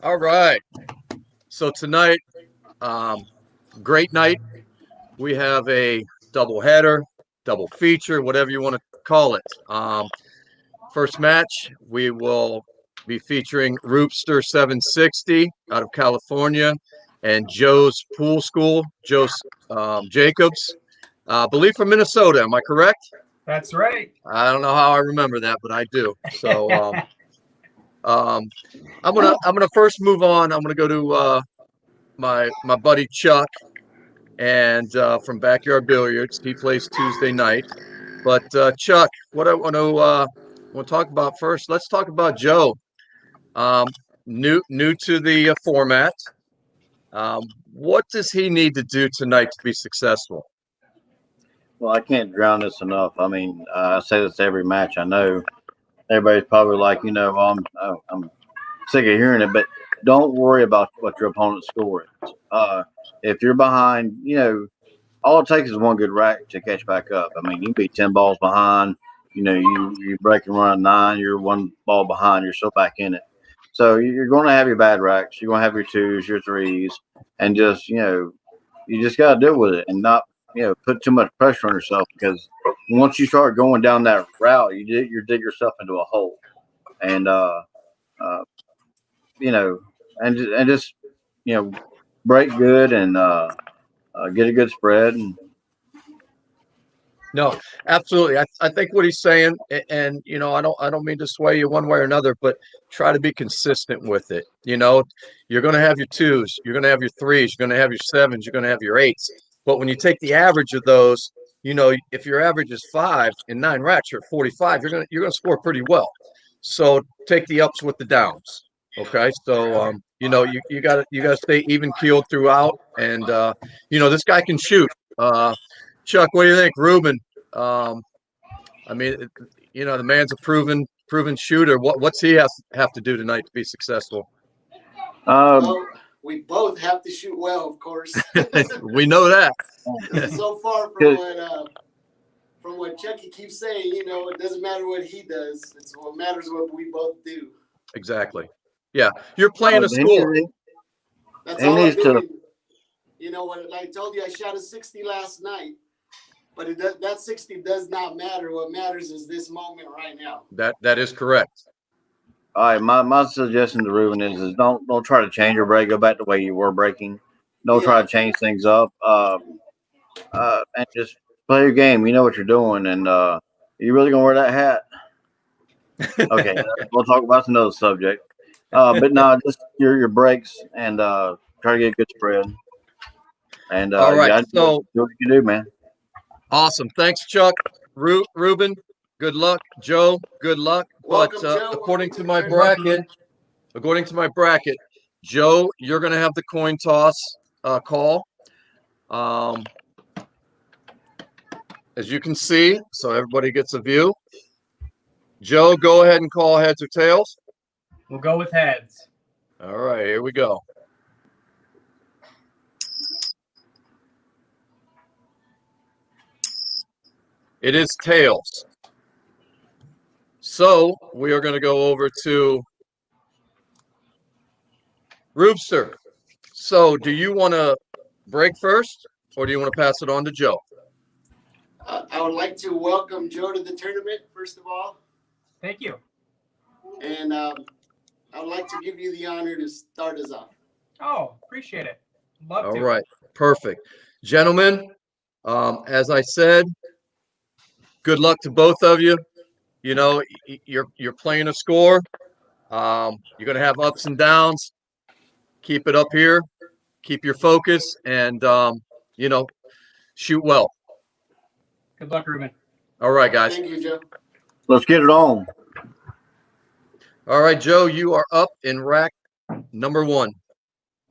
All right. So tonight, great night. We have a double header, double feature, whatever you want to call it. First match, we will be featuring Rubster760 out of California and Joe's Pool School, Joe Jacobs, I believe from Minnesota. Am I correct? That's right. I don't know how I remember that, but I do. So I'm gonna first move on. I'm gonna go to my buddy Chuck, and from Backyard Billiards. He plays Tuesday night. But Chuck, what I want to talk about first, let's talk about Joe. New to the format. What does he need to do tonight to be successful? Well, I can't drown this enough. I mean, I say this every match. I know everybody's probably like, I'm sick of hearing it, but don't worry about what your opponent's score is. If you're behind, all it takes is one good rack to catch back up. I mean, you can be 10 balls behind. You break and run 9. You're 1 ball behind. You're still back in it. So you're going to have your bad racks. You're going to have your 2s, your 3s, and just you just got to deal with it and not put too much pressure on yourself, because once you start going down that route, you dig yourself into a hole, and and just break good and get a good spread. No, absolutely. I think what he's saying, and I don't mean to sway you one way or another, but try to be consistent with it. You're going to have your 2s, you're going to have your 3s, you're going to have your 7s, you're going to have your 8s. But when you take the average of those, if your average is 5 and 9 racks, you're at 45. You're gonna score pretty well. So take the ups with the downs. Okay, so you gotta stay even keeled throughout, and this guy can shoot. Chuck, what do you think, Ruben? I mean, the man's a proven shooter. What's he have to do tonight to be successful? Well, we both have to shoot well, of course. We know that. So far from what Chucky keeps saying, it doesn't matter what he does. It's what matters what we both do. Exactly. Yeah, you're playing a score. That's all I'm doing. What I told you, I shot a 60 last night, but that 60 does not matter. What matters is this moment right now. That is correct. All right, my suggestion to Ruben is don't try to change your break. Go back the way you were breaking. Don't try to change things up. And just play your game. You know what you're doing, and you really gonna wear that hat? Okay, we'll talk about another subject. But no, just your breaks and try to get a good spread. And all right, so do what you do, man. Awesome. Thanks, Chuck. Ruben, good luck. Joe, good luck. Welcome, but Joe. according to my bracket, Joe, you're going to have the coin toss call. As you can see, so everybody gets a view. Joe, go ahead and call heads or tails. We'll go with heads. All right, here we go. It is tails. So we are going to go over to Rubster. So do you want to break first, or do you want to pass it on to Joe? I would like to welcome Joe to the tournament, first of all. Thank you. And I would like to give you the honor to start us off. Oh, appreciate it. Love to. All right, perfect. Gentlemen, as I said, good luck to both of you. You're playing a score. You're going to have ups and downs. Keep it up here. Keep your focus, and shoot well. Good luck, Ruben. All right, guys. Thank you, Joe. Let's get it on. All right, Joe, you are up in rack number 1.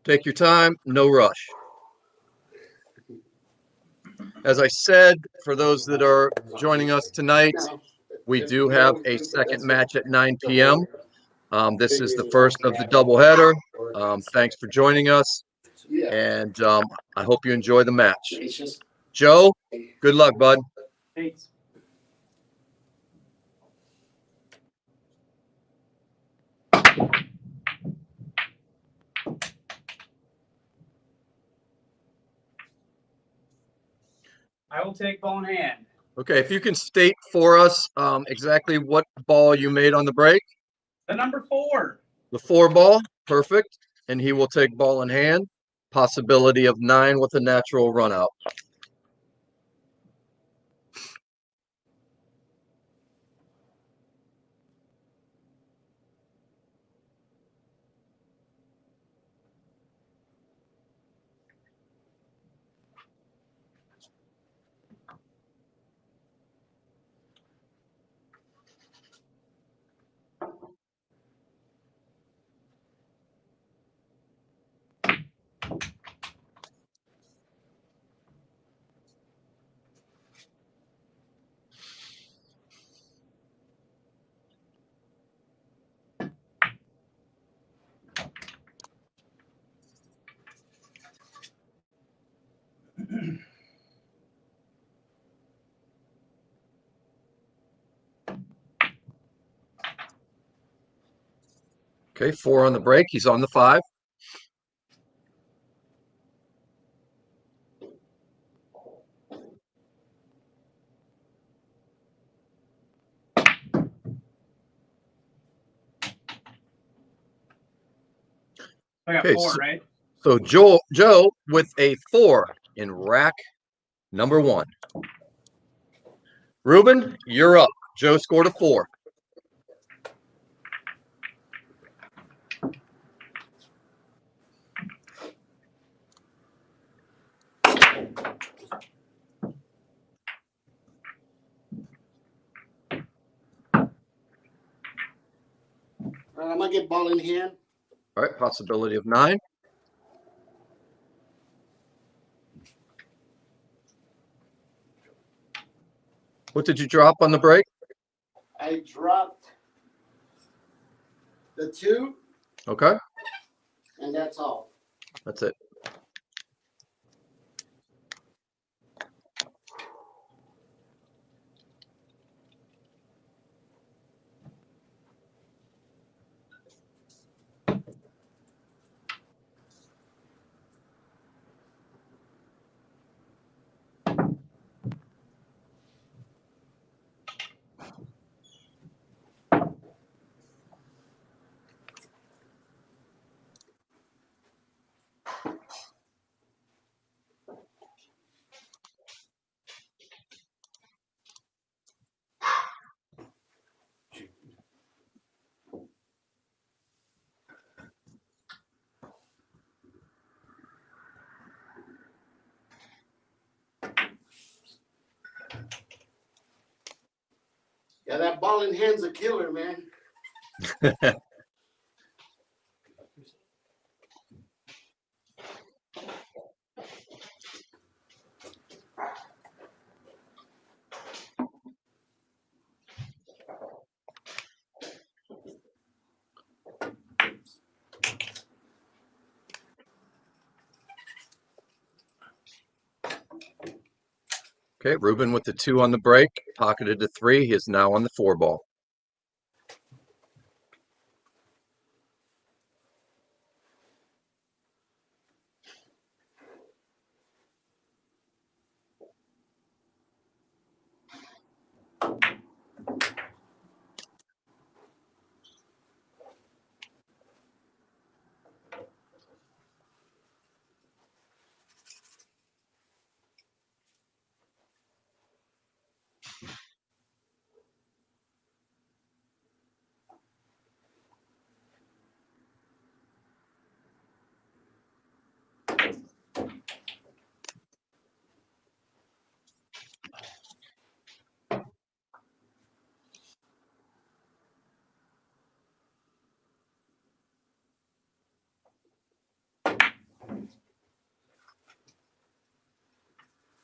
Take your time, no rush. As I said, for those that are joining us tonight, we do have a second match at 9 p.m. This is the first of the doubleheader. Thanks for joining us, and I hope you enjoy the match. Joe, good luck, bud. Thanks. I will take ball in hand. Okay, if you can state for us exactly what ball you made on the break. The number 4. The 4 ball, perfect. And he will take ball in hand. Possibility of 9 with a natural run out. Okay, 4 on the break. He's on the 5. I got Okay, 4, right? So Joe with a 4 in rack number 1. Ruben, you're up. Joe scored a 4. All right, I'm gonna get ball in hand. All right, possibility of 9. What did you drop on the break? I dropped the 2, Okay, and that's all. that's it. Yeah, that ball in hand's a killer, man. Okay, Ruben with the 2 on the break, pocketed the 3. He is now on the 4 ball.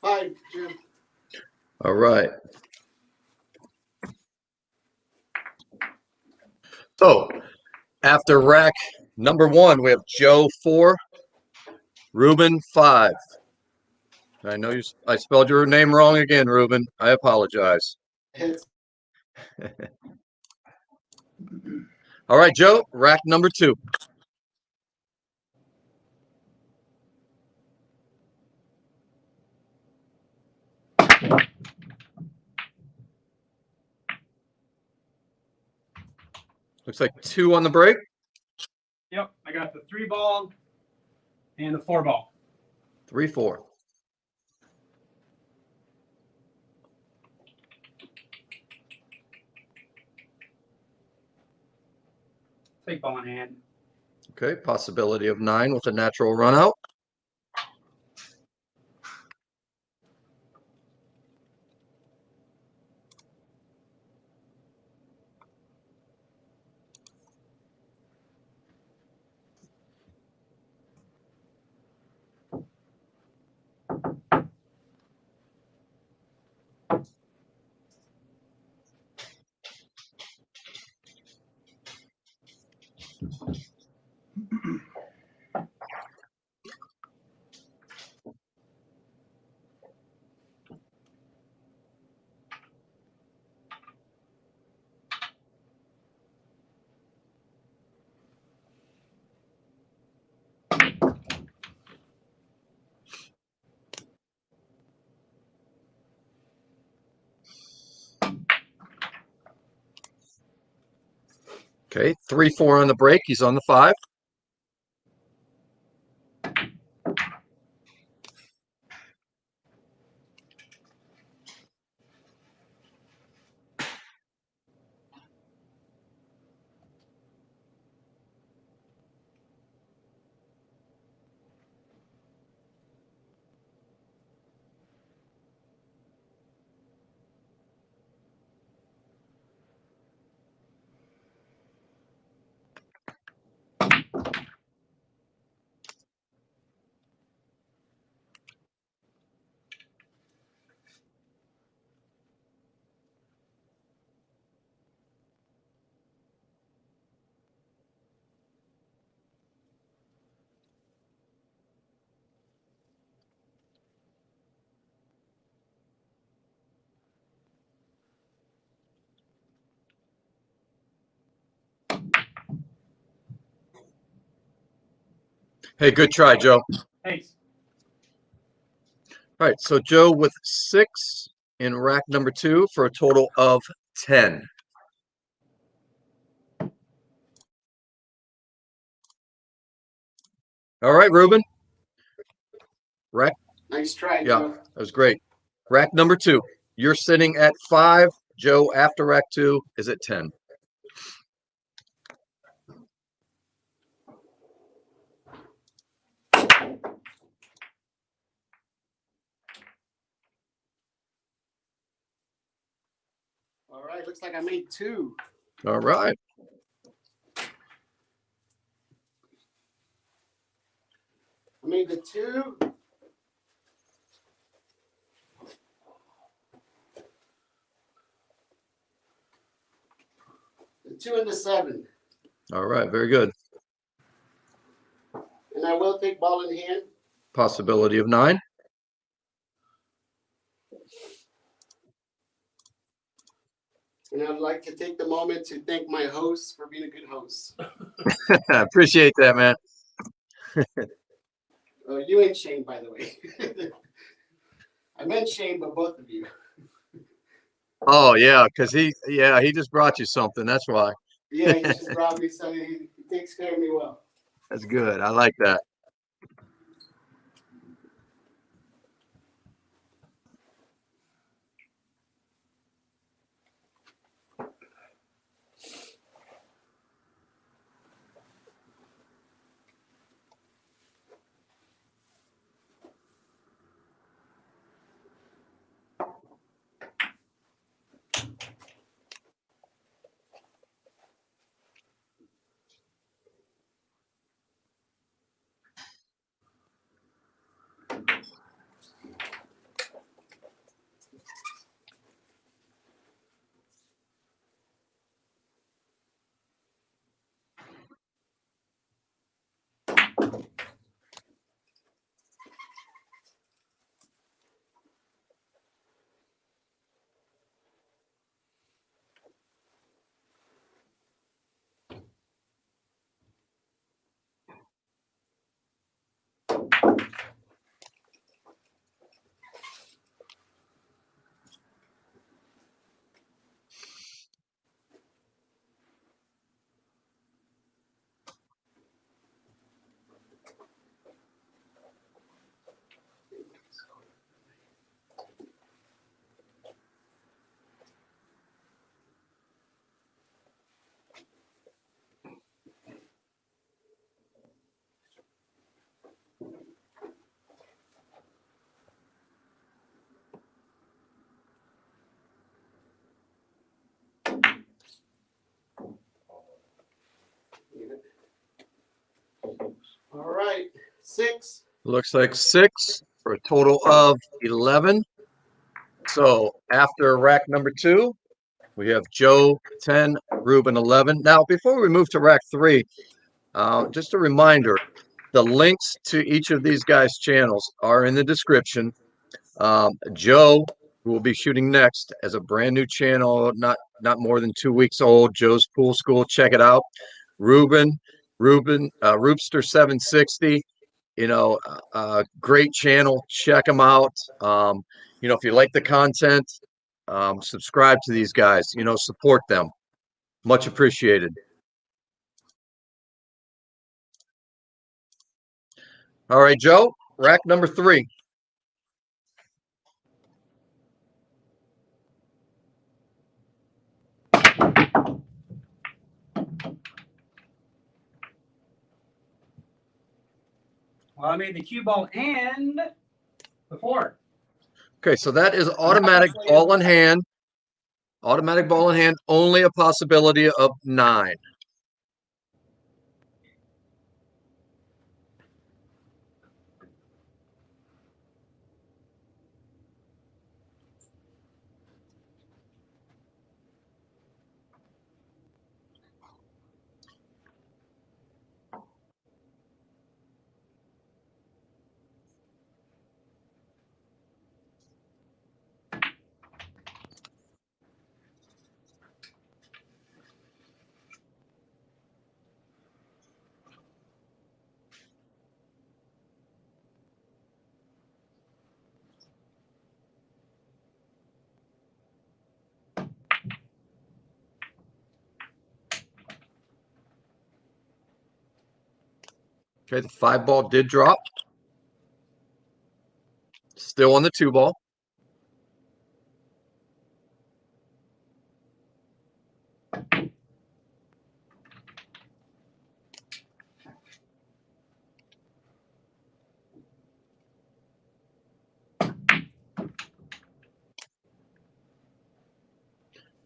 Five, Jim. All right. So after rack number 1, we have Joe 4, Ruben 5. I know I spelled your name wrong again, Ruben. I apologize. It's All right, Joe, rack number 2. Looks like 2 on the break. Yep, I got the 3 ball and the 4 ball. 3-4. Take ball in hand. Okay, possibility of 9 with a natural run out. Okay, 3-4 on the break. He's on the 5. Hey, good try, Joe. Ace. All right, so Joe with 6 in rack number 2 for a total of 10. All right, Ruben. Rack, Nice try, yeah, Joe. that was great. Rack number 2. You're sitting at 5. Joe, after rack 2, is at 10. All right, looks like I made 2. All right. I made the 2. The 2 and the 7. All right, very good. And I will take ball in hand. Possibility of 9. And I'd like to take the moment to thank my host for being a good host. I appreciate that, man. You and Shane, by the way. I meant Shane, but both of you. Oh, yeah, because he just brought you something. That's why. Yeah, he just brought me something. He takes care of me well. That's good. I like that. All right, 6. Looks like 6 for a total of 11. So after rack number 2, we have Joe 10, Ruben 11. Now, before we move to rack 3, just a reminder, the links to each of these guys' channels are in the description. Joe, who will be shooting next, as a brand new channel, not more than 2 weeks old. Joe's Pool School, check it out. Ruben, Rubster760. Great channel. Check them out. If you like the content, subscribe to these guys. Support them. Much appreciated. All right, Joe, rack number 3. Well, I made the cue ball and the 4. Okay, so that is automatic ball in hand. Automatic ball in hand, only a possibility of 9. Okay, the 5 ball did drop. Still on the 2 ball.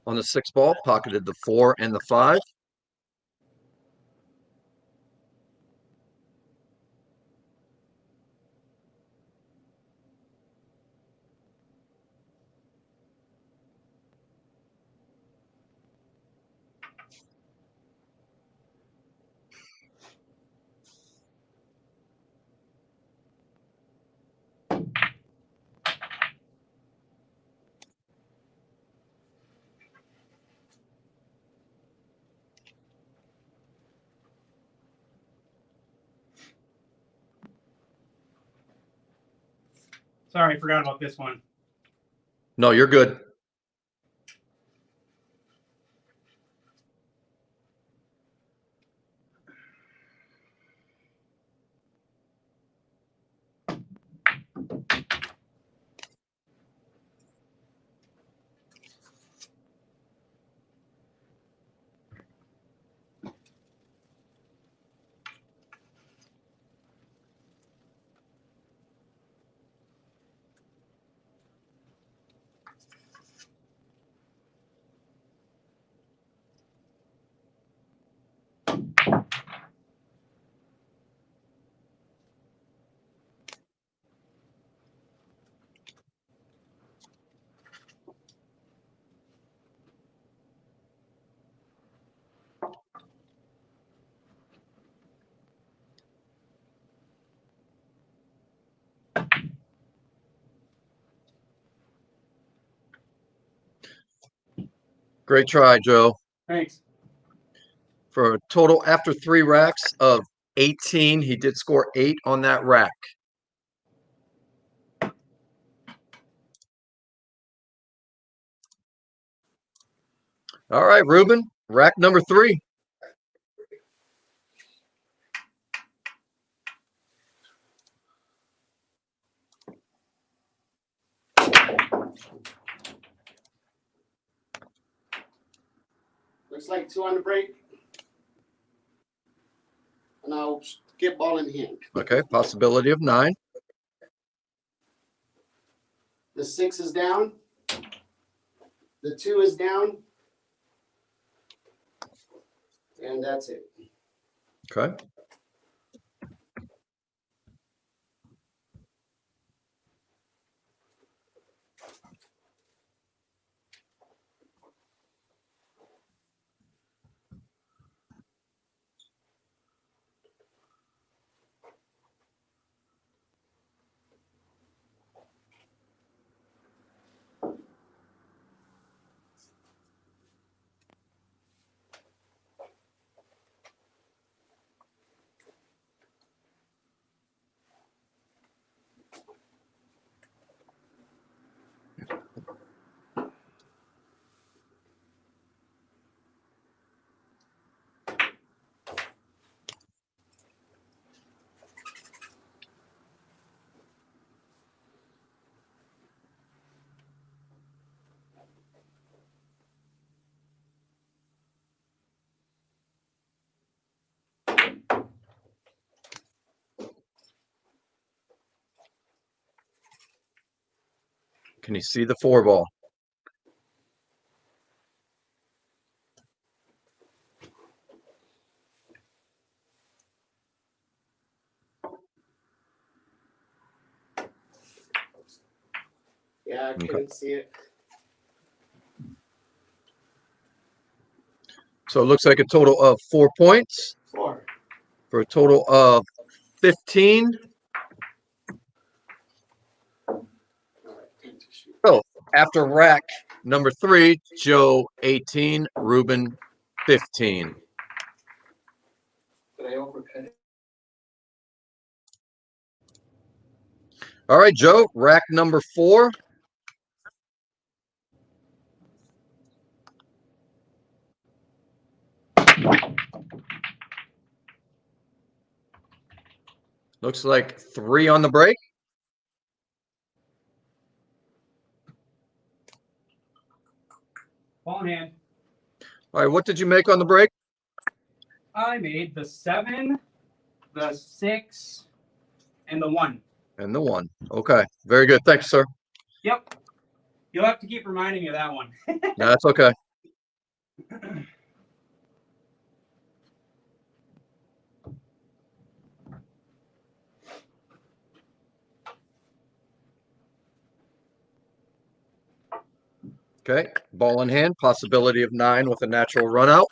On the 6 ball, pocketed the 4 and the 5. Sorry, forgot about this one. No, you're good. Great try, Joe. Thanks. For a total after 3 racks of 18, he did score 8 on that rack. All right, Ruben, rack number 3. Looks like 2 on the break. And I'll get ball in hand. Okay, possibility of 9. The 6 is down. The 2 is down. And that's it. Okay. Can you see the 4 ball? Yeah, I couldn't see it. So it looks like a total of 4 points 4. for a total of 15. All right, time to shoot. So after rack number 3, Joe 18, Ruben 15. Did I overcut it? All right, Joe, rack number 4. Looks like 3 on the break. Ball in hand. All right, what did you make on the break? I made the 7, the 6, and the 1. And the 1. Okay, very good. Thanks, sir. Yep. You'll have to keep reminding me of that one. No, that's okay. Okay, ball in hand, possibility of 9 with a natural run out.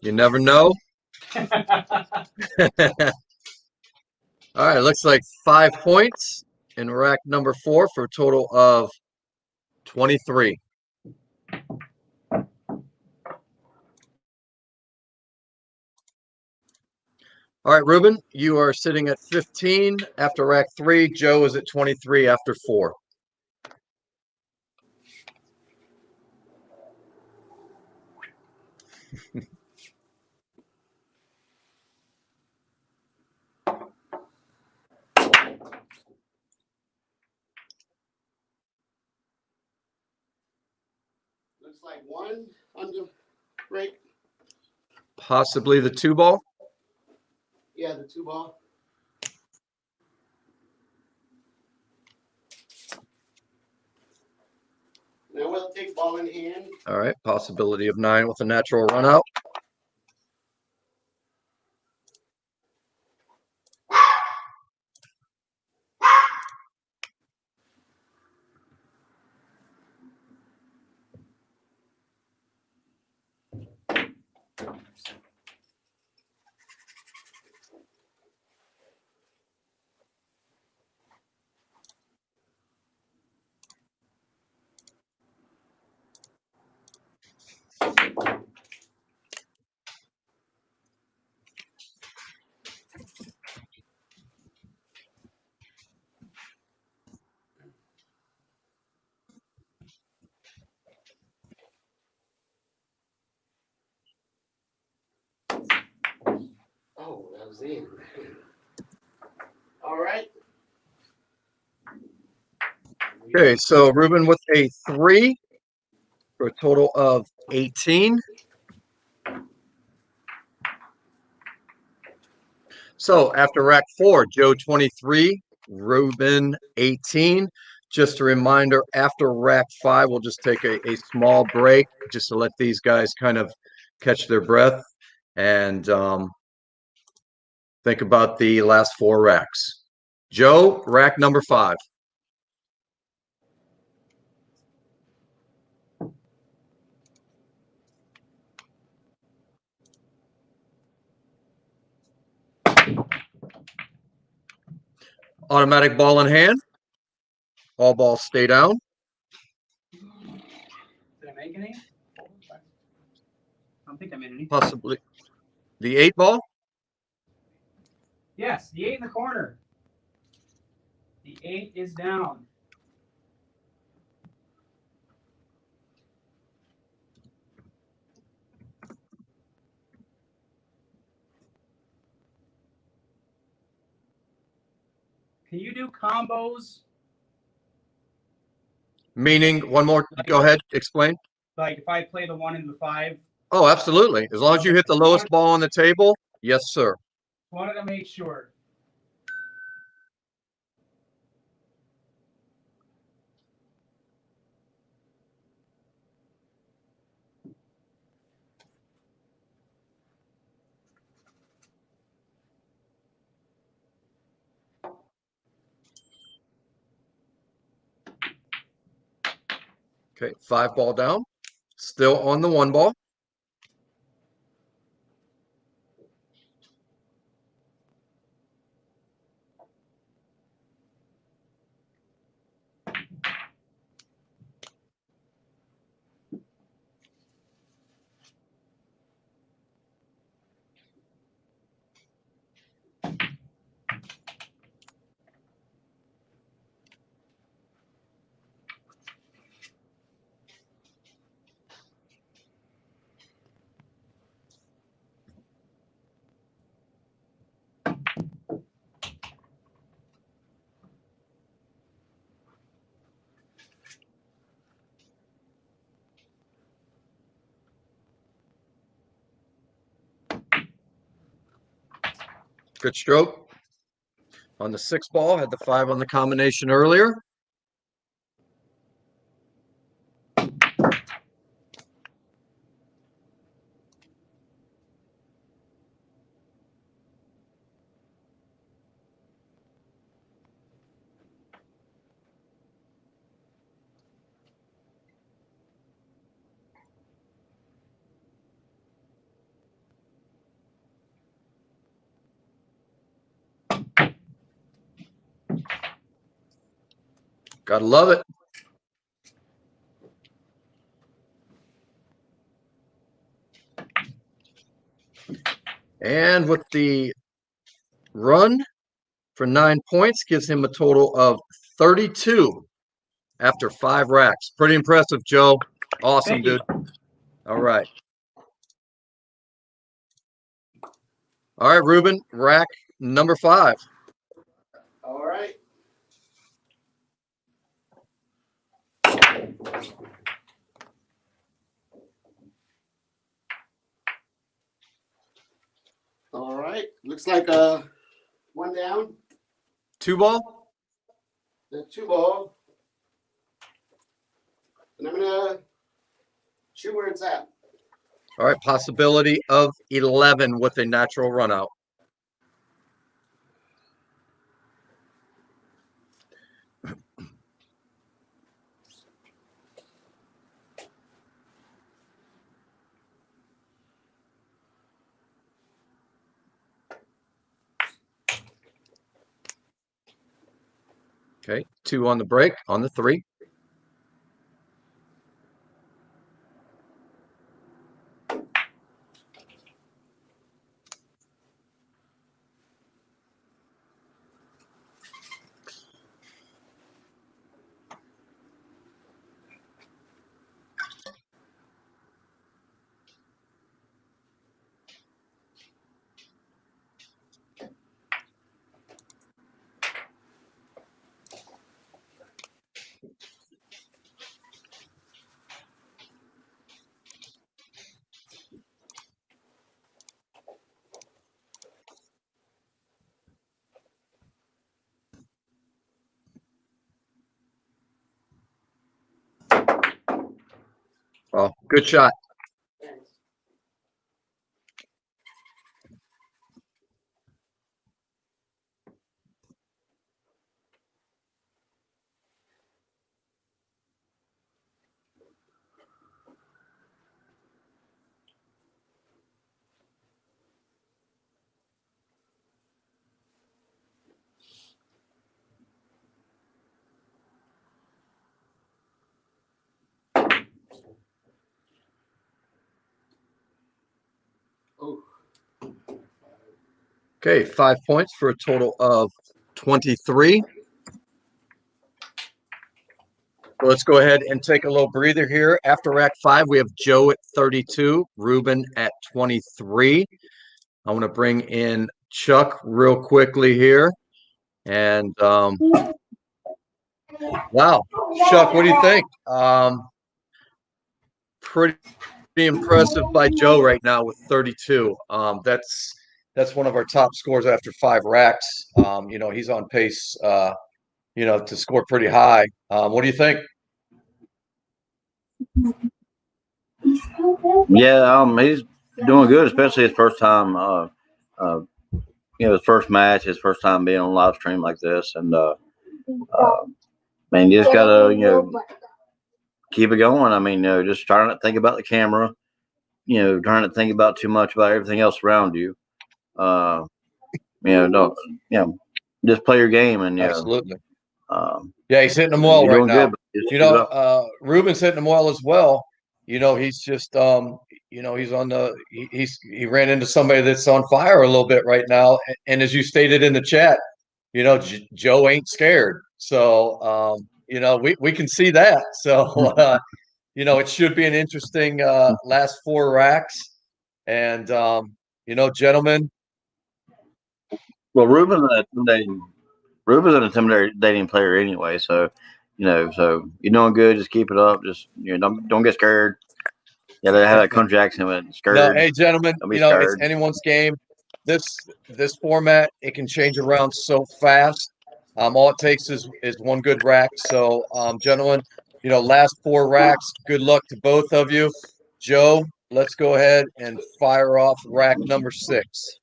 You never know. All right, looks like 5 points in rack number 4 for a total of 23. All right, Ruben, you are sitting at 15 after rack 3. Joe is at 23 after 4. Looks like 1 on the break. Possibly the 2 ball. Yeah, the 2 ball. Now we'll take ball in hand. All right, possibility of 9 with a natural run out. Oh, that was in. All right. Okay, so Ruben with a 3 for a total of 18. So after rack 4, Joe 23, Ruben 18. Just a reminder, after rack 5, we'll just take a small break just to let these guys kind of catch their breath and think about the last 4 racks. Joe, rack number 5. Automatic ball in hand. All balls stay down. Did I make any? I don't think I made any. Possibly the 8 ball. Yes, the 8 in the corner. The 8 is down. Can you do combos? Meaning, one more. Go ahead. Explain. Like if I play the 1 and the 5? Oh, absolutely. As long as you hit the lowest ball on the table, yes, sir. Wanted to make sure. Okay, 5 ball down. Still on the 1 ball. Good stroke. On the 6 ball, had the 5 on the combination earlier. Gotta love it. And with the run for 9 points, gives him a total of 32 after 5 racks. Pretty impressive, Joe. Awesome, Thank you. dude. All right. All right, Ruben, rack number 5. All right. All right. Looks like 1 down. 2 ball. The 2 ball. And I'm gonna shoot where it's at. All right, possibility of 11 with a natural run out. Okay, 2 on the break, on the 3. Oh, good shot. Thanks. Okay, 5 points for a total of 23. So let's go ahead and take a little breather here. After rack 5, we have Joe at 32, Ruben at 23. I want to bring in Chuck real quickly here. And wow, Chuck, what do you think? Pretty impressive by Joe right now with 32. That's one of our top scores after 5 racks. He's on pace, to score pretty high. What do you think? Yeah, he's doing good, especially his first time. His first match, his first time being on live stream like this, and man, you just gotta keep it going. I mean, just trying to think about the camera. Trying to think about too much about everything else around you. Don't just play your game and Absolutely. Um, Yeah, he's hitting them well you're right doing now. good. But just keep it up. Ruben's hitting them well as well. He's just he's on the he ran into somebody that's on fire a little bit right now. And as you stated in the chat, Joe ain't scared. So we can see that. So it should be an interesting last 4 racks. And gentlemen. Well, Ruben's an intimidating player anyway. So so you're doing good. Just keep it up. Just don't get scared. Yeah, they have that country accent with scared. No, hey gentlemen, Don't be it's scared. anyone's game. This format, it can change around so fast. All it takes is one good rack. So, gentlemen, last 4 racks. Good luck to both of you. Joe, let's go ahead and fire off rack number 6.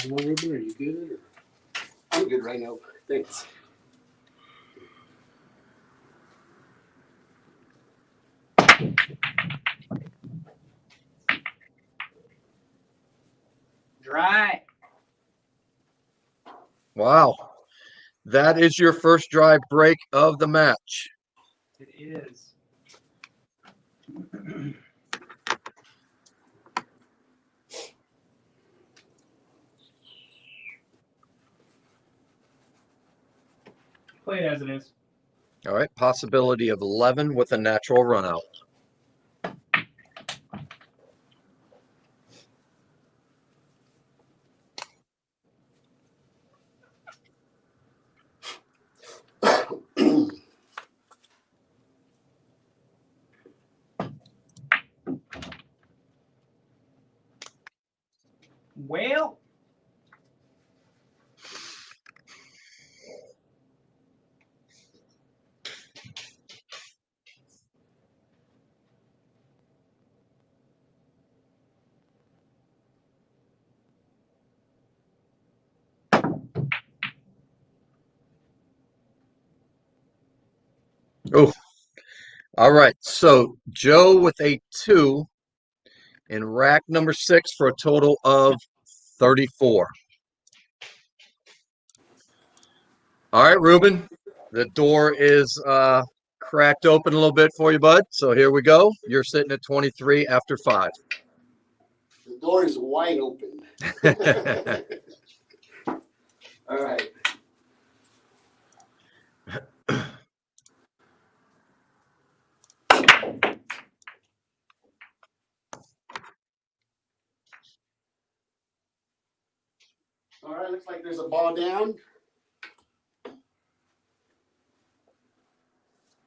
Ruben, are you good? I'm good right now. Thanks. Dry. Wow. That is your first drive break of the match. It is. Play it as it is. All right. Possibility of 11 with a natural run out. Well. Oh, all right. So Joe with a 2 in rack number 6 for a total of 34. All right, Ruben, the door is cracked open a little bit for you, bud. So here we go. You're sitting at 23 after 5. The door is wide open. All right. All right, looks like there's a ball down.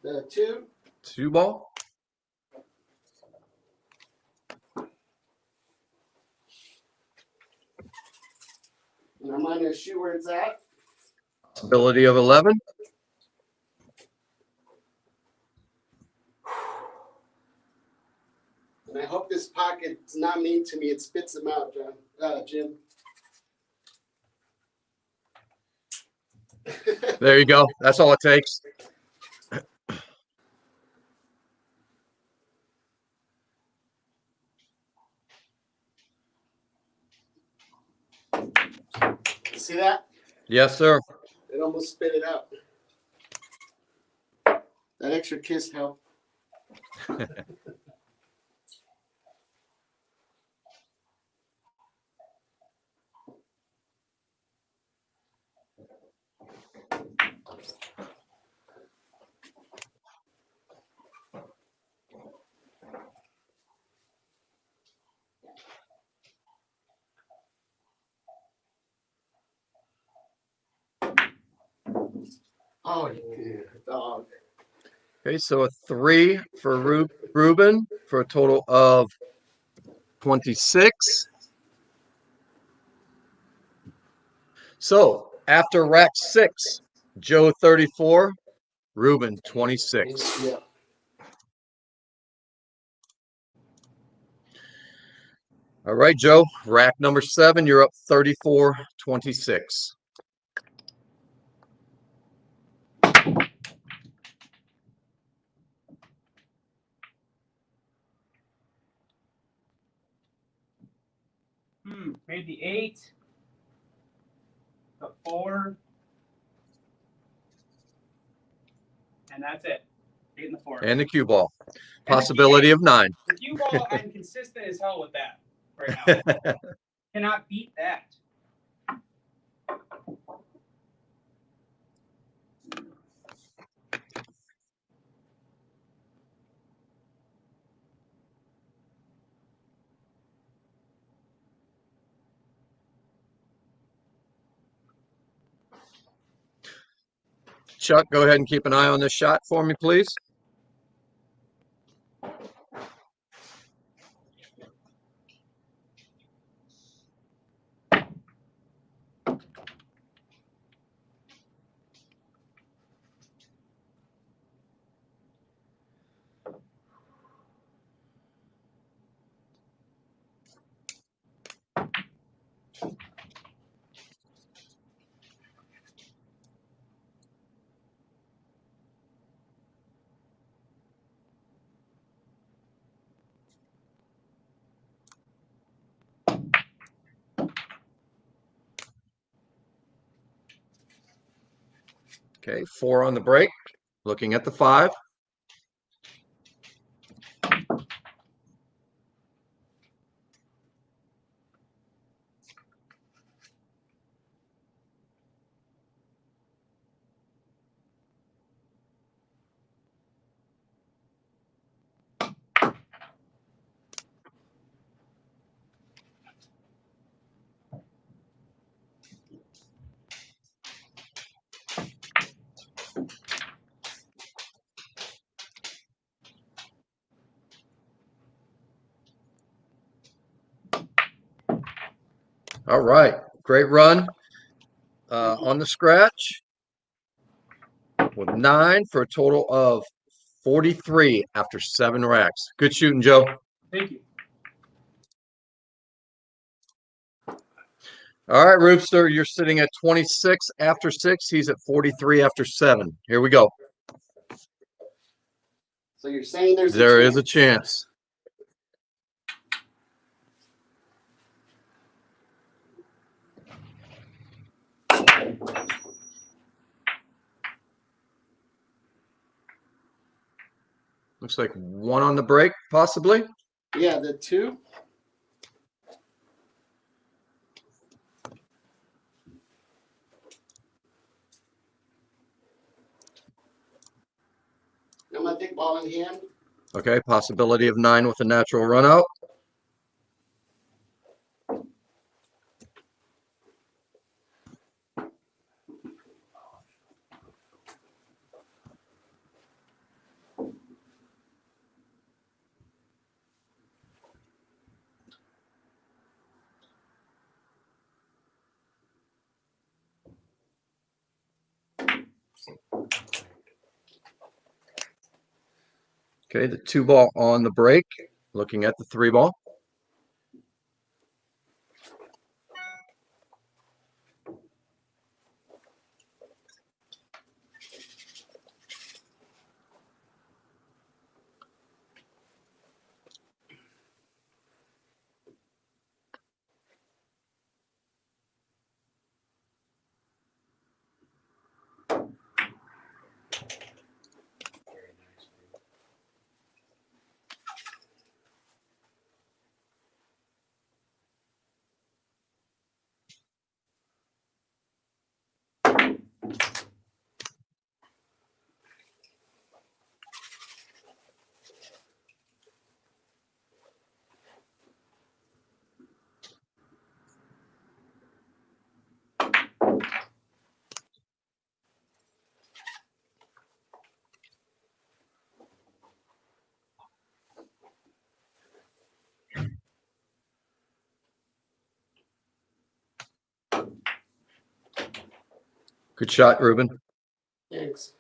The 2. 2 ball. And I'm going to shoot where it's at. Possibility of 11. And I hope this pocket's not mean to me. It spits them out, Jim. There you go. That's all it takes. see that? Yes, sir. It almost spit it out. That extra kiss helped. Oh, yeah, dog. Okay, so a 3 for Ruben for a total of 26. So after rack 6, Joe 34, Ruben 26. Yeah. All right, Joe, rack number 7, you're up 34-26. Made the 8, the 4, and that's it. 8 and the 4. And the cue ball. And Possibility of 9. The cue ball, I'm consistent as hell with that right now. Cannot beat that. Chuck, go ahead and keep an eye on this shot for me, please. Okay, 4 on the break. Looking at the 5. All right, great run on the scratch with 9 for a total of 43 after 7 racks. Good shooting, Joe. Thank you. All right, Rubster, you're sitting at 26 after 6. He's at 43 after 7. Here we go. So you're saying there's There a is a chance. Looks like 1 on the break, possibly. Yeah, the 2. Got my big ball in hand. Okay, possibility of 9 with a natural run out. Okay, the 2 ball on the break. Looking at the 3 ball. Good shot, Ruben. Thanks.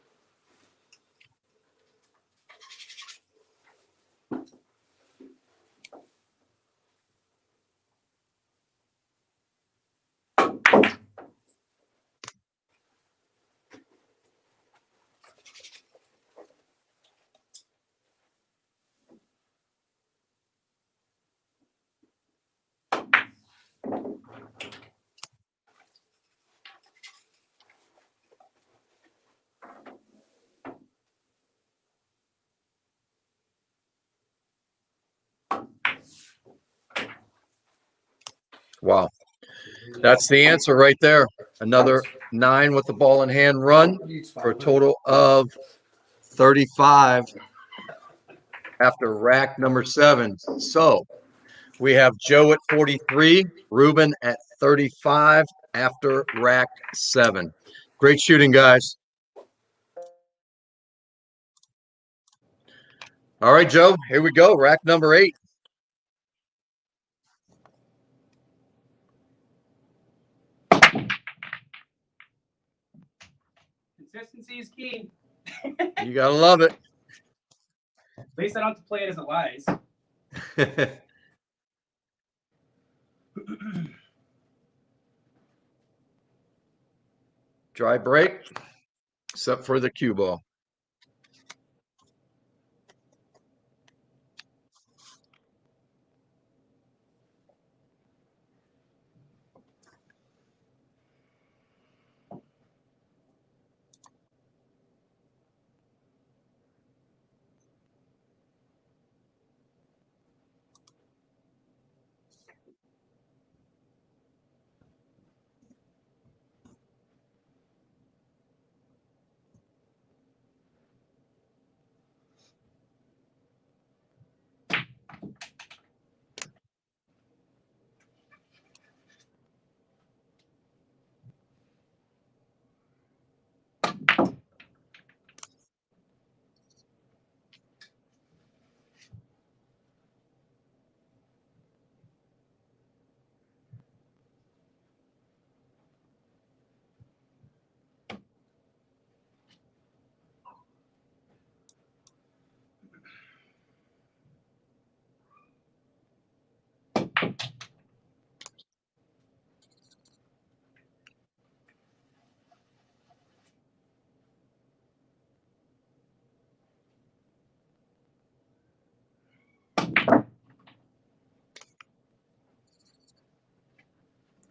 Wow. That's the answer right there. Another 9 with the ball in hand run for a total of 35 after rack number 7. So we have Joe at 43, Ruben at 35 after rack 7. Great shooting, guys. All right, Joe, here we go. Rack number 8. Consistency is key. You got to love it. At least I don't have to play it as it lies. Dry break, except for the cue ball.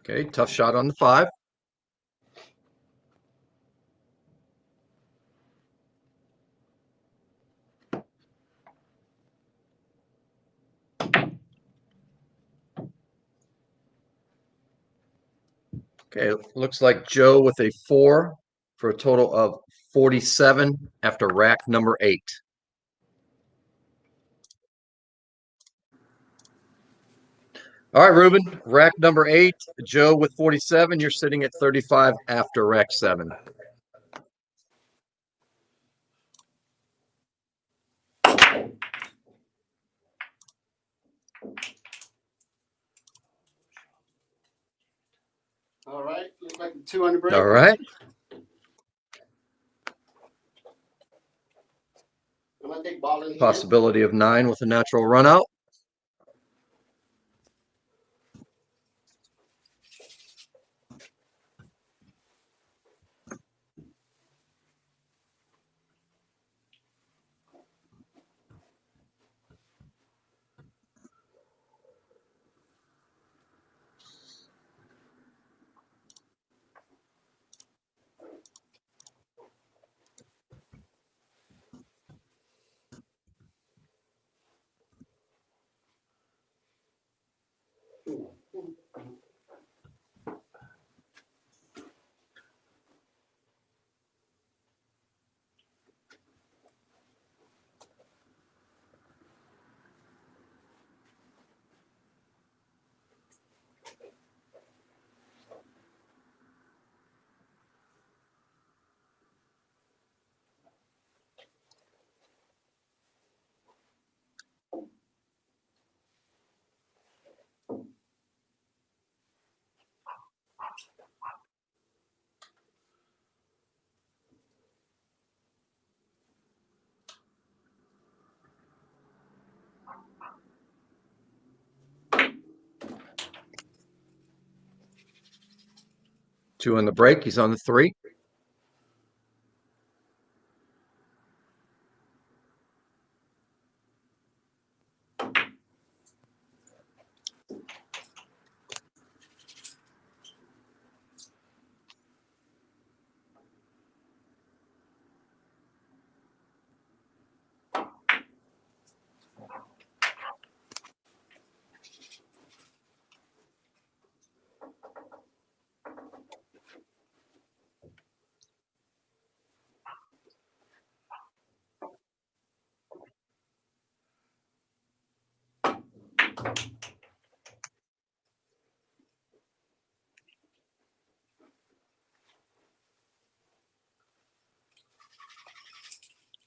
Okay, tough shot on the 5. Okay, looks like Joe with a 4 for a total of 47 after rack number 8. All right, Ruben, rack number 8. Joe with 47. You're sitting at 35 after rack 7. All right. Looks like a 200 break. All right. I'm going to take ball in hand. Possibility of 9 with a natural run out. 2 on the break. He's on the 3.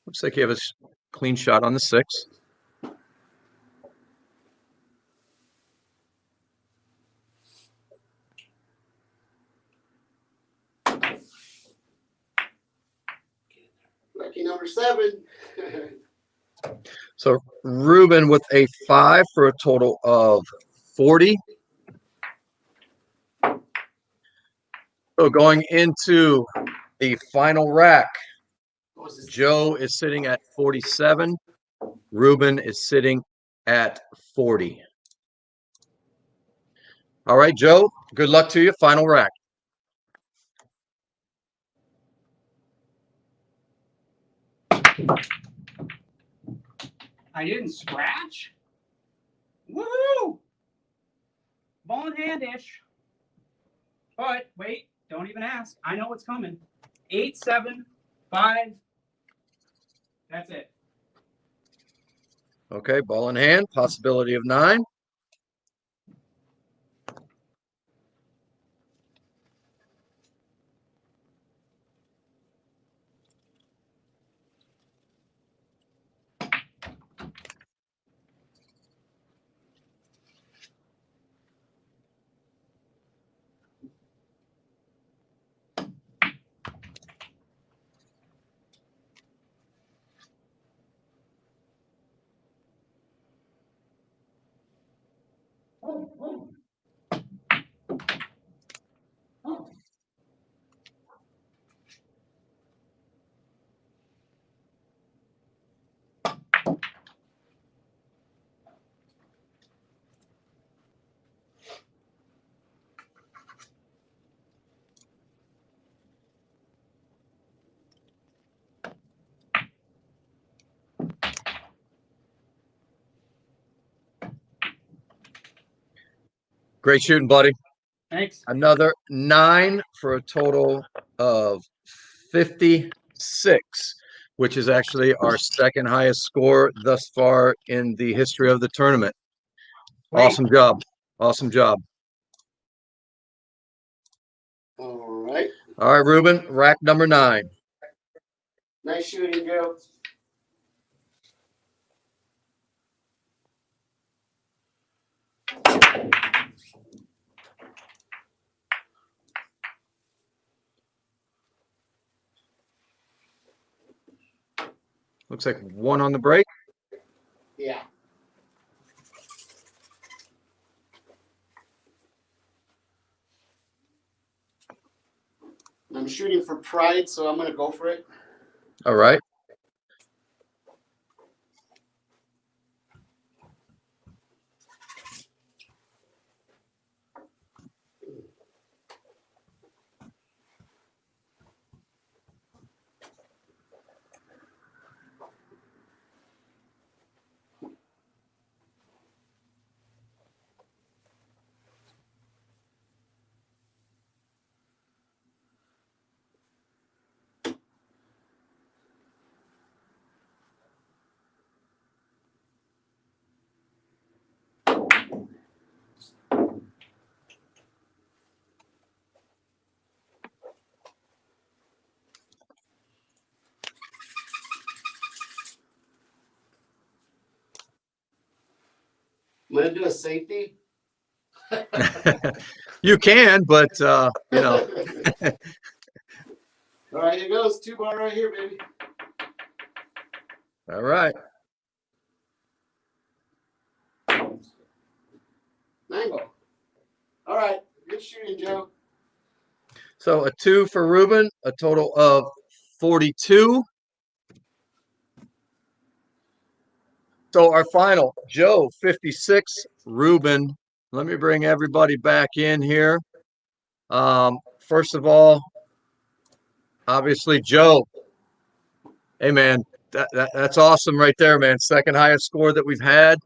Looks like you have a clean shot on the 6. Lucky number 7. So Ruben with a 5 for a total of 40. So going into the final rack, Joe is sitting at 47. Ruben is sitting at 40. All right, Joe, good luck to you. Final rack. I didn't scratch? Woohoo! Ball in hand-ish. But wait, don't even ask. I know what's coming. 8, 7, 5. That's it. Okay, ball in hand, possibility of 9. Great shooting, buddy. Thanks. Another 9 for a total of 56, which is actually our second highest score thus far in the history of the tournament. Wait. Awesome job. Awesome job. All right. All right, Ruben, rack number 9. Nice shooting, Joe. Looks like 1 on the break. Yeah. I'm shooting for pride, so I'm going to go for it. All right. I'm going to do a safety. You can, but, you know. All right, here goes. 2 bar right here, baby. All right. 9 ball. All right. Good shooting, Joe. So a 2 for Ruben, a total of 42. So our final, Joe, 56, Ruben. Let me bring everybody back in here. First of all, obviously, Joe. Hey, man, that's awesome right there, man. Second highest score that we've had.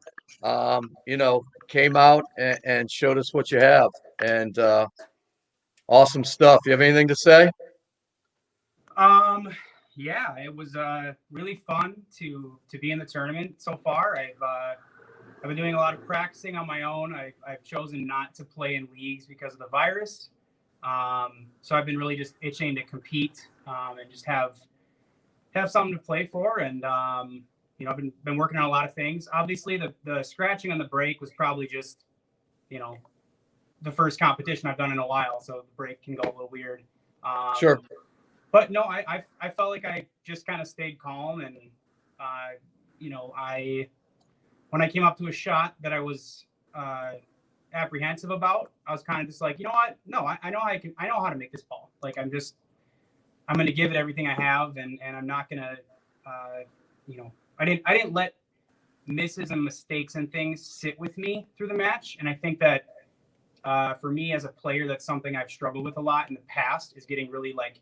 Came out and showed us what you have. And awesome stuff. You have anything to say? Yeah, it was really fun to be in the tournament so far. I've been doing a lot of practicing on my own. I've chosen not to play in leagues because of the virus. So I've been really just itching to compete and just have something to play for. And I've been working on a lot of things. Obviously, the scratching on the break was probably just the first competition I've done in a while, so the break can go a little weird. Sure. But no, I felt like I just kind of stayed calm, and when I came up to a shot that I was apprehensive about, I was kind of just like, you know what? No, I know I know how to make this ball. Like I'm going to give it everything I have, and I'm not going to, I didn't let misses and mistakes and things sit with me through the match, and I think that for me as a player, that's something I've struggled with a lot in the past, is getting really like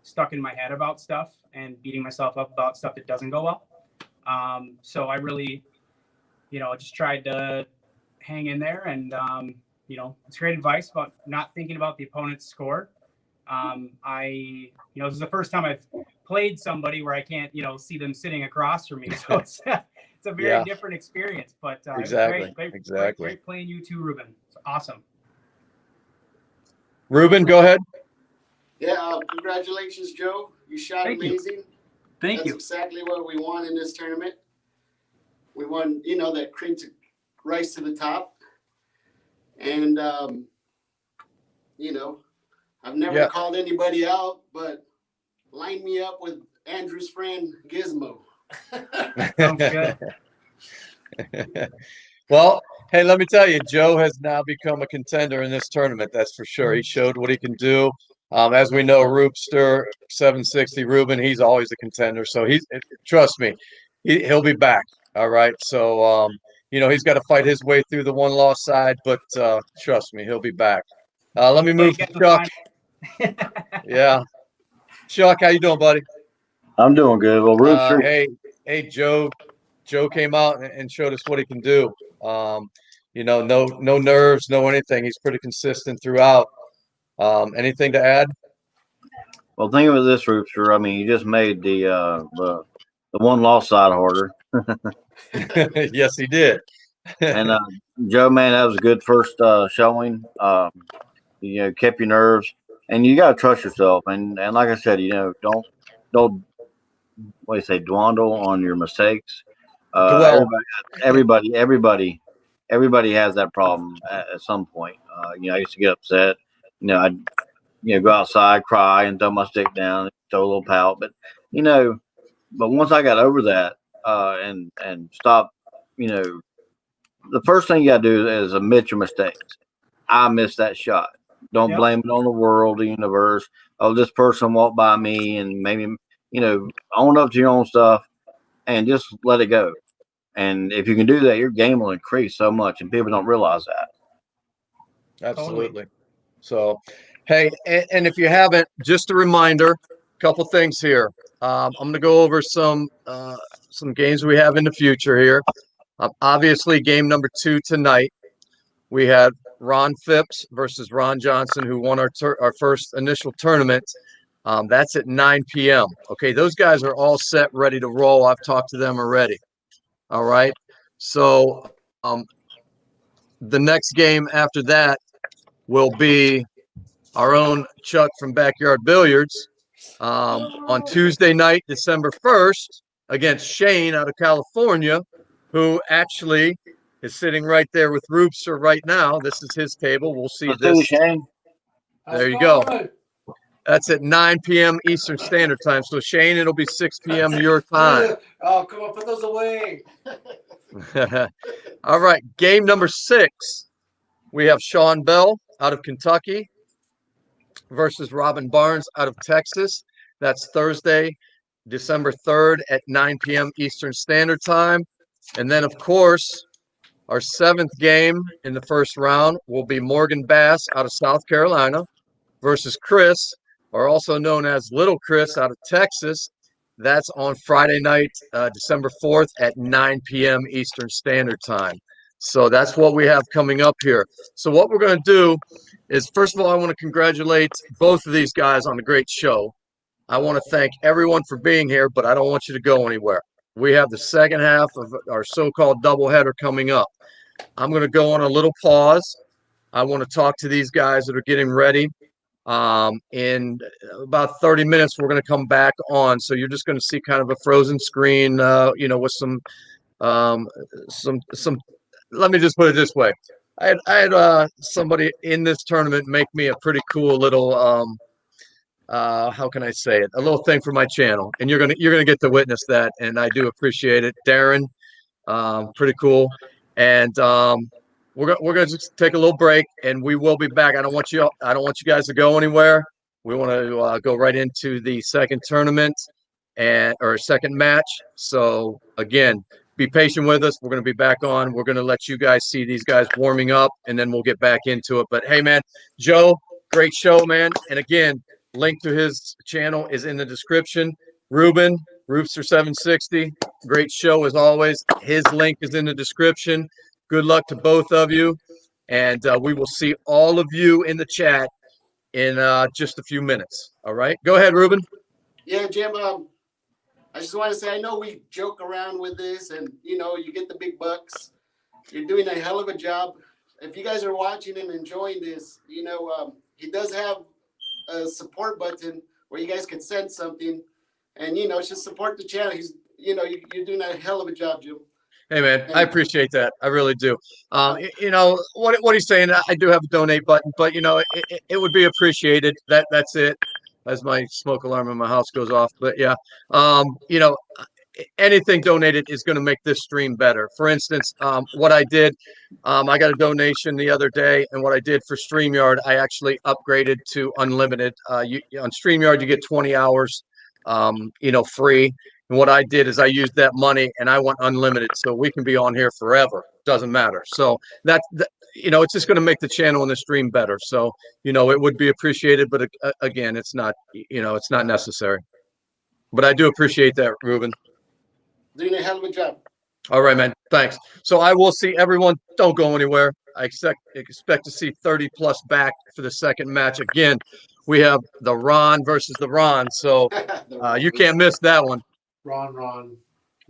stuck in my head about stuff and beating myself up about stuff that doesn't go well. So I really, just tried to hang in there, and it's great advice about not thinking about the opponent's score. This is the first time I've played somebody where I can't, see them sitting across from me. So it's a very different experience, but Exactly. Great playing you too, Ruben. It's awesome. Ruben, go ahead. Yeah, congratulations, Joe. You shot amazing. Thank you. That's exactly what we want in this tournament. We want, that cream to rise to the top. And, I've never called anybody out, but line me up with Andrew's friend, Gizmo. Sounds good. Well, hey, let me tell you, Joe has now become a contender in this tournament. That's for sure. He showed what he can do. As we know, Rubster760, Ruben, he's always a contender. So trust me, he'll be back. All right. So, he's got to fight his way through the one-loss side, but trust me, he'll be back. Let me move to Chuck. Yeah. Chuck, how you doing, buddy? I'm doing good. Well, Rubster. Hey, Joe came out and showed us what he can do. No nerves, no anything. He's pretty consistent throughout. Anything to add? Well, think of it this, Rubster. I mean, you just made the one loss side harder. Yes, he did. And Joe, man, that was a good first showing. Kept your nerves, and you got to trust yourself. And like I said, don't what do you say, dwindle on your mistakes. Everybody has that problem at some point. I used to get upset. I'd go outside, cry, and throw my stick down, throw a little pout. But but once I got over that and stop, the first thing you got to do is admit your mistakes. I missed that shot. Don't blame it on the world, the universe. Oh, this person walked by me, and maybe own up to your own stuff and just let it go. And if you can do that, your game will increase so much, and people don't realize that. Absolutely. Totally. So, hey, and if you haven't, just a reminder, a couple things here. I'm going to go over some games we have in the future here. Obviously, game number 2 tonight, we had Ron Phipps versus Ron Johnson, who won our first initial tournament. That's at 9 p.m. Okay, those guys are all set, ready to roll. I've talked to them already. All right. So the next game after that will be our own Chuck from Backyard Billiards on Tuesday night, December 1st, against Shane out of California, who actually is sitting right there with Rubster right now. This is his table. We'll see this. Shane. There you go. That's at 9 p.m. Eastern Standard Time. So, Shane, it'll be 6 p.m. your time. Oh, come on, put those away. All right, game number 6. We have Sean Bell out of Kentucky versus Robin Barnes out of Texas. That's Thursday, December 3rd at 9 p.m. Eastern Standard Time. And then, of course, our 7th game in the first round will be Morgan Bass out of South Carolina versus Chris, or also known as Little Chris out of Texas. That's on Friday night, December 4th at 9 p.m. Eastern Standard Time. So that's what we have coming up here. So what we're going to do is, first of all, I want to congratulate both of these guys on a great show. I want to thank everyone for being here, but I don't want you to go anywhere. We have the second half of our so-called doubleheader coming up. I'm going to go on a little pause. I want to talk to these guys that are getting ready. In about 30 minutes, we're going to come back on. So you're just going to see kind of a frozen screen, with some, let me just put it this way. I had somebody in this tournament make me a pretty cool little, how can I say it? A little thing for my channel, and you're gonna get to witness that, and I do appreciate it, Darren. Pretty cool, and we're gonna just take a little break, and we will be back. I don't want you guys to go anywhere. We want to go right into the second tournament or second match. So again, be patient with us. We're going to be back on. We're going to let you guys see these guys warming up, and then we'll get back into it. But hey, man, Joe, great show, man. And again, link to his channel is in the description. Ruben, Rubster760, great show as always. His link is in the description. Good luck to both of you. And we will see all of you in the chat in just a few minutes. All right. Go ahead, Ruben. Yeah, Jim. I just want to say, I know we joke around with this, and you get the big bucks. You're doing a hell of a job. If you guys are watching and enjoying this, he does have a support button where you guys can send something, and just support the channel. You're doing a hell of a job, Jim. Hey, man, I appreciate that. I really do. What he's saying, I do have a donate button, but it would be appreciated. That's it. As my smoke alarm in my house goes off. But yeah, anything donated is going to make this stream better. For instance, what I did, I got a donation the other day, and what I did for StreamYard, I actually upgraded to unlimited. On StreamYard, you get 20 hours, free. And what I did is I used that money and I went unlimited, so we can be on here forever. Doesn't matter. So it's just going to make the channel and the stream better. So, it would be appreciated, but again, it's not necessary. But I do appreciate that, Ruben. Doing a hell of a job. All right, man. Thanks. So I will see everyone. Don't go anywhere. I expect to see 30 plus back for the second match. Again, we have the Ron versus the Ron. So you can't miss that one. Ron.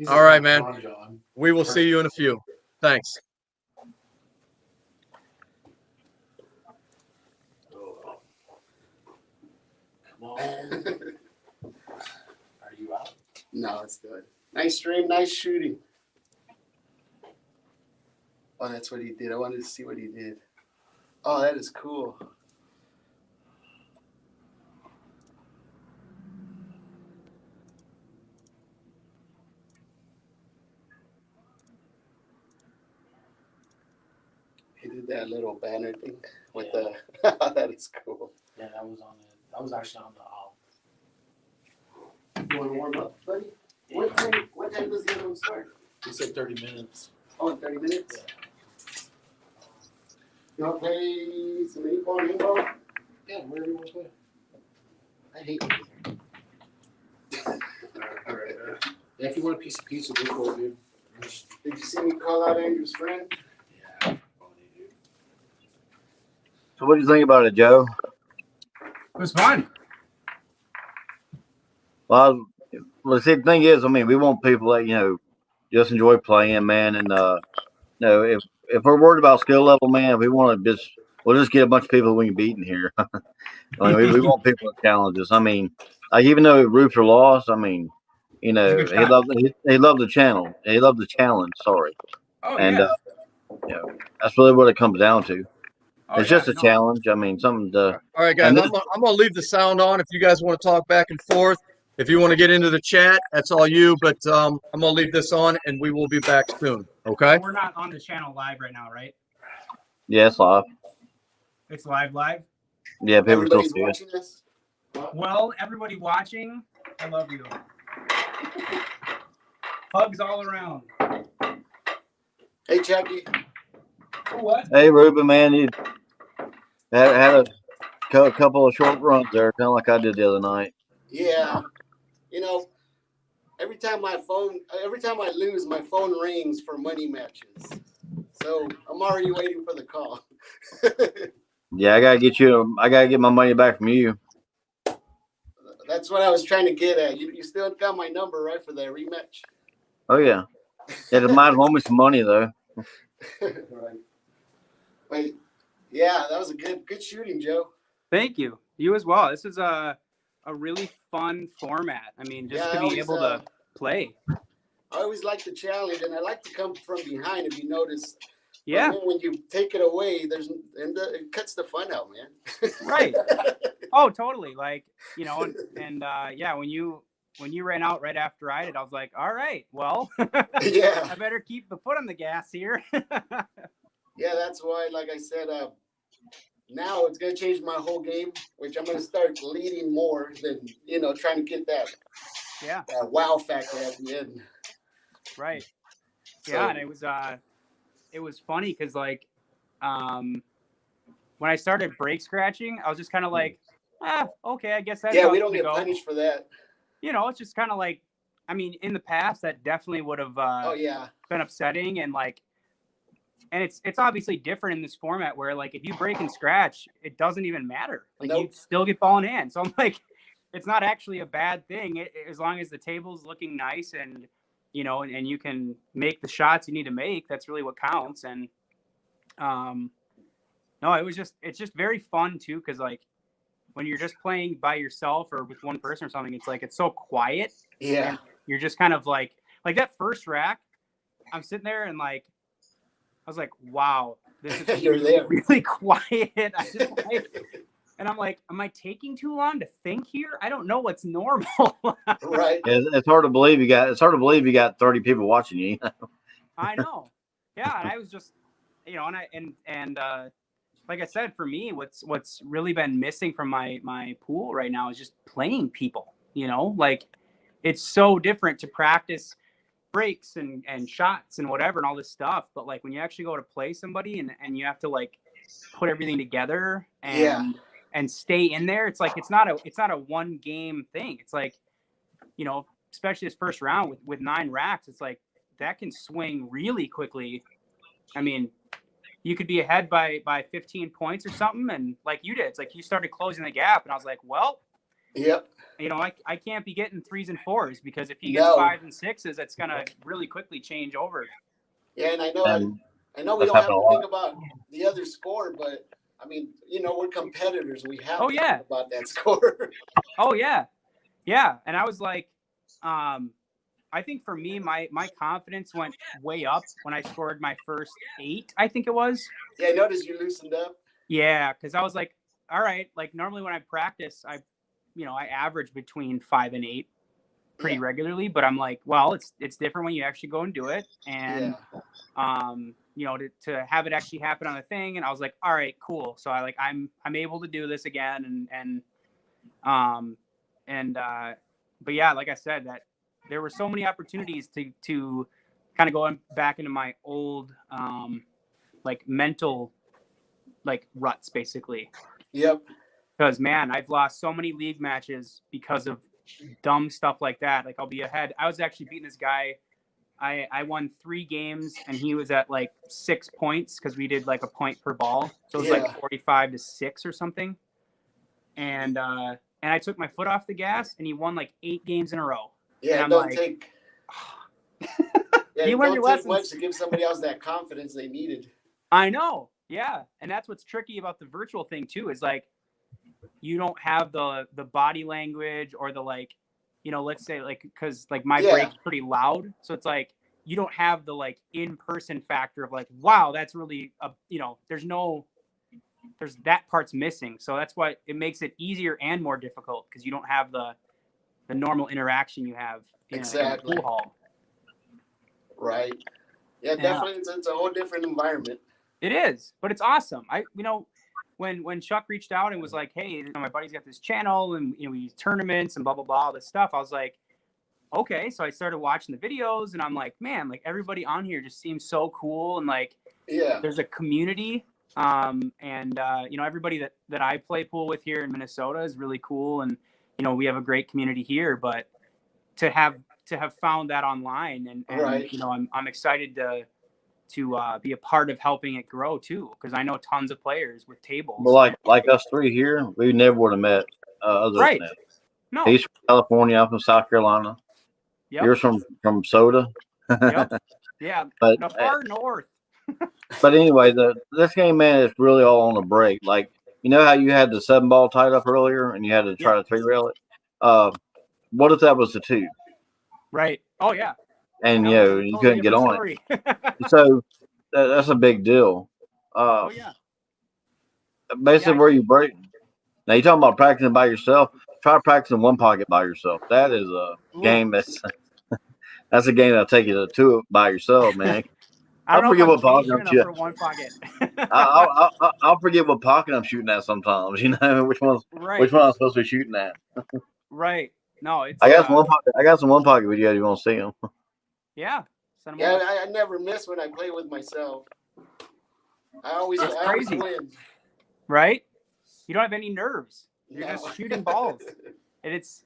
All right, man. Ron John. We will see you in a few. Thanks. Come on. Are you out? No, it's good. Nice stream, nice shooting. Oh, that's what he did. I wanted to see what he did. Oh, that is cool. He did that little banner thing with the. That is cool. Yeah, that was on it. That was actually on the You want to warm up, buddy? Yeah. What time does the other one start? He said 30 minutes. Oh, in 30 minutes? Yeah. You want to play some 8-ball and 8-ball? Yeah, wherever you want to play. I hate it. All right. Yeah, if you want a piece of pizza, go for it, dude. Did you see me call out Andrew's friend? Yeah, funny, dude. So what do you think about it, Joe? It was fun. Well, see, the thing is, we want people that, just enjoy playing, man. And, if we're worried about skill level, man, we'll just get a bunch of people we can beat in here. We want people to challenge us. Even though Rubster lost, he loved the channel. He loved the challenge. Sorry. Oh, And, yeah. that's really what it comes down to. Oh, It's yeah, just a no. challenge. Something to. All right, guys, I'm going to leave the sound on if you guys want to talk back and forth. If you want to get into the chat, that's all you. But I'm going to leave this on, and we will be back soon. Okay? We're not on the channel live right now, right? Yeah, it's live. It's live. Yeah, people still Everybody's see it. watching this. Well, everybody watching, I love you. Hugs all around. Hey, Jackie. What? Hey, Ruben, man, you had a couple of short runs there, kind of like I did the other night. Yeah. You know, every time I lose, my phone rings for money matches. So I'm already waiting for the call. Yeah, I gotta get my money back from you. That's what I was trying to get at. You still got my number, right, for that rematch? Oh yeah. Yeah, the might owe me some money though. Right. But yeah, that was a good shooting, Joe. Thank you. You as well. This is a really fun format. I mean, just to be able to play. I always like the challenge, and I like to come from behind. If you notice, Yeah. but when you take it away, it cuts the fun out, man. Right. Oh, totally. Like, you know, and yeah, when you ran out right after I did, I was like, all right, well, Yeah. I better keep the foot on the gas here. Yeah, that's why, like I said, now it's gonna change my whole game, which I'm gonna start leading more than trying to get that wow factor at the end. Right. So, yeah, and it was funny because like when I started break scratching, I was just kind of like, okay, I guess that's yeah, how we it's don't gonna get go. punished for that. You know, it's just kind of like, I mean, in the past that definitely would have been upsetting, and like, and it's obviously different in this format where like if you break and scratch, it doesn't even matter. Like you still get ball in hand. So I'm like, it's not actually a bad thing as long as the table's looking nice and and you can make the shots you need to make. That's really what counts. And no, it's just very fun too, because like when you're just playing by yourself or with one person or something, it's like it's so quiet. Yeah. And you're just kind of like that first rack, I'm sitting there and like I was like, wow, this is really quiet. And I'm like, am I taking too long to think here? I don't know what's normal. Right. It's hard to believe you got 30 people watching you. I know. Yeah, and I was just, and like I said, for me, what's really been missing from my pool right now is just playing people. Like it's so different to practice breaks and shots and whatever and all this stuff, but like when you actually go to play somebody and you have to like put everything together and stay in there, it's like it's not a one game thing. It's like, especially this first round with 9 racks, it's like that can swing really quickly. I mean, you could be ahead by 15 points or something, and like you did, it's like you started closing the gap, and I was like, well, yep. I can't be getting 3s and 4s, because if he gets 5s and 6s, it's gonna really quickly change over. Yeah, and I know we don't have to think about the other score, but I mean, we're competitors. We have to think about that score. Oh yeah, yeah. And I was like, I think for me, my confidence went way up when I scored my first 8. I think it was. Yeah, I noticed you loosened up. Yeah, because I was like, all right, like normally when I practice, I average between 5 and 8 pretty regularly, but I'm like, well, it's different when you actually go and do it. And to have it actually happen on the thing. And I was like, all right, cool. So I'm able to do this again. But yeah, like I said, that there were so many opportunities to kind of go back into my old, like mental, like ruts basically. Yep. Because man, I've lost so many league matches because of dumb stuff like that. Like I'll be ahead. I was actually beating this guy. I won 3 games and he was at like 6 points because we did like a point per ball. So it was like 45-6 or something. And I took my foot off the gas and he won like 8 games in a row. Yeah, and I'm don't like, take. you learn your lessons. Much to give somebody else that confidence they needed. I know. Yeah. And that's what's tricky about the virtual thing too, is like you don't have the body language or the like, let's say like, because like my break's pretty loud. So it's like you don't have the like in-person factor of like, wow, that's really there's that part's missing. So that's why it makes it easier and more difficult, because you don't have the normal interaction you have in a pool hall. Right. Yeah, definitely. It's a whole different environment. It is, but it's awesome. when Chuck reached out and was like, hey, my buddy's got this channel and we use tournaments and blah blah blah, all this stuff. I was like, okay. So I started watching the videos and I'm like, man, like everybody on here just seems so cool and like Yeah. there's a community. Everybody that I play pool with here in Minnesota is really cool, and we have a great community here. But to have found that online, and Right. I'm excited to be a part of helping it grow too, because I know tons of players with tables. Well, like us three here, we never would have met other Right. than that. No. He's from California. I'm from South Carolina. Yep. You're from Soda. Yep. Yeah. But the far north. But anyway, this game, man, is really all on the break. Like, you know how you had the 7-ball tied up earlier and you had to try to 3-rail it? What if that was the 2? Right. Oh, yeah. And, you couldn't get on story. it. So that's a big deal. Oh, yeah. Basically, where you break. Now, you're talking about practicing by yourself. Try practicing one pocket by yourself. That is a game that's a game that'll take you to 2 by yourself, man. I forget what pocket I'm shooting. For one pocket. I'll forget what pocket I'm shooting at sometimes. Which one I'm supposed to be shooting at. Right. No, it's. I got some one pocket. I got some one pocket videos. You want to see them? Yeah. Yeah, I never miss when I play with myself. I always win. Right. You don't have any nerves. You're just shooting balls, and it's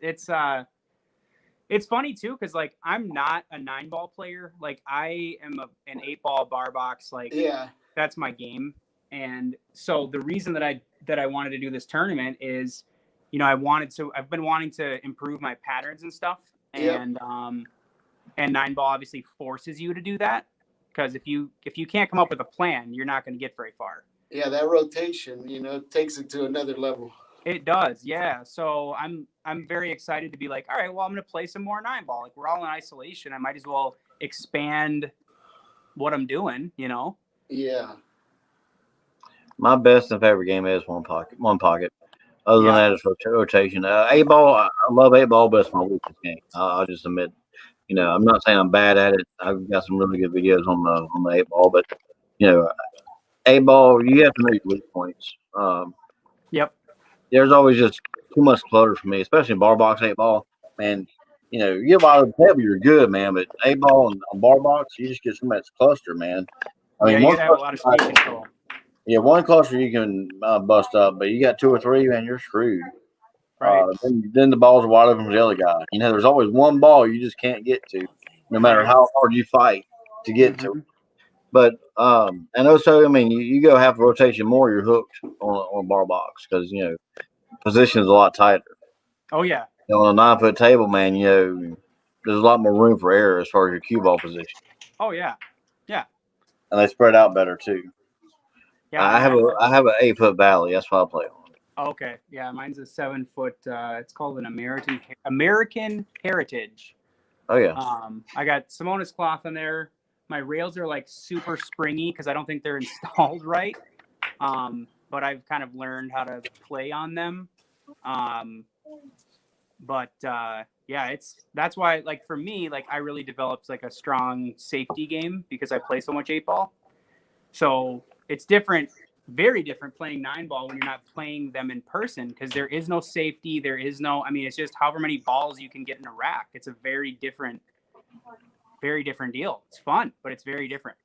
funny too, because like I'm not a 9-ball player. Like I am an 8-ball bar box. Like that's my game. And so the reason that I wanted to do this tournament is, I've been wanting to improve my patterns and stuff. And 9-ball obviously forces you to do that, because if you can't come up with a plan, you're not going to get very far. Yeah, that rotation, takes it to another level. It does, yeah. So I'm very excited to be like, all right, well, I'm going to play some more 9-ball. Like, we're all in isolation. I might as well expand what I'm doing, Yeah. My best and favorite game is one pocket. Other than that, it's rotation. 8-ball, I love 8-ball, but it's my weakest game. I'll just admit. I'm not saying I'm bad at it. I've got some really good videos on the 8-ball, but 8-ball, you have to know your weak points. Yep. There's always just too much clutter for me, especially in bar box 8-ball. Man, you get a lot of the table, you're good, man. But 8-ball and bar box, you just get so much cluster, man. I mean, you gotta have a lot of speed control. Yeah, one cluster you can bust up, but you got 2 or 3, man, you're screwed. Right. Then the balls are wide open from the other guy. There's always one ball you just can't get to, no matter how hard you fight to get to it. But and also, I mean, you go half a rotation more, you're hooked on a bar box, because position is a lot tighter. Oh yeah. On a 9-foot table, man, there's a lot more room for error as far as your cue ball position. Oh yeah, yeah. And they spread out better too. Yeah, I have an 8-foot valley. That's what I play on. Okay, yeah, mine's a 7-foot. It's called an American Heritage. Oh yeah. I got Simonis cloth on there. My rails are like super springy because I don't think they're installed right. But I've kind of learned how to play on them. That's why, like, for me, like, I really developed like a strong safety game because I play so much 8-ball. So it's different. Very different playing 9-ball when you're not playing them in person, because there is no safety. There is no, it's just however many balls you can get in a rack. It's a very different deal. It's fun, but it's very different.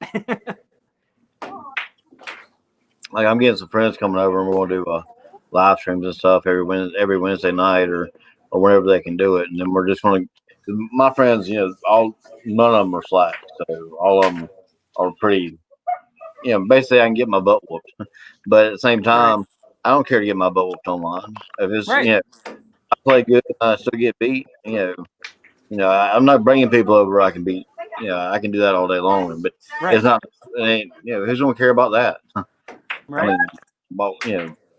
Like, I'm getting some friends coming over, and we're going to do live streams and stuff every Wednesday night or whenever they can do it. And then we're just going to, my friends, none of them are slack. So all of them are pretty, basically I can get my butt whooped. But at the same time, I don't care to get my butt whooped online. If it's, I play good, I still get beat. I'm not bringing people over I can beat. I can do that all day long. But it's not, who's going to care about that? Right.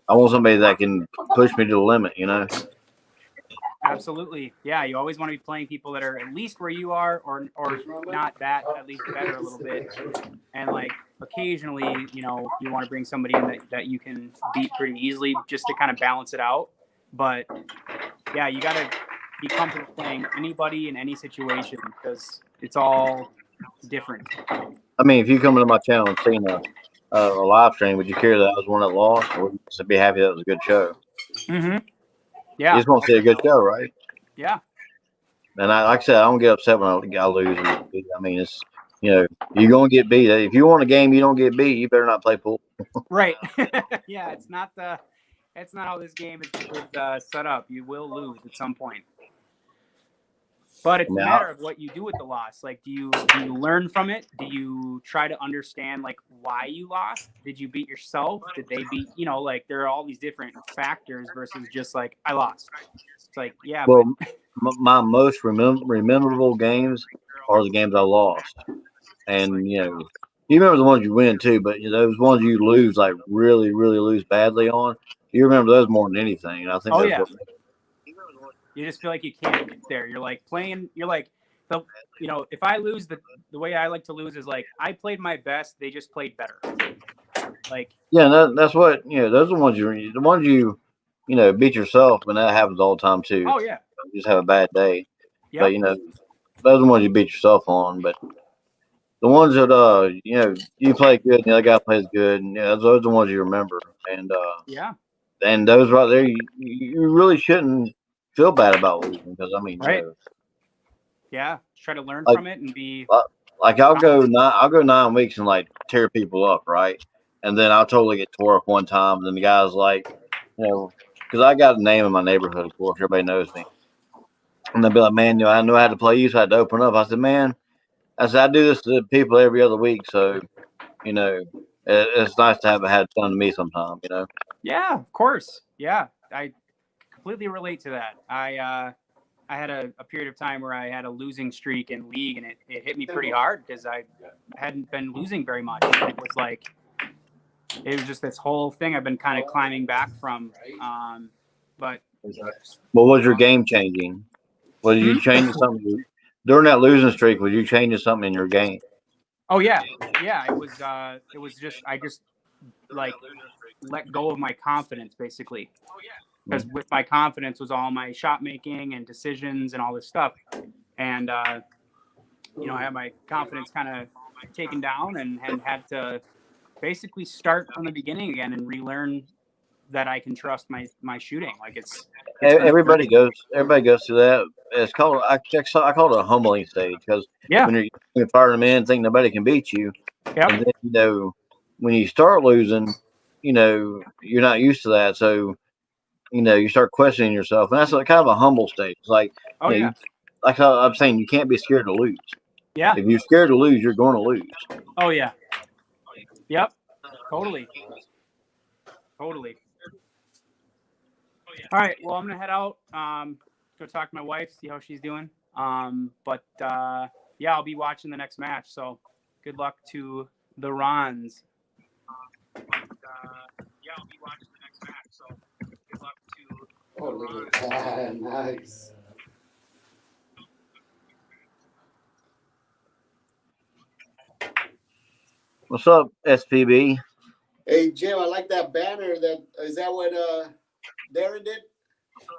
I want somebody that can push me to the limit, Absolutely. Yeah, you always want to be playing people that are at least where you are, or not that, at least better a little bit. And like occasionally, you want to bring somebody in that you can beat pretty easily just to kind of balance it out. But yeah, you got to be comfortable playing anybody in any situation because it's all different. I mean, if you come into my channel and see a live stream, would you care that I was one that lost, or would you just be happy that it was a good show? Mm-hmm. You Yeah. just want to see a good show, right? Yeah. And like I said, I don't get upset when I lose. I mean, it's you're gonna get beat. If you want a game, you don't get beat. You better not play pool. Right. Yeah. It's not how this game is set up. You will lose at some point. But it's a matter of what you do with the loss. Like, do you learn from it? Do you try to understand like why you lost? Did you beat yourself? Did they beat? Like there are all these different factors versus just like I lost. It's like Well, my most memorable games are the games I lost, and you remember the ones you win too, but those ones you lose like really, really lose badly on. You remember those more than anything. And I think that's what. You just feel like you can't get there. You're like playing. You're like if I lose, the way I like to lose is like I played my best. They just played better. Like that's what those are the ones you beat yourself, and that happens all the time too. Oh yeah. You just have a bad day. Yep. But those are the ones you beat yourself on. But the ones that you play good, and the other guy plays good, and those are the ones you remember. And and those right there, you really shouldn't feel bad about losing because right. Yeah, try to learn from it and be like I'll go 9 weeks and like tear people up, right? And then I'll totally get tore up one time, and then the guy's like, because I got a name in my neighborhood, of course, everybody knows me. And they'll be like, man, I know how to play you, so I had to open up. I said, man, I do this to people every other week, so it's nice to have it had done to me sometime, Yeah, of course. Yeah, I completely relate to that. I had a period of time where I had a losing streak in league, and it hit me pretty hard because I hadn't been losing very much. And it was just this whole thing I've been kind of climbing back from. But what was your game changing? Was you changing something during that losing streak? Was you changing something in your game? Oh yeah. It was just I just like let go of my confidence basically. Because with my confidence was all my shot making and decisions and all this stuff. And, I had my confidence kind of taken down and had to basically start from the beginning again and relearn that I can trust my shooting. Like everybody goes through that. It's called I call it a humbling stage because when you're firing them in, think nobody can beat you. Yep. And then when you start losing, you're not used to that, so you start questioning yourself, and that's kind of a humble stage. It's like like I'm saying, you can't be scared to lose. Yeah. If you're scared to lose, you're going to lose. Oh yeah. Yep. Totally. All right. Well, I'm gonna head out. Go talk to my wife, see how she's doing. But I'll be watching the next match. So good luck to the Rons. I'll be watching the next match. So good luck to. Oh, look at that! Nice. What's up, SPB? Hey Jim, I like that banner. Is that what Darren did?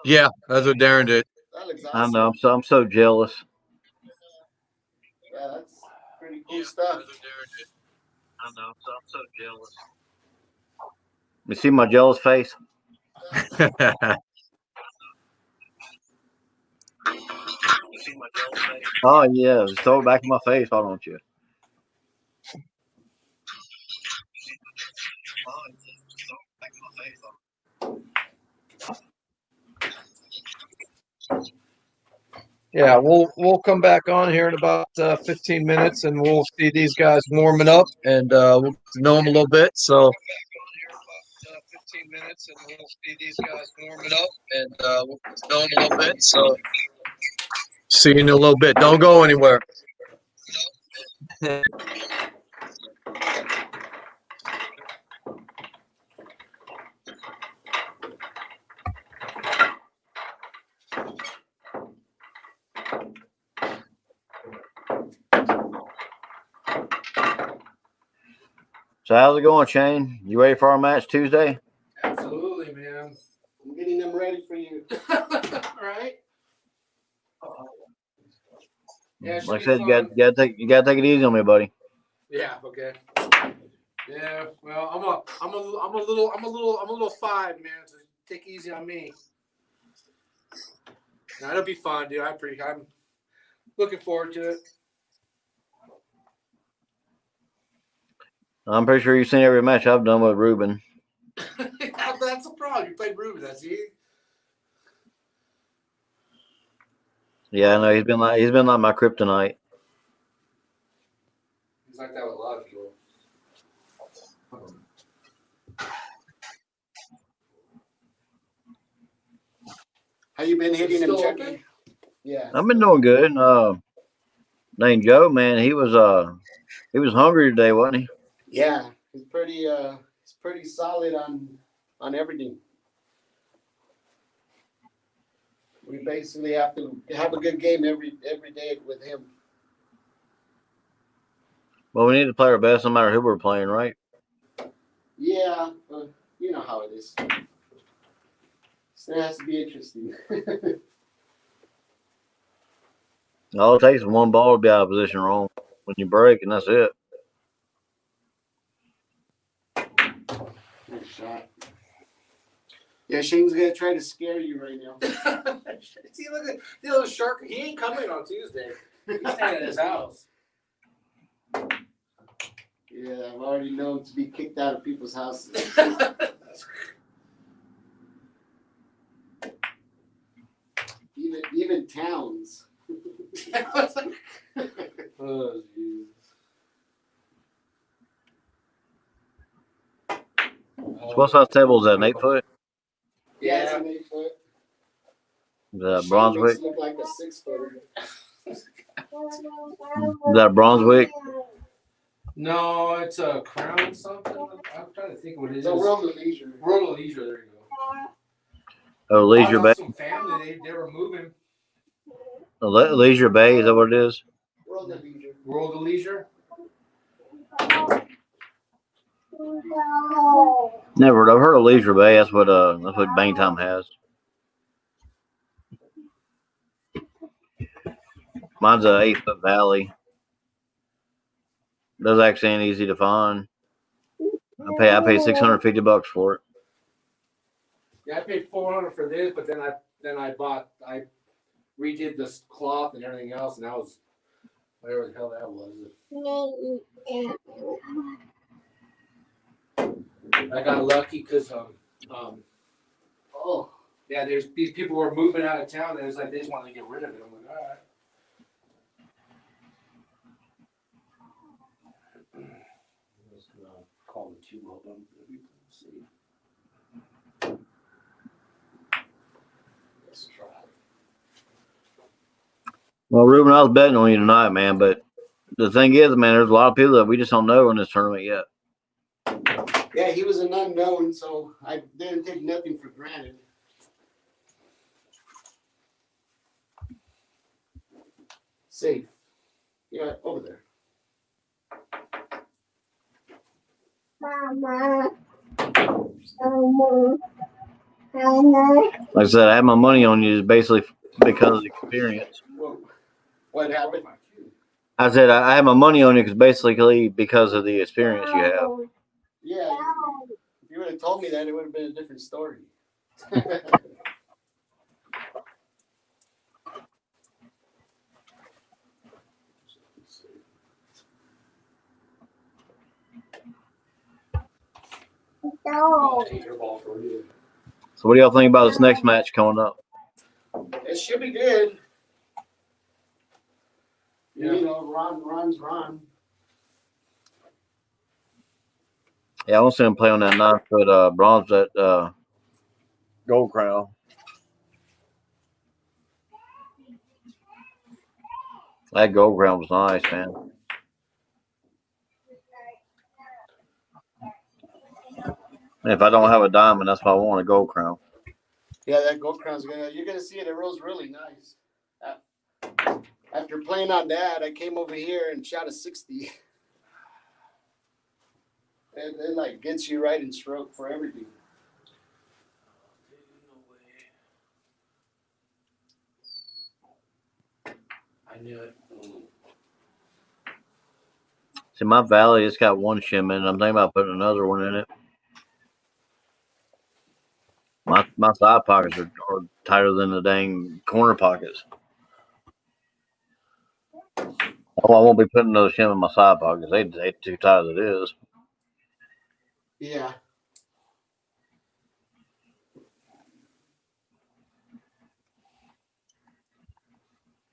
Yeah, that's what Darren did. That looks awesome. I know. I'm so jealous. Yeah, that's pretty cool stuff. I know. I'm so jealous. You see my jealous face? Oh yeah, just throw it back in my face, why don't you? Yeah, we'll come back on here in about 15 minutes, and we'll see these guys warming up, and we'll get to know them a little bit. So, 15 minutes, and we'll see these guys warming up, and we'll get to know them a little bit. So, see you in a little bit. Don't go anywhere. So how's it going, Shane? You ready for our match Tuesday? Absolutely, man. I'm getting them ready for you. Right? Yeah, like I said, you gotta take it easy on me, buddy. Yeah. Okay. Yeah, well, I'm a little 5, man. So take it easy on me. No, it'll be fun, dude. I'm looking forward to it. I'm pretty sure you've seen every match I've done with Ruben. That's a problem. You played Ruben, that's he. Yeah, I know he's been like my kryptonite. He's like that with a lot of people. How you been hitting him, Still Chucky? open? Yeah. I've been doing good. Named Joe, man, he was hungry today, wasn't he? Yeah. He's pretty solid on everything. We basically have to have a good game every day with him. Well, we need to play our best no matter who we're playing, right? Yeah, you know how it is. So it has to be interesting. All it takes is one ball to be out of position wrong when you break, and that's it. Good shot. Yeah, Shane's gonna try to scare you right now. See, look at the little shark. He ain't coming on Tuesday. He's staying at his house. Yeah, I've already known to be kicked out of people's houses. Even towns. Oh, Jesus. So what size table is that? An 8 foot? Yeah, it's Yeah. an 8 foot. Is that Shane Brunswick? makes it look like a 6 footer. Is that Brunswick? No, it's a Crown something. I'm trying to think what it is. It's a World of Leisure. World of Leisure. There you go. Oh, Leisure I Bay. got some family. They were moving. Leisure Bay, is that what it is? World of Leisure. World of Leisure. Never. I've heard of Leisure Bay. That's what Bangtime has. Mine's a 8 foot valley. Those actually ain't easy to find. I paid $650 for it. Yeah, I paid $400 for this, but then I redid the cloth and everything else, and that was whatever the hell that was. I got lucky because Oh, yeah, there's these people were moving out of town, and it was like they just wanted to get rid of it. I'm like, all right. I'm just gonna call the two of them. See. Let's try. Well, Ruben, I was betting on you tonight, man. But the thing is, man, there's a lot of people that we just don't know in this tournament yet. yeah, he was an unknown, so I didn't take nothing for granted. Safe. Yeah, over there. Like I said, I had my money on you basically because of the experience. Whoa. What happened? I said I had my money on you basically because of the experience you have. Yeah, if you would have told me that, it would have been a different story. So what do y'all think about this next match coming up? It should be good. Yeah. You know, Ron's Ron. Yeah, I want to see him play on that 9 foot bronze that gold crown. That gold crown was nice, man. And if I don't have a diamond, that's why I want a gold crown. Yeah, that gold crown's you're gonna see it. It rolls really nice. After playing on that, I came over here and shot a 60. It like gets you right in stroke for everything. I knew it. See, my Valley, it's got one shim in it. I'm thinking about putting another one in it. My side pockets are tighter than the dang corner pockets. Oh, I won't be putting another shim in my side pockets. They too tight as it is. Yeah.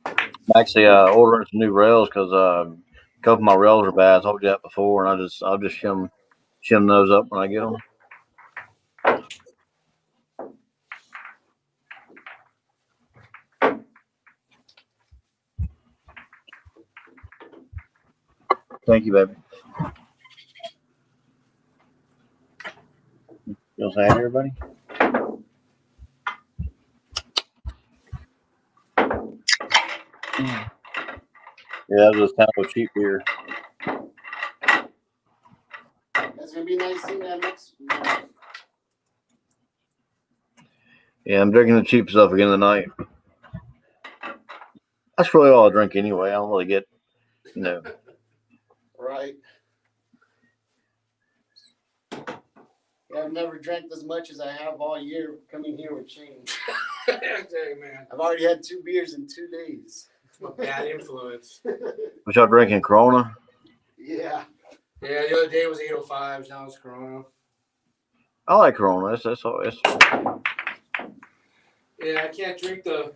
I'm actually ordering some new rails because a couple of my rails are bad. I told you that before, and I'll just shim those up when I get them. Thank you, baby. You say hi to everybody? Yeah, that was kind of a cheap beer. That's gonna be nice seeing that next. Yeah, I'm drinking the cheap stuff again tonight. That's really all I drink anyway. I don't really get, you know. Right. Yeah, I've never drank as much as I have all year coming here with Shane. I tell you, man. I've already had 2 beers in 2 days. It's my bad influence. What y'all drinking? Corona? Yeah. Yeah, the other day was 805s. Now it's Corona. I like Corona. It's Yeah, I can't drink the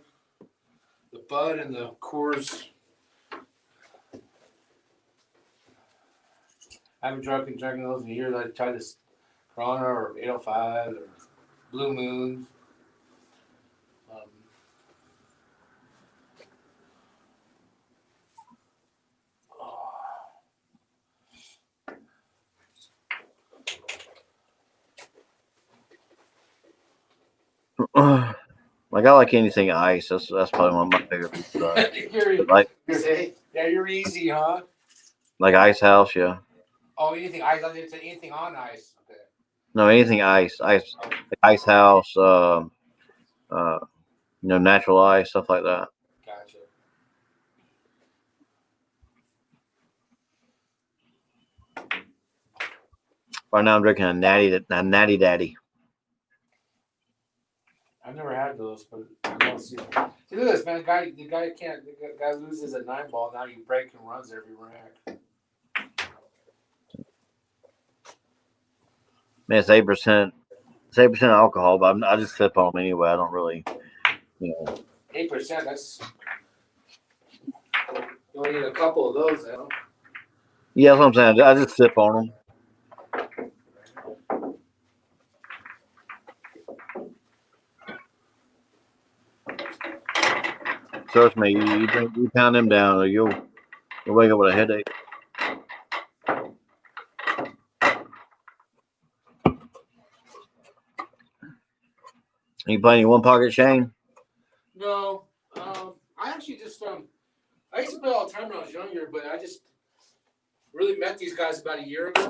Bud and the Coors. I haven't drinking those in years. I tried this Corona or 805 or Blue Moons. like I like anything ice. That's probably one of my favorite pieces. You're easy, huh? Like Ice House, yeah. Oh, anything ice? I didn't say anything on ice. Okay. No, anything ice. Ice House. Natural ice, stuff like that. Gotcha. Right now, I'm drinking a Natty Daddy. I've never had those, but I don't see. See, look at this, man. The guy loses a 9-ball. Now you break and runs every rack. Man, it's 8%. It's 8% alcohol, but I just sip on them anyway. I don't really, 8%. That's you only need a couple of those, though. Yeah, that's what I'm saying. I just sip on them. Trust me, you pound them down, or you'll wake up with a headache. You play any one pocket, Shane? No, I actually just I used to play all the time when I was younger, but I just really met these guys about a year ago.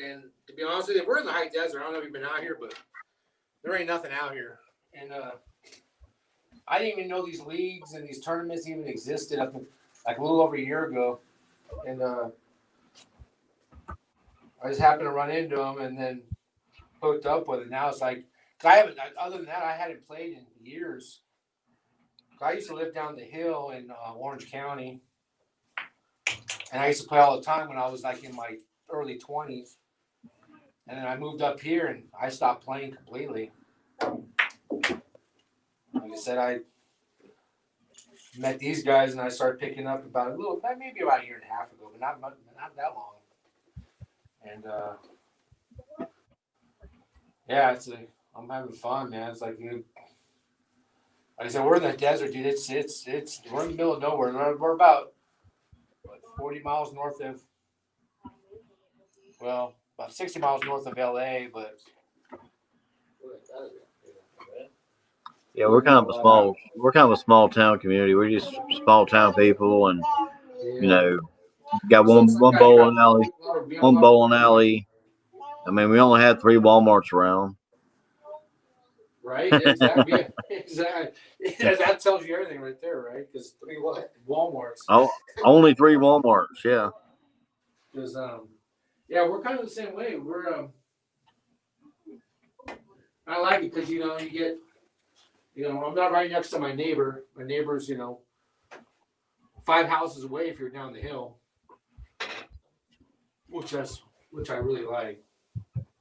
And to be honest with you, we're in the high desert. I don't know if you've been out here, but there ain't nothing out here. And I didn't even know these leagues and these tournaments even existed up like a little over a year ago. And I just happened to run into them and then hooked up with it. Now it's like, other than that, I hadn't played in years. I used to live down the hill in Orange County. And I used to play all the time when I was like in my early 20s. And then I moved up here and I stopped playing completely. Like I said, I met these guys and I started picking up maybe about a year and a half ago, but not that long. And yeah, I'm having fun, man. It's like, like I said, we're in the desert, dude. It's we're in the middle of nowhere. We're about 40 miles north of, about 60 miles north of LA, but Yeah, we're kind of a small town community. We're just small town people, and got one bowling alley. I mean, we only had 3 Walmarts around. Right? Exactly. Yeah, exactly. Yeah, that tells you everything right there, right? Because 3 Walmarts. Oh, only 3 Walmarts. Yeah. Because yeah, we're kind of the same way. I like it because you get I'm not right next to my neighbor. My neighbor's 5 houses away if you're down the hill, which I really like.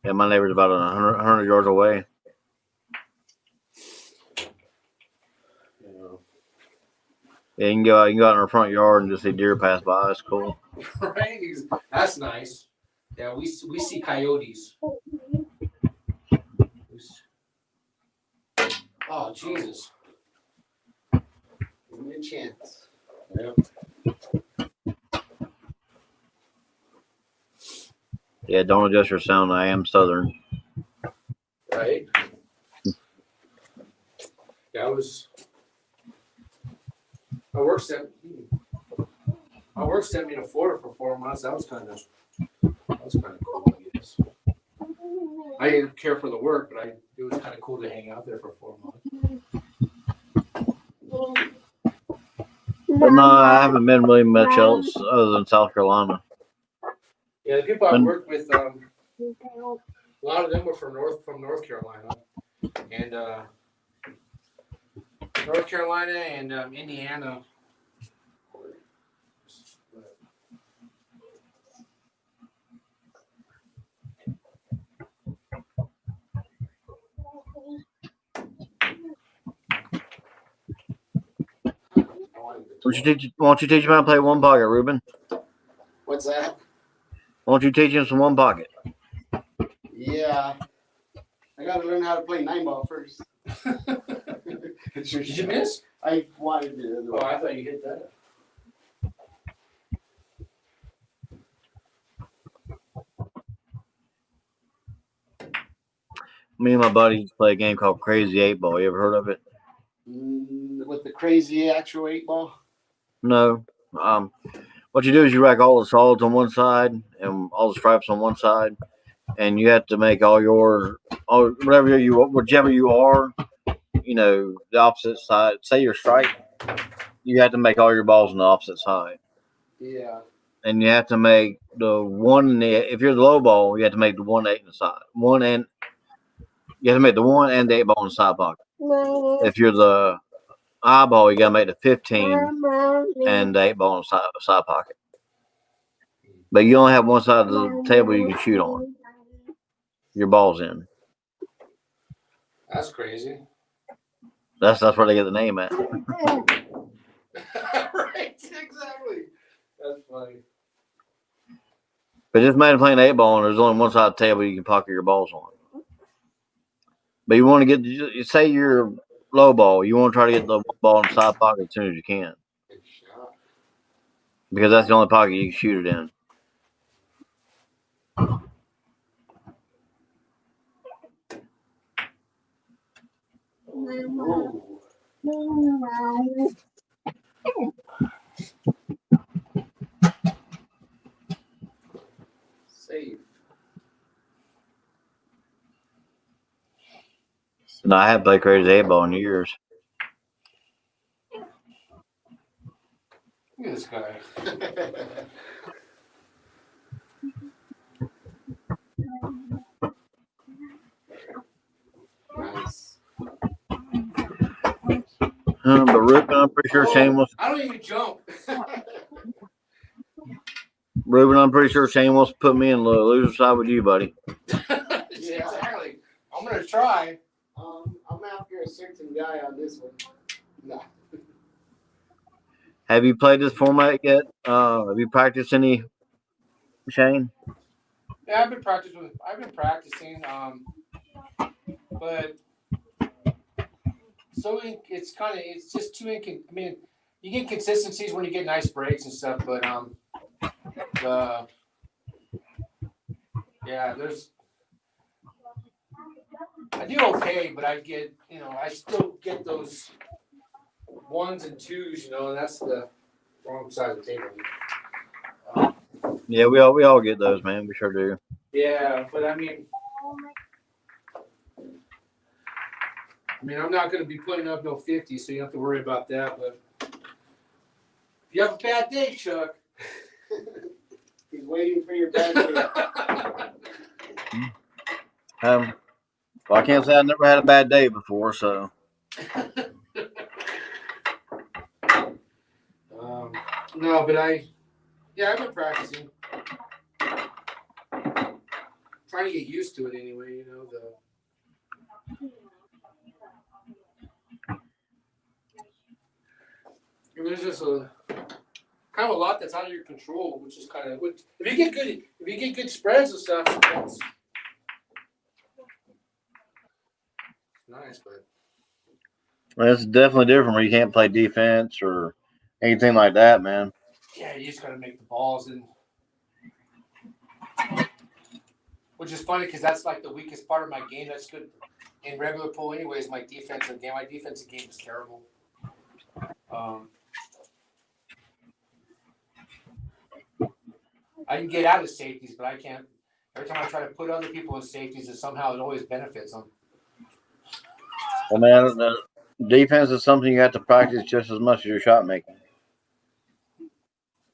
Yeah, my neighbor's about 100 yards away. Yeah, you can go out in our front yard and just see deer pass by. It's cool. Right? That's nice. Yeah, we see coyotes. Oh Jesus! Give me a chance. Yeah, don't adjust your sound. I am Southern. Right? Yeah, my work sent me to Florida for 4 months. That was kind of cool, I guess. I didn't care for the work, but it was kind of cool to hang out there for 4 months. But no, I haven't been really much else other than South Carolina. Yeah, the people I worked with, a lot of them were from North Carolina, and Indiana. Why don't you teach him how to play one pocket, Ruben? What's that? Why don't you teach him some one pocket? Yeah. I got to learn how to play 9-ball first. Did you miss? I wanted to. Oh, I thought you hit that. Me and my buddies play a game called Crazy 8-Ball. You ever heard of it? With the crazy actual 8-ball? No. What you do is you rack all the solids on one side and all the stripes on one side, and you have to make whichever you are, the opposite side. Say you're stripe, you have to make all your balls on the opposite side. Yeah. And you have to make if you're the low ball, you have to make the 1-8 in the side. You have to make the 1 and the 8-ball in the side pocket. If you're the eyeball, you got to make the 15 and the 8-ball in the side pocket. But you only have one side of the table you can shoot on. Your ball's in. That's crazy. That's where they get the name at. Right, exactly. That's funny. But just imagine playing 8-ball and there's only one side of the table you can pocket your balls on. But you want to say you're low ball, you want to try to get the ball in the side pocket as soon as you can. Because that's the only pocket you can shoot it in. Safe. No, I haven't played Crazy 8-Ball in years. Look at this guy. Nice. But Ruben, I'm pretty sure I don't even jump. Ruben, I'm pretty sure Shane wants to put me in the loser side with you, buddy. Exactly. I'm gonna try. I'm after a certain guy on this one. No. Have you played this format yet? Have you practiced any, Shane? Yeah, I've been practicing. But it's just too I mean, you get consistencies when you get nice breaks and stuff, but I do okay, but I still get those 1s and 2s, and that's the wrong side of the table. Yeah, we all get those, man. We sure do. Yeah, but I mean, I mean, I'm not going to be putting up no 50, so you don't have to worry about that. But if you have a bad day, Chuck. He's waiting for your bad day. Well, I can't say I've never had a bad day before, so. No, but I've been practicing. Trying to get used to it anyway, you know, there's just a kind of a lot that's out of your control, which is kind of if you get good spreads and stuff, that's nice, but It's definitely different where you can't play defense or anything like that, man. yeah, you just gotta make the balls, and which is funny because that's like the weakest part of my game. That's good in regular pool, anyways. My defensive game is terrible. I can get out of safeties, but I can't. Every time I try to put other people in safeties, it always benefits them. Well, man, the defense is something you have to practice just as much as your shot making.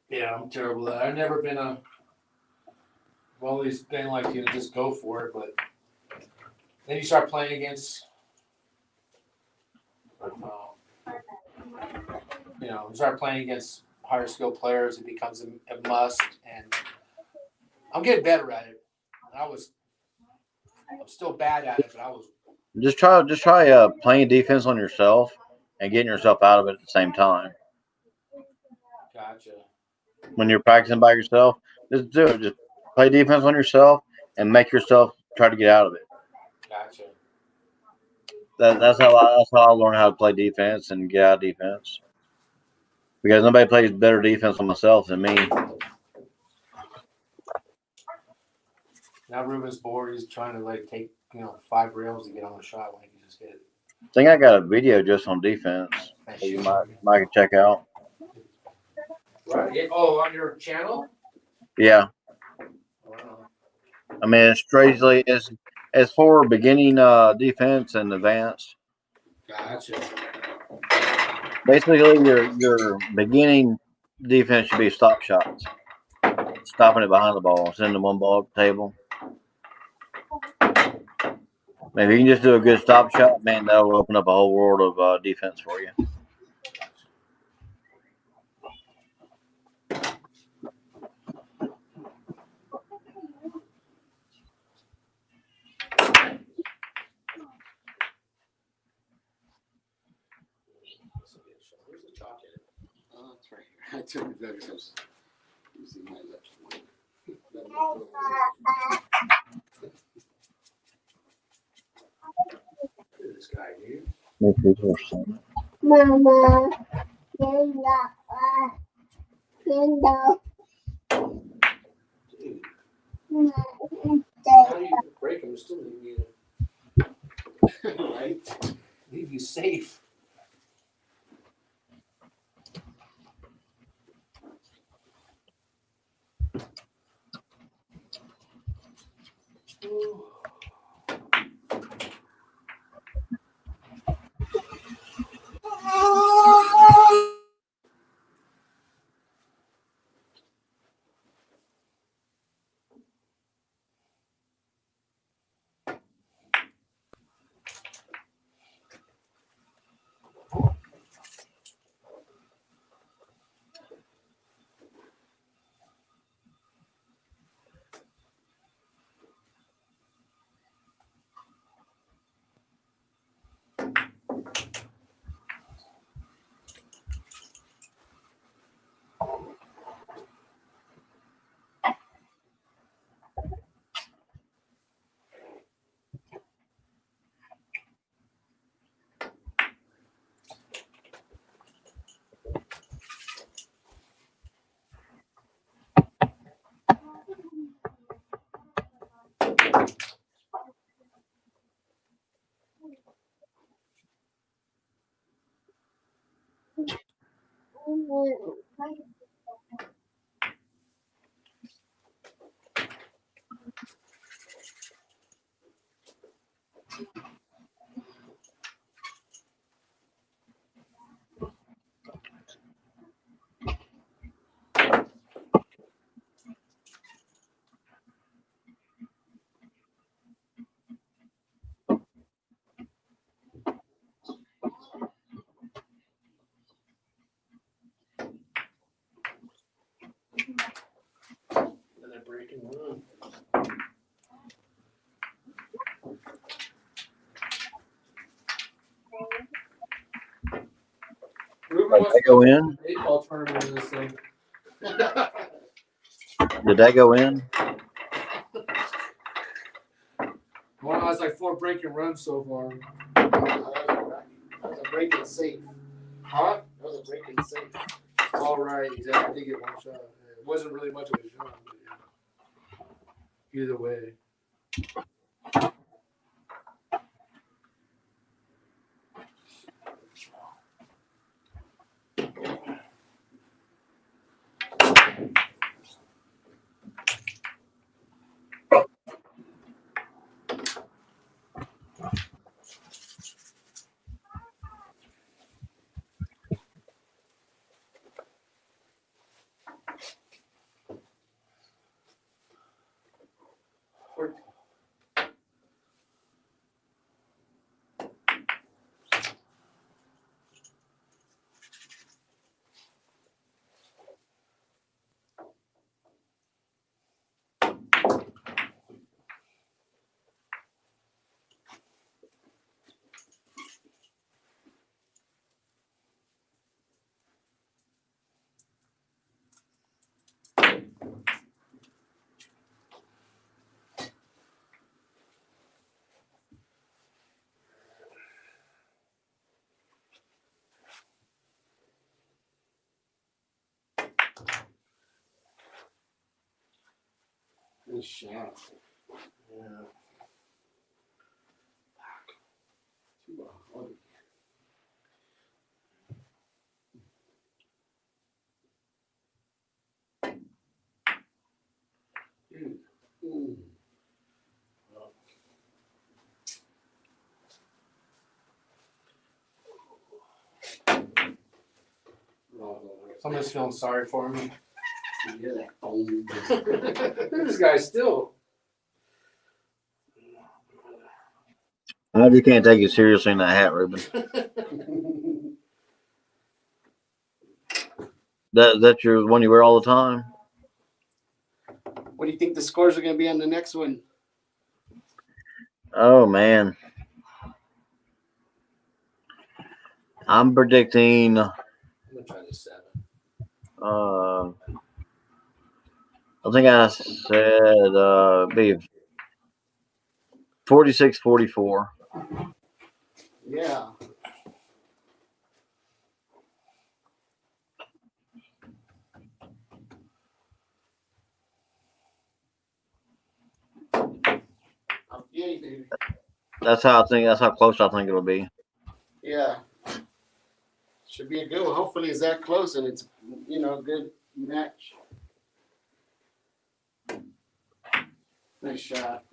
Yeah, I'm terrible at that. I've never been I've always been like, you know, just go for it, but then you start playing against, higher skill players, it becomes a must, and I'm getting better at it. I'm still bad at it, but I was. Just try playing defense on yourself and getting yourself out of it at the same time. Gotcha. When you're practicing by yourself, just do it. Just play defense on yourself and make yourself try to get out of it. Gotcha. That's how I learned how to play defense and get out of defense. Because nobody plays better defense on myself than me. Now Ruben's bored. He's trying to like take 5 rails to get on a shot when he can just hit it. I think I got a video just on defense that you might check out. Right. Yeah. Oh, on your channel? Yeah. Wow. I mean, it's strangely it's for beginning defense and advanced. Gotcha. Basically, your beginning defense should be stop shots, stopping it behind the ball, sending the one ball up the table. Maybe you can just do a good stop shot, man. That'll open up a whole world of defense for you. Where's the chalk at? Oh, it's right here. I took that because I was using my left one. Look at this guy, dude. Mama, How do you break him? Still leave you, Right? leave you safe. Ooh. breaking run. Ruben wants They to go go to in. a baseball tournament in this thing. Did they go in? One has like 4 breaking runs so far. That was a breaking safe. Huh? That was a breaking safe. All right, exactly. I did get one shot. It wasn't really much of a shot, but yeah. Either way. Good shot. Yeah. Dude. Ooh. Somebody's feeling sorry for me. You hear that boom? Look at this guy still. I just can't take you seriously in that hat, Ruben. That's your one you wear all the time? What do you think the scores are going to be on the next one? Oh man. I'm predicting I'm gonna try this 7. I think I said be 46-44. Yeah. Yay, baby. That's how close I think it'll be. Yeah. Should be a good one. Hopefully it's that close and it's, a good match. Nice shot.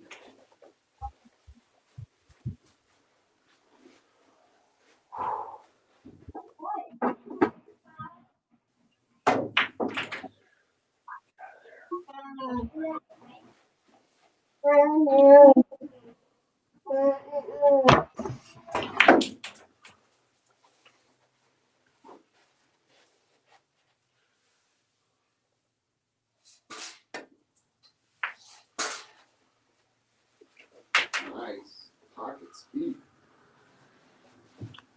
Nice. Pocket speed.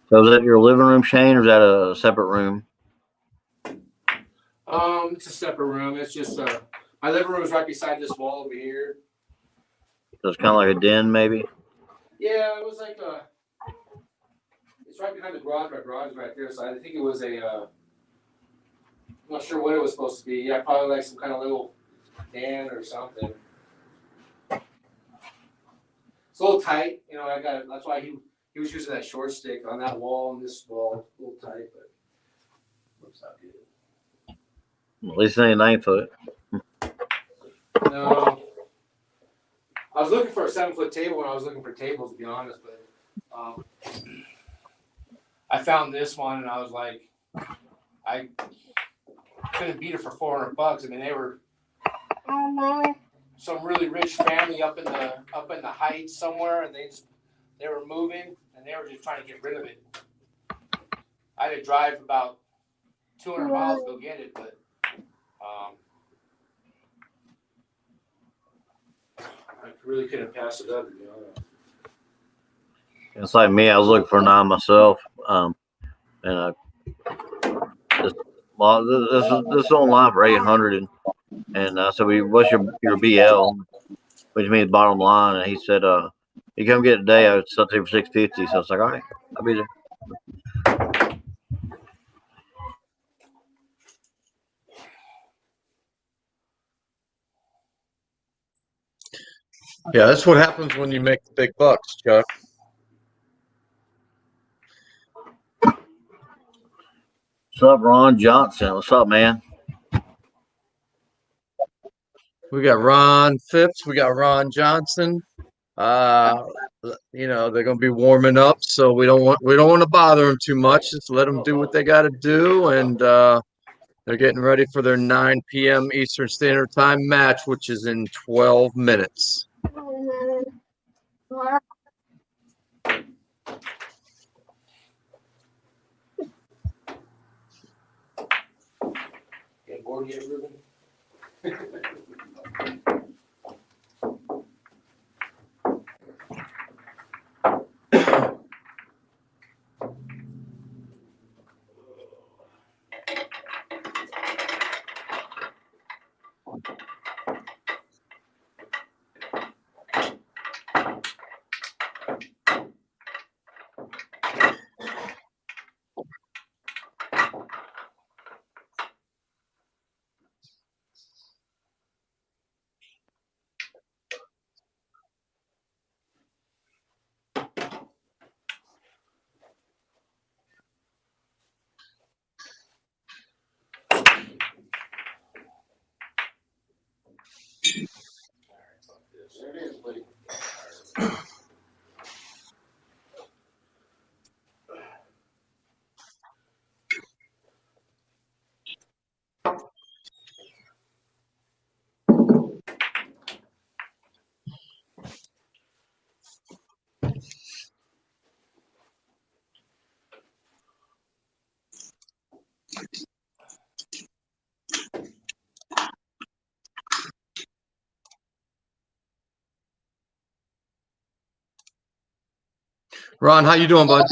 So is that your living room, Shane, or is that a separate room? It's a separate room. It's just my living room is right beside this wall over here. So it's kind of like a den, maybe. Yeah, it was like it's right behind the garage. My garage is right there, so I think it was I'm not sure what it was supposed to be. Yeah, probably like some kind of little den or something. It's a little tight, I got it. That's why he was using that short stick on that wall and this wall. A little tight, but looks not good. At least it ain't 9 foot. No. I was looking for a 7-foot table when I was looking for tables, to be honest, but I found this one and I was like, I couldn't beat it for $400. I mean, they were some really rich family up in the heights somewhere, and they were moving and they were just trying to get rid of it. I had to drive about 200 miles to go get it, but I really couldn't pass it up. You know? It's like me. I was looking for a 9 myself, and this is online for 800, and I said, "Well, what's your BL?" Which means bottom line. And he said, "You come get it today. I was something for 650." So I was like, "All right, I'll be there." Yeah, that's what happens when you make the big bucks, Chuck. What's up, Ron Johnson? What's up, man? We got Ron Phipps. We got Ron Johnson. You know, they're going to be warming up, so we don't want to bother them too much. Just let them do what they got to do, and they're getting ready for their 9 p.m. Eastern Standard Time match, which is in 12 minutes. Get bored yet, Ruben? There it is, buddy. Ron, how you doing, bud?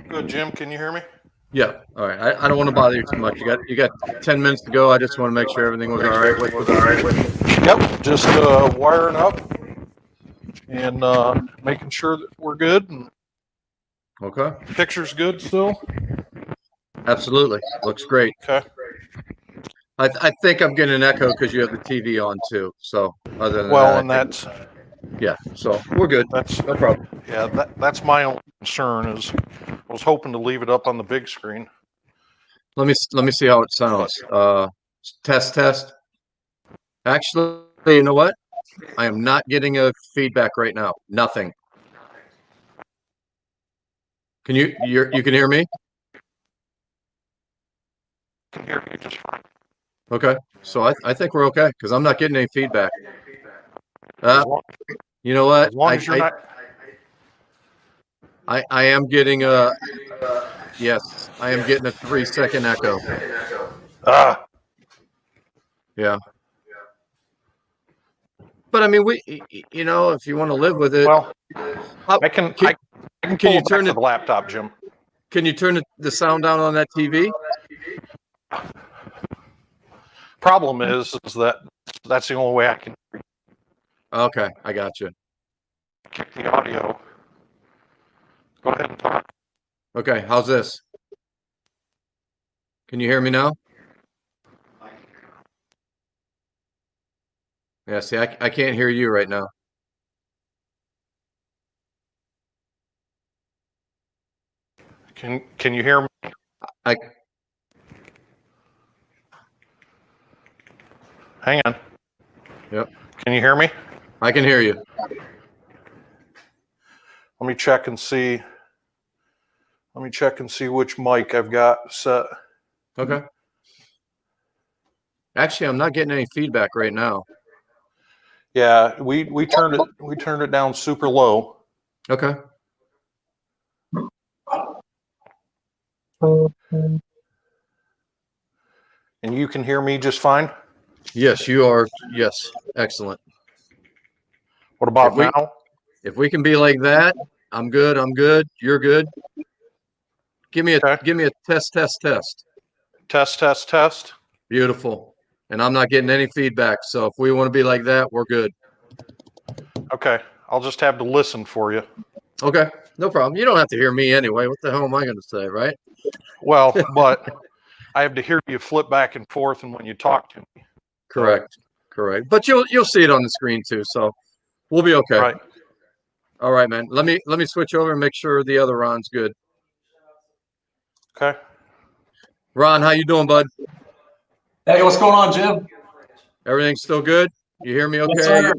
Good, Jim. Can you hear me? Yeah. All right. I don't want to bother you too much. You got 10 minutes to go. I just want to make sure everything was all right with you. Yep. Just wiring up and making sure that we're good and Okay. picture's good still. Absolutely. Looks great. Okay. I think I'm getting an echo because you have the TV on too. So other than Well, that, and that's yeah. So we're good. that's No problem. yeah. That's my only concern is I was hoping to leave it up on the big screen. Let me see how it sounds. Test. Actually, you know what? I am not getting a feedback right now. Nothing. Can you can hear me? I can hear you just fine. Okay. So I think we're okay because I'm not getting any feedback. As long, You know what? as long as you're not. I am getting a yes. I am getting a 3-second echo. Ah. Yeah. But I mean, you know, if you want to live with it, Well, how- I can can pull you it back turn to it? the laptop, Jim. Can you turn the sound down on that TV? Problem is that that's the only way I can Okay, I got you. kick the audio. Go ahead and talk. Okay, how's this? Can you hear me now? Yeah, see, I can't hear you right now. Can you hear me? I Hang on. Yep, Can you hear me? I can hear you. Let me check and see. Let me check and see which mic I've got set. Okay. Actually, I'm not getting any feedback right now. Yeah, we turned it down super low. Okay. And you can hear me just fine? Yes, you are. Yes, excellent. What about If we- now? If we can be like that, I'm good. I'm good. You're good. Give me a Okay. test. Test, test, test. Beautiful. And I'm not getting any feedback. So if we want to be like that, we're good. Okay. I'll just have to listen for you. Okay, no problem. You don't have to hear me anyway. What the hell am I going to say, right? Well, but I have to hear you flip back and forth and when you talk to me. Correct. But you'll see it on the screen too. So we'll be okay. Right. All right, man. Let me switch over and make sure the other Ron's good. Okay. Ron, how you doing, bud? Hey, what's going on, Jim? Everything's still good? You hear me okay? Yes, sir.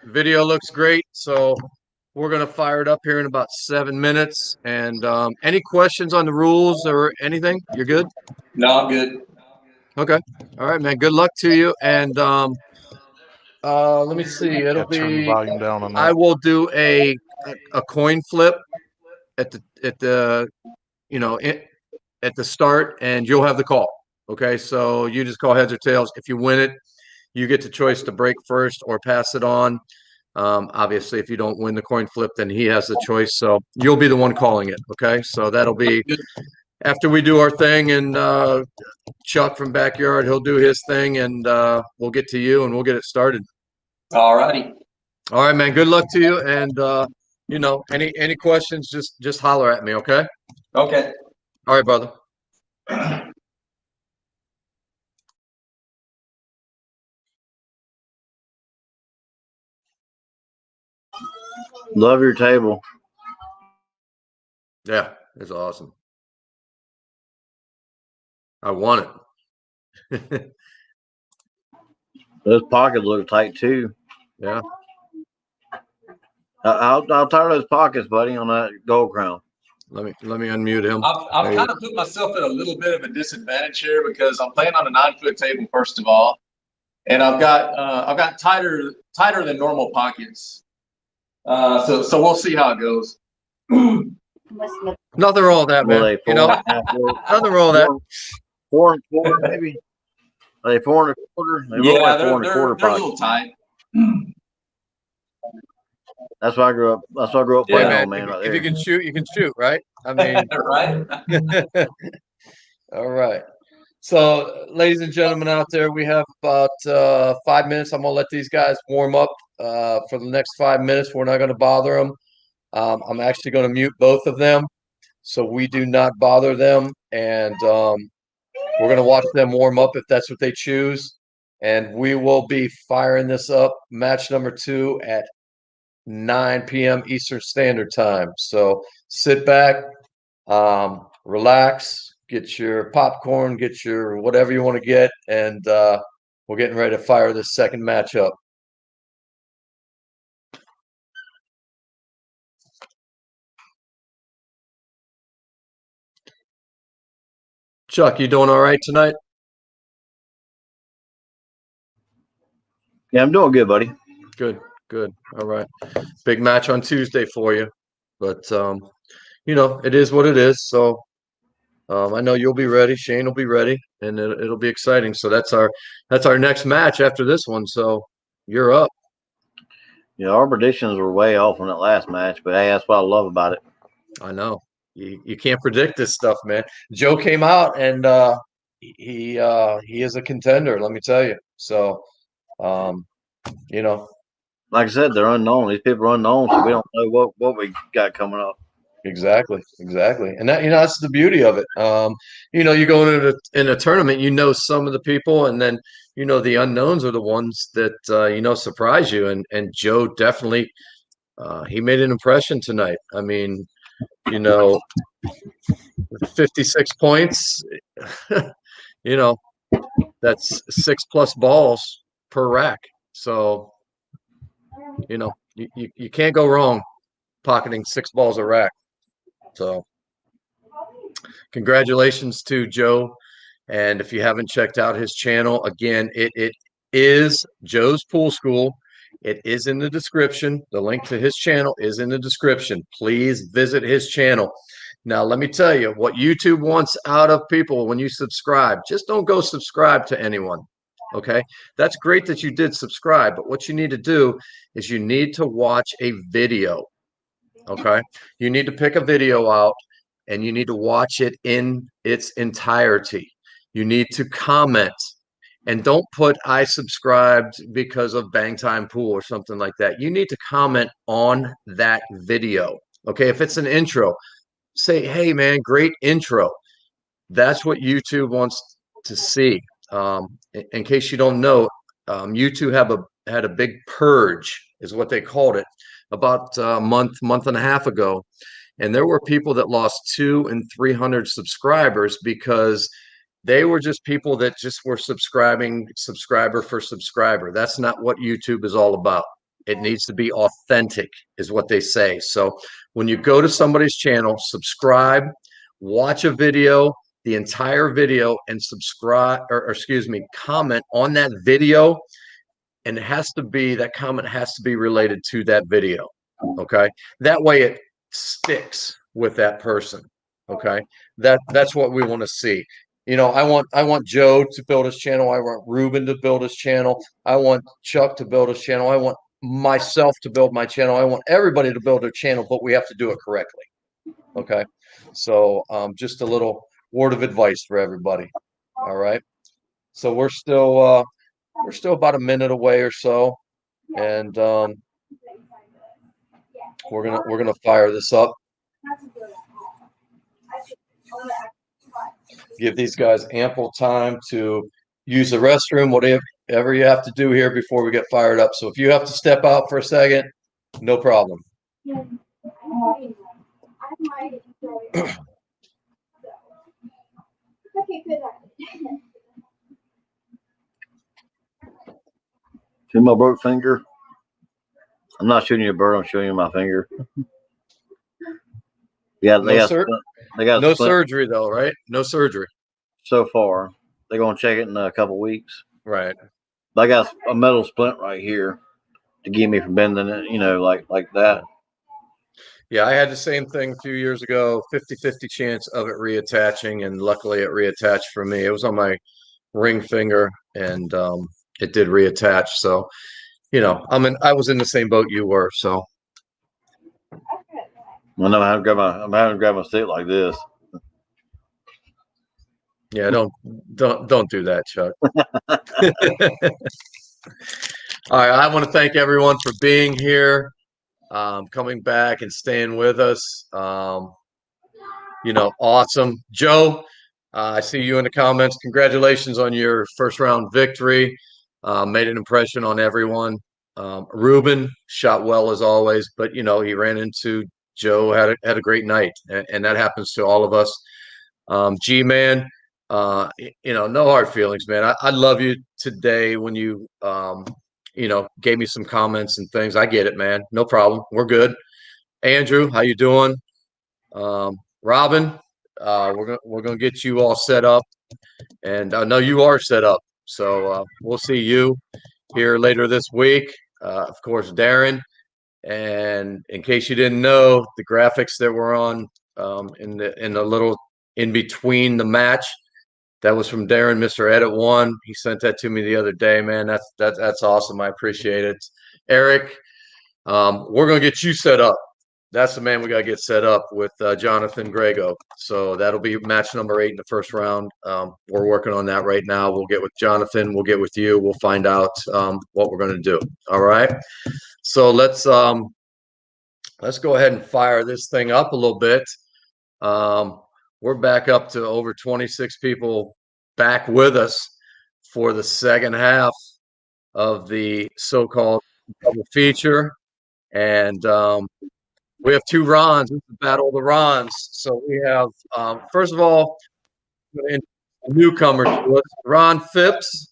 Video looks great. So we're going to fire it up here in about 7 minutes. And any questions on the rules or anything? You're good? No, I'm good. Okay. All right, man. Good luck to you. And let me see. It'll Yeah, turn the be. volume down on I that. will do a coin flip at the at the start, and you'll have the call. Okay, so you just call heads or tails. If you win it, you get the choice to break first or pass it on. Obviously, if you don't win the coin flip, then he has the choice. So you'll be the one calling it. Okay, so that'll be after we do our thing, and Chuck from Backyard, he'll do his thing, and we'll get to you, and we'll get it started. All righty. All right, man. Good luck to you, and any questions, just holler at me. Okay. Okay. All right, brother. Love your table. Yeah, it's awesome. I want it. Those pockets look tight too. Yeah. How tight are those pockets, buddy, on that gold crown? Let me unmute him. I've kind of put myself at a little bit of a disadvantage here because I'm playing on a 9-foot table first of all, and I've got tighter than normal pockets. So we'll see how it goes. Nothing wrong with that, Were man. they You know, nothing wrong with that. 4 and 1/4 maybe? Are they 4 and 1/4? They look Yeah, like they're 4 and 1/4 a little pockets. tight. That's what I grew up. That's what I grew up Hey, playing man, on, man. Right if you there. can shoot, you can shoot, right? I mean, Right? all right. So, ladies and gentlemen out there, we have about 5 minutes. I'm gonna let these guys warm up for the next 5 minutes. We're not gonna bother them. I'm actually gonna mute both of them, so we do not bother them, and we're gonna watch them warm up if that's what they choose, and we will be firing this up, match number 2 at 9 p.m. Eastern Standard Time. So sit back, relax, get your popcorn, get your whatever you want to get, and we're getting ready to fire this second match up. Chuck, you doing all right tonight? Yeah, I'm doing good, buddy. Good. All right. Big match on Tuesday for you, but it is what it is. So I know you'll be ready. Shane will be ready, and it'll be exciting. So that's our next match after this one. So you're up. Yeah, our predictions were way off on that last match, but hey, that's what I love about it. I know. You can't predict this stuff, man. Joe came out and he is a contender, let me tell you. So Like I said, they're unknown. These people are unknown, so we don't know what we got coming up. exactly. And that that's the beauty of it. You go in a tournament, some of the people, and then the unknowns are the ones that surprise you. And Joe definitely he made an impression tonight. I mean, 56 points, that's 6+ balls per rack. So, you can't go wrong pocketing 6 balls a rack. So, congratulations to Joe. And if you haven't checked out his channel, again, it is Joe's Pool School. It is in the description. The link to his channel is in the description. Please visit his channel. Now, let me tell you what YouTube wants out of people when you subscribe. Just don't go subscribe to anyone. Okay. That's great that you did subscribe, but what you need to do is you need to watch a video. Okay. You need to pick a video out and you need to watch it in its entirety. You need to comment and don't put I subscribed because of Bang Time Pool or something like that. You need to comment on that video. Okay. If it's an intro, say, hey, man, great intro. That's what YouTube wants to see. In case you don't know, YouTube had a big purge, is what they called it, about a month and a half ago. And there were people that lost 200 and 300 subscribers because they were just people that just were subscribing subscriber for subscriber. That's not what YouTube is all about. It needs to be authentic, is what they say. So when you go to somebody's channel, subscribe, watch a video, the entire video, and subscribe, or excuse me, comment on that video. And it has to be, that comment has to be related to that video. Okay. That way it sticks with that person. Okay. That's what we want to see. You know, I want Joe to build his channel. I want Ruben to build his channel. I want Chuck to build his channel. I want myself to build my channel. I want everybody to build their channel, but we have to do it correctly. Okay. So just a little word of advice for everybody. All right. So we're still about a minute away or so, and we're gonna fire this up. Give these guys ample time to use the restroom, whatever you have to do here before we get fired up. So if you have to step out for a second, no problem. See my broke finger? I'm not showing you a bird. I'm showing you my finger. Yeah, they got no surgery though, right? No surgery so far. They're gonna check it in a couple weeks. Right. But I got a metal splint right here to keep me from bending it. You know, like that. Yeah, I had the same thing a few years ago. 50-50 chance of it reattaching, and luckily it reattached for me. It was on my ring finger, and it did reattach. So, you know, I was in the same boat you were. So. I know I'm having to grab my stick like this. Yeah, don't do that, Chuck. All right, I want to thank everyone for being here, coming back and staying with us. You know, awesome. Joe, I see you in the comments. Congratulations on your first round victory. Made an impression on everyone. Ruben shot well as always, but you know, he ran into Joe, had a great night, and that happens to all of us. G-Man, you know, no hard feelings, man. I love you today when you, you know, gave me some comments and things. I get it, man. No problem. We're good. Andrew, how you doing? Robin, we're gonna get you all set up, and I know you are set up. So we'll see you here later this week. Of course, Darren. And in case you didn't know, the graphics that were on in the little in between the match, that was from Darren, Mr. Edit One. He sent that to me the other day, man. That's awesome. I appreciate it. Eric, we're gonna get you set up. That's the man we gotta get set up with Jonathan Grego. So that'll be match number 8 in the first round. We're working on that right now. We'll get with Jonathan. We'll get with you. We'll find out what we're gonna do. All right. So let's go ahead and fire this thing up a little bit. We're back up to over 26 people back with us for the second half of the so-called double feature. And we have 2 Rons. This is the Battle of the Rons. So we have, first of all, a newcomer to us, Ron Phipps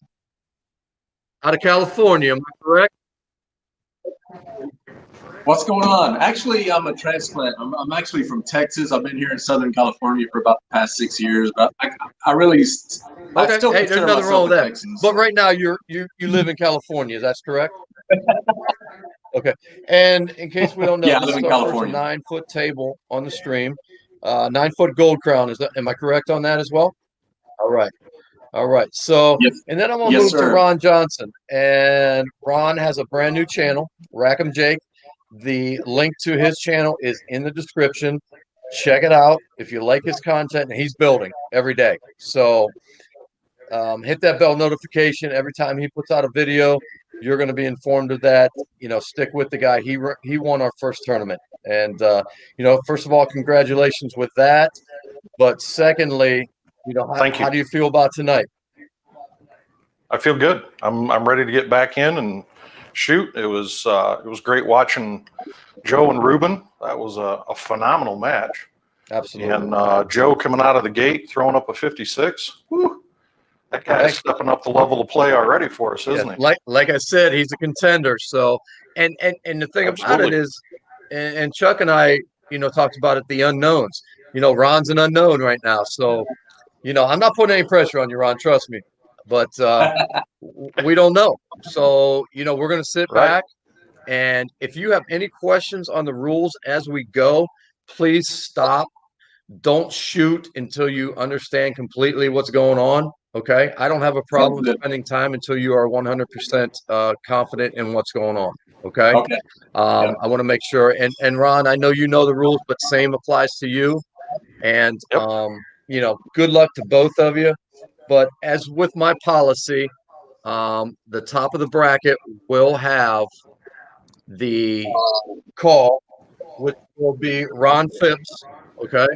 out of California. Am I correct? What's going on? Actually, I'm a transplant. I'm actually from Texas. I've been here in Southern California for about the past 6 years, but I really, I still Hey, there's consider nothing wrong myself with a that. Texan. But right now you live in California. That's correct. Okay. And in case we don't know, Yeah, I this live is in our first California. 9-foot table on the stream. 9-foot gold crown. Am I correct on that as well? All right. All right. So, Yes, and then I'm going to yes, move to sir. Ron Johnson. And Ron has a brand new channel, Rackham Jake. The link to his channel is in the description. Check it out if you like his content. He's building every day. So, hit that bell notification every time he puts out a video. You're going to be informed of that. Stick with the guy. He won our first tournament. And, first of all, congratulations with that. But secondly, Thank you. how do you feel about tonight? I feel good. I'm ready to get back in and shoot. It was great watching Joe and Ruben. That was a phenomenal match. Absolutely. And Joe coming out of the gate throwing up a 56. Whew, that guy's stepping up the level of play already for us, isn't he? Like I said, he's a contender. So, and the thing about it is, and Chuck and I, talked about it, the unknowns. Ron's an unknown right now. So, I'm not putting any pressure on you, Ron. Trust me. But we don't know. So, we're going to sit back. And if you have any questions on the rules as we go, please stop. Don't shoot until you understand completely what's going on. Okay. I don't have a problem spending time until you are 100% confident in what's going on. Okay. Okay. I want to make sure. And Ron, I know you know the rules, but same applies to you. And, good luck to both of you. But as with my policy, the top of the bracket will have the call, which will be Ron Phipps. Okay.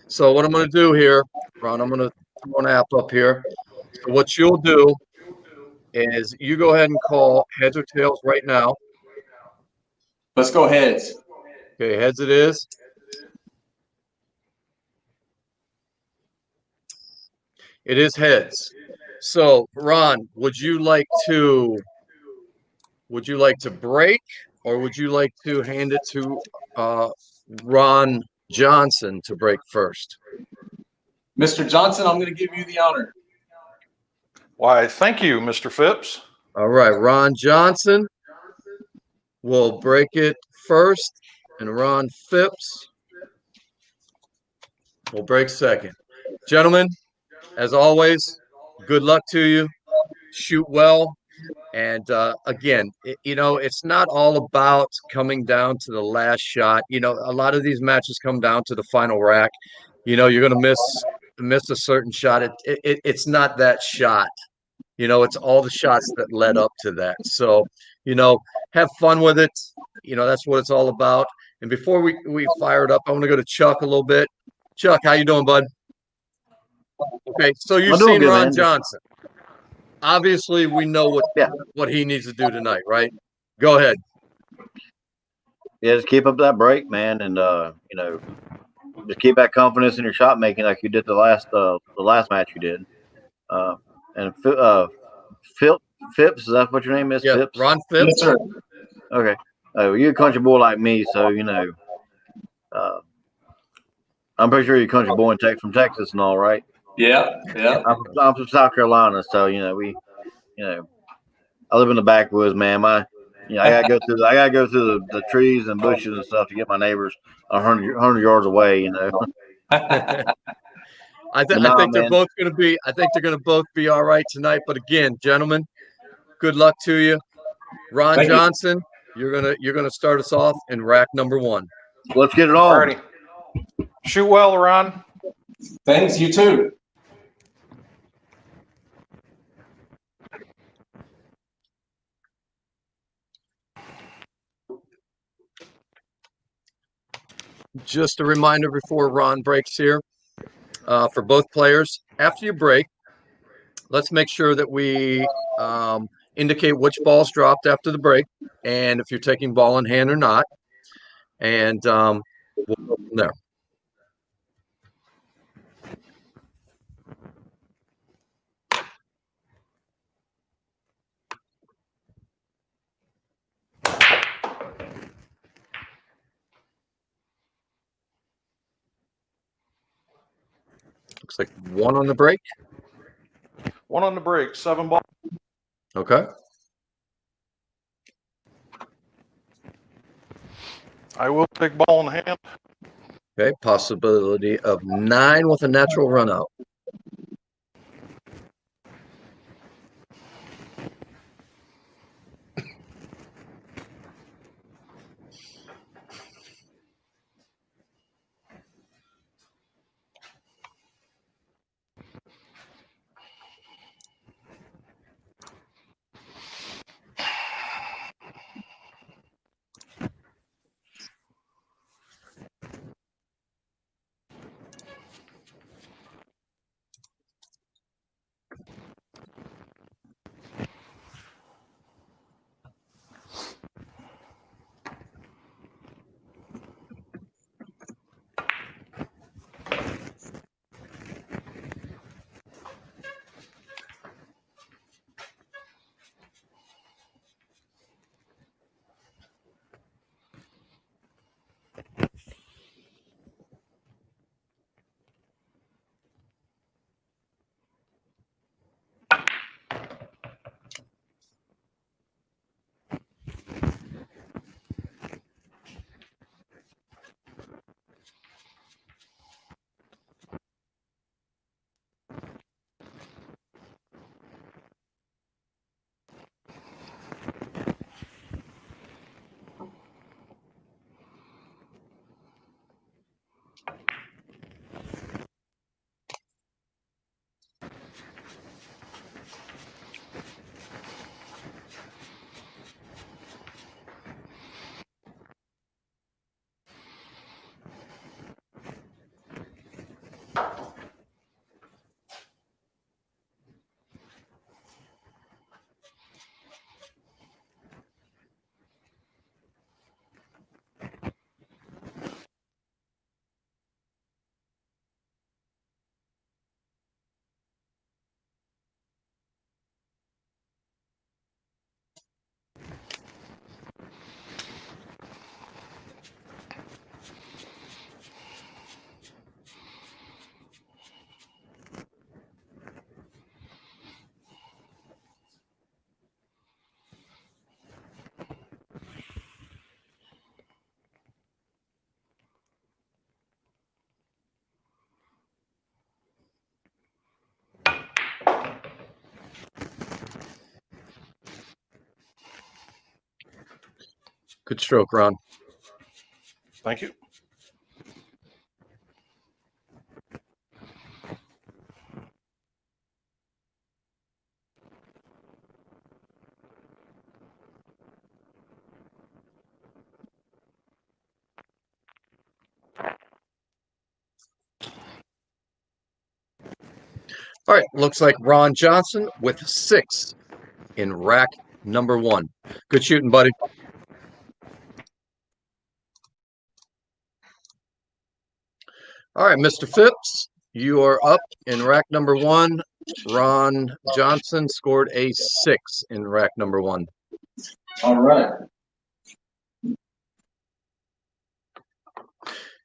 So what I'm going to do here, Ron, I'm going to throw an app up here. So what you'll do is you go ahead and call heads or tails right now. Let's go heads. Okay, heads it is. It is heads. So Ron, would you like to break, or would you like to hand it to Ron Johnson to break first? Mr. Johnson, I'm going to give you the honor. Why, thank you, Mr. Phipps. All right, Ron Johnson will break it first, and Ron Phipps will break second. Gentlemen, as always, good luck to you. Shoot well. And again, it's not all about coming down to the last shot. A lot of these matches come down to the final rack. You're going to miss a certain shot. It's not that shot. It's all the shots that led up to that. So, have fun with it. That's what it's all about. And before we fire it up, I want to go to Chuck a little bit. Chuck, how you doing, bud? Okay, so you've seen good, Ron man. Johnson. Obviously, we know what he needs to do tonight, right? Go ahead. Yeah, just keep up that break, man, and just keep that confidence in your shot making like you did the last match you did. And Phipps, is that what your name is? Yeah, Phipps? Ron Phipps. Yes, sir. Okay. You're a country boy like me, so I'm pretty sure you're a country boy from Texas and all, right? Yeah, yeah. I'm from South Carolina, so I live in the backwoods, man. I gotta go through the trees and bushes and stuff to get my neighbors 100 yards away. I think they're both going to be. I think they're going to both be all right tonight. But again, gentlemen, good luck to you. Ron Johnson, you're gonna start us off in rack number 1. Let's get it on. Alrighty. Shoot well, Ron. Thanks. You too. Just a reminder before Ron breaks here, for both players, after you break, let's make sure that we indicate which ball's dropped after the break, and if you're taking ball in hand or not, and we'll go from there. Looks like 1 on the break. 1 on the break, 7 ball. Okay. I will take ball in hand. Okay, possibility of 9 with a natural run out. Good stroke, Ron. Thank you. All right, looks like Ron Johnson with 6 in rack number 1. Good shooting, buddy. All right, Mr. Phipps, you are up in rack number 1. Ron Johnson scored a 6 in rack number 1. All right.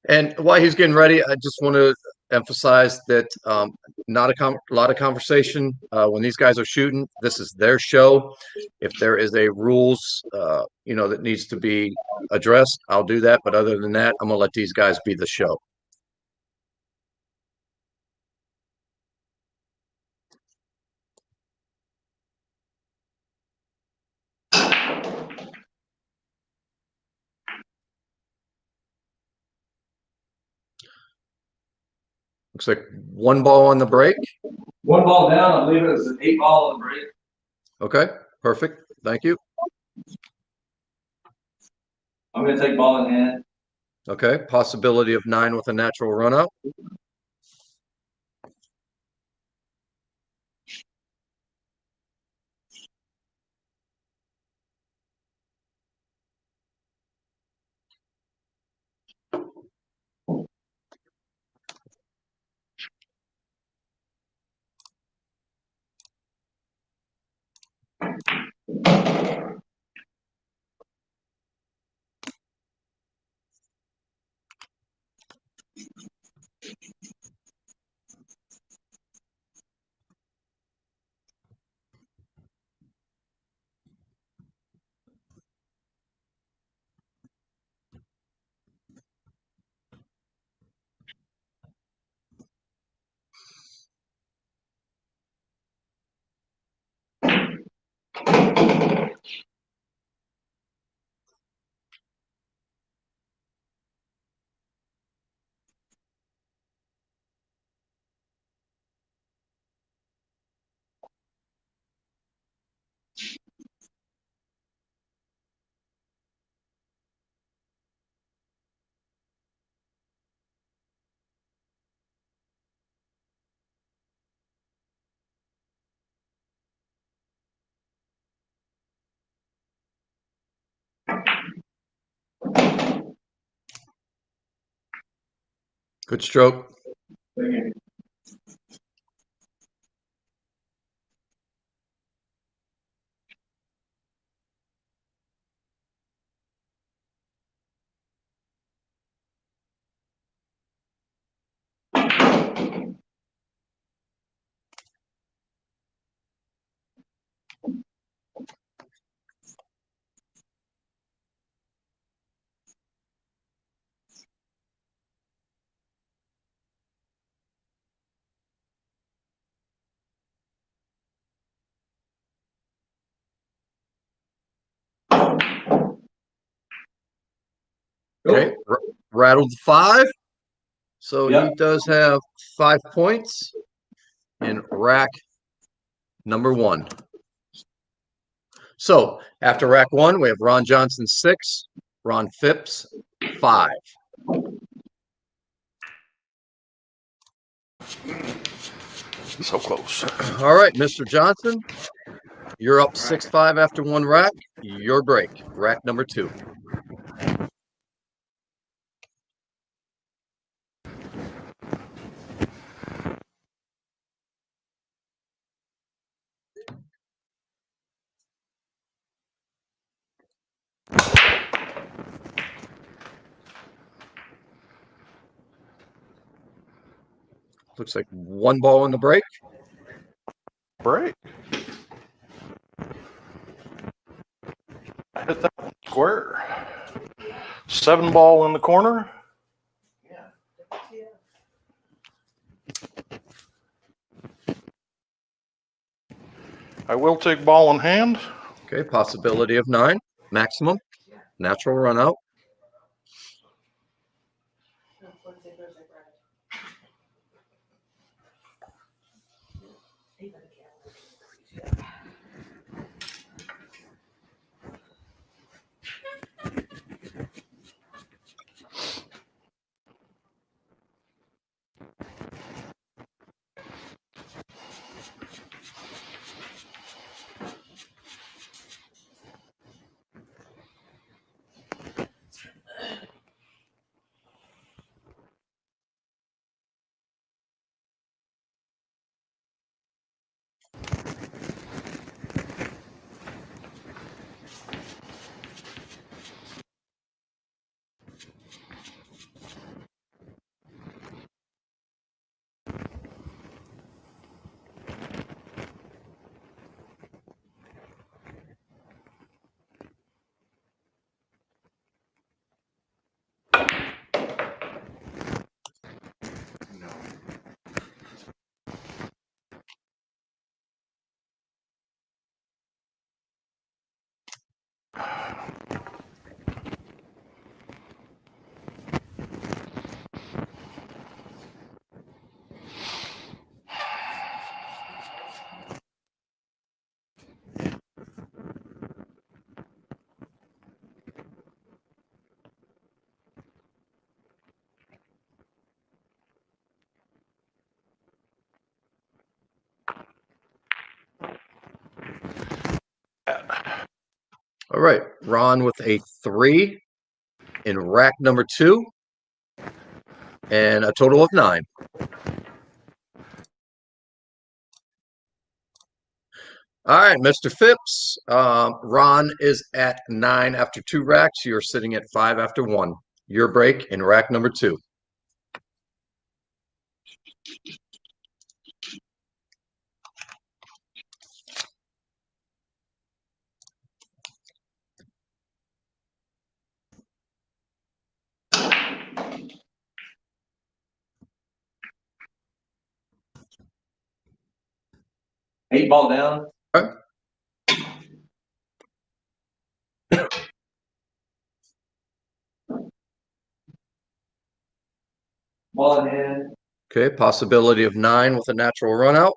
And while he's getting ready, I just want to emphasize that not a lot of conversation when these guys are shooting. This is their show. If there is a rules, that needs to be addressed, I'll do that. But other than that, I'm gonna let these guys be the show. Looks like 1 ball on the break. One ball down. I believe it was an 8 ball on the break. Okay, perfect. Thank you. I'm going to take ball in hand. Okay, possibility of 9 with a natural run out. Good stroke. Okay, rattled 5. So he does have 5 points in rack number 1. So after rack 1, we have Ron Johnson 6, Ron Phipps 5. So close. All right, Mr. Johnson, you're up 6-5 after 1 rack. Your break, rack number 2. Looks like 1 ball in the break. Break. I hit that one square. 7 ball in the corner. I will take ball in hand. Okay, possibility of 9, maximum, natural run out. All right, Ron with a 3 in rack number 2 and a total of 9. All right, Mr. Phipps, Ron is at 9 after 2 racks. You're sitting at 5 after 1. Your break in rack number 2. Eight ball down. All right. Ball in hand. Okay, possibility of 9 with a natural run out.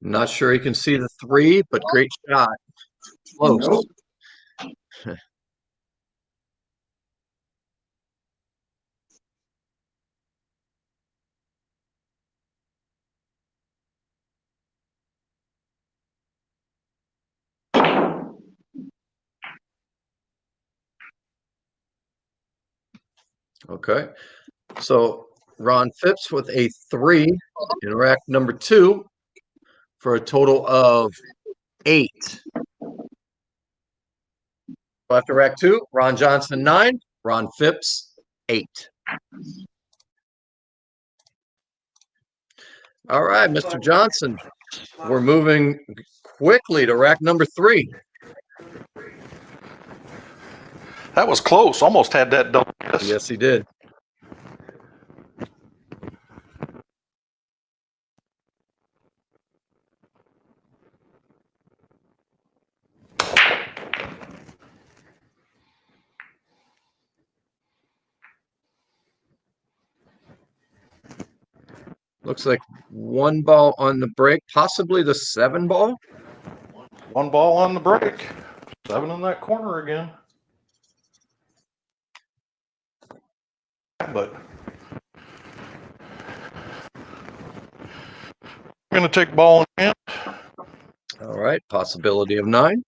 Not sure he can see the 3, but great shot. Close. Nope. Okay. So Ron Phipps with a 3 in rack number 2 for a total of 8. After rack 2, Ron Johnson 9, Ron Phipps 8. All right, Mr. Johnson, we're moving quickly to rack number 3. That was close. Almost had that double guess. Yes, he did. Looks like 1 ball on the break, possibly the 7 ball. 1 ball on the break. 7 in that corner again. But I'm going to take ball in hand. All right, possibility of 9.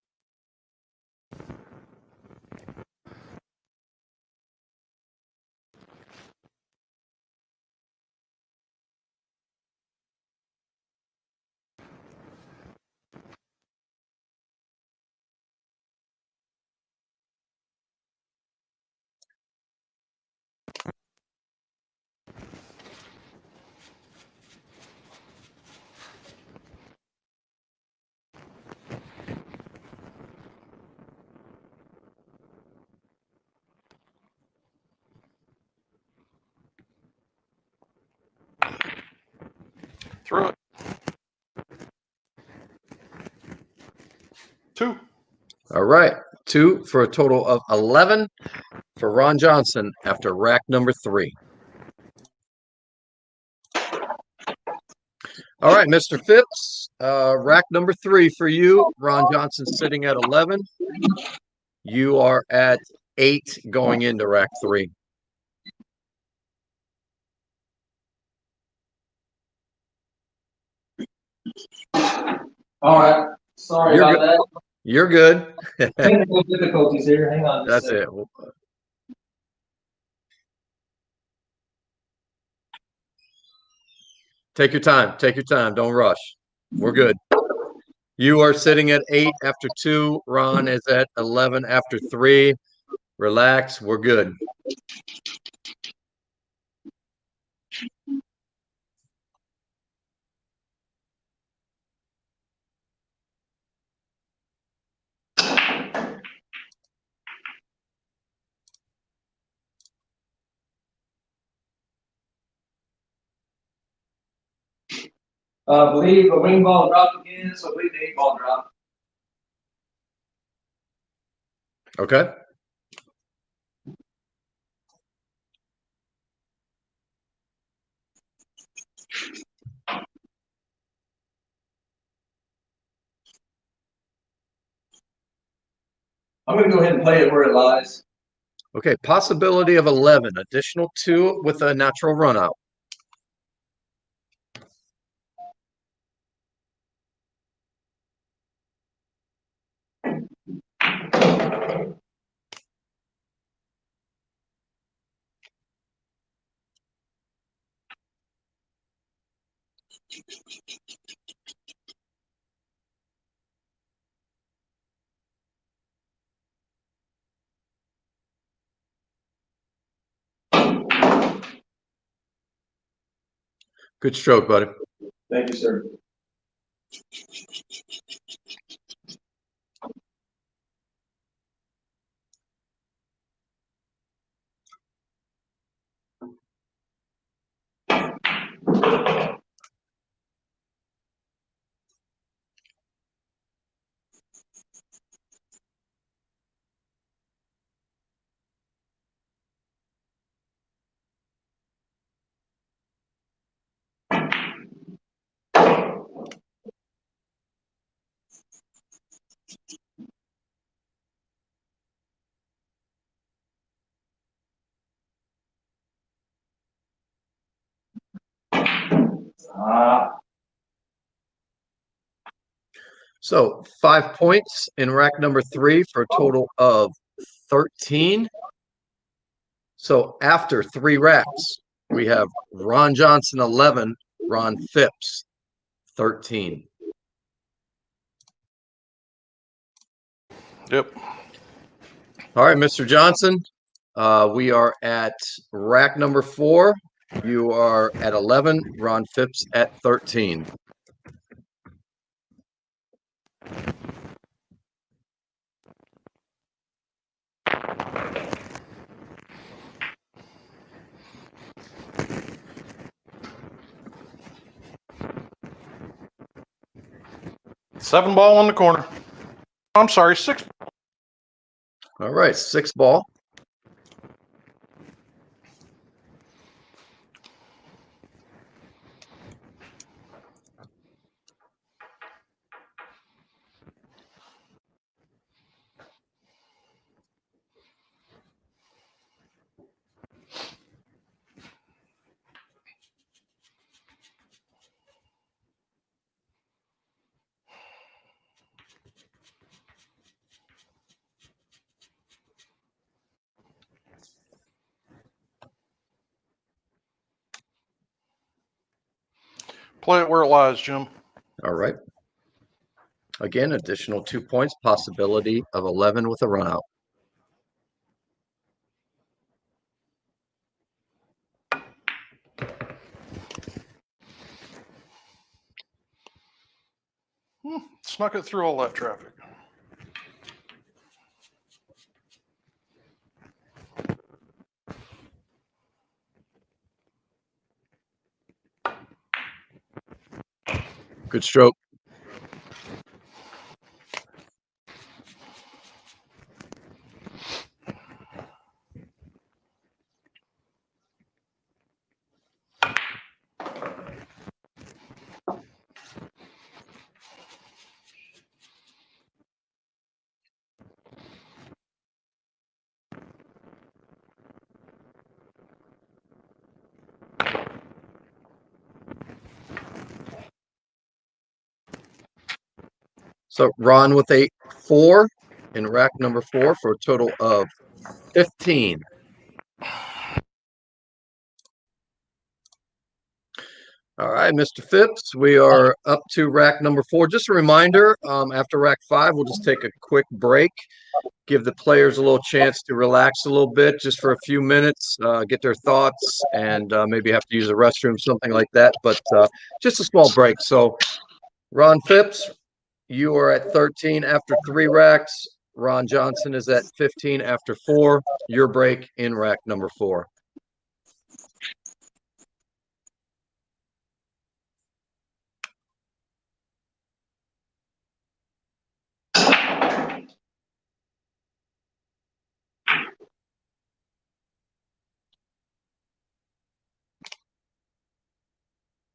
Through it. 2. All right, 2 for a total of 11 for Ron Johnson after rack number 3. All right, Mr. Phipps, rack number 3 for you. Ron Johnson sitting at 11. You are at 8 going into rack 3. All right. Sorry You're about good. that. You're good. Technical difficulties here. Hang on. That's it. Take your time. Take your time. Don't rush. We're good. You are sitting at 8 after 2. Ron is at 11 after 3. Relax. We're good. I believe a wing ball dropped again, so I believe the 8 ball dropped. Okay. I'm going to go ahead and play it where it lies. Okay. Possibility of 11. Additional 2 with a natural run out. Good stroke, buddy. Thank you, sir. So 5 points in rack number 3 for a total of 13. So after 3 racks, we have Ron Johnson 11, Ron Phipps 13. Yep. All right, Mr. Johnson, we are at rack number 4. You are at 11, Ron Phipps at 13. Seven ball in the corner. I'm sorry, 6. All right, 6 ball. Play it where it lies, Jim. All right. Again, additional 2 points, possibility of 11 with a run out. Snuck it through all that traffic. Good stroke. So Ron with a 4 in rack number 4 for a total of 15. All right, Mr. Phipps, we are up to rack number 4. Just a reminder, after rack 5, we'll just take a quick break, give the players a little chance to relax a little bit just for a few minutes, get their thoughts, and maybe have to use the restroom, something like that. But just a small break. So Ron Phipps, you are at 13 after 3 racks. Ron Johnson is at 15 after 4. Your break in rack number 4.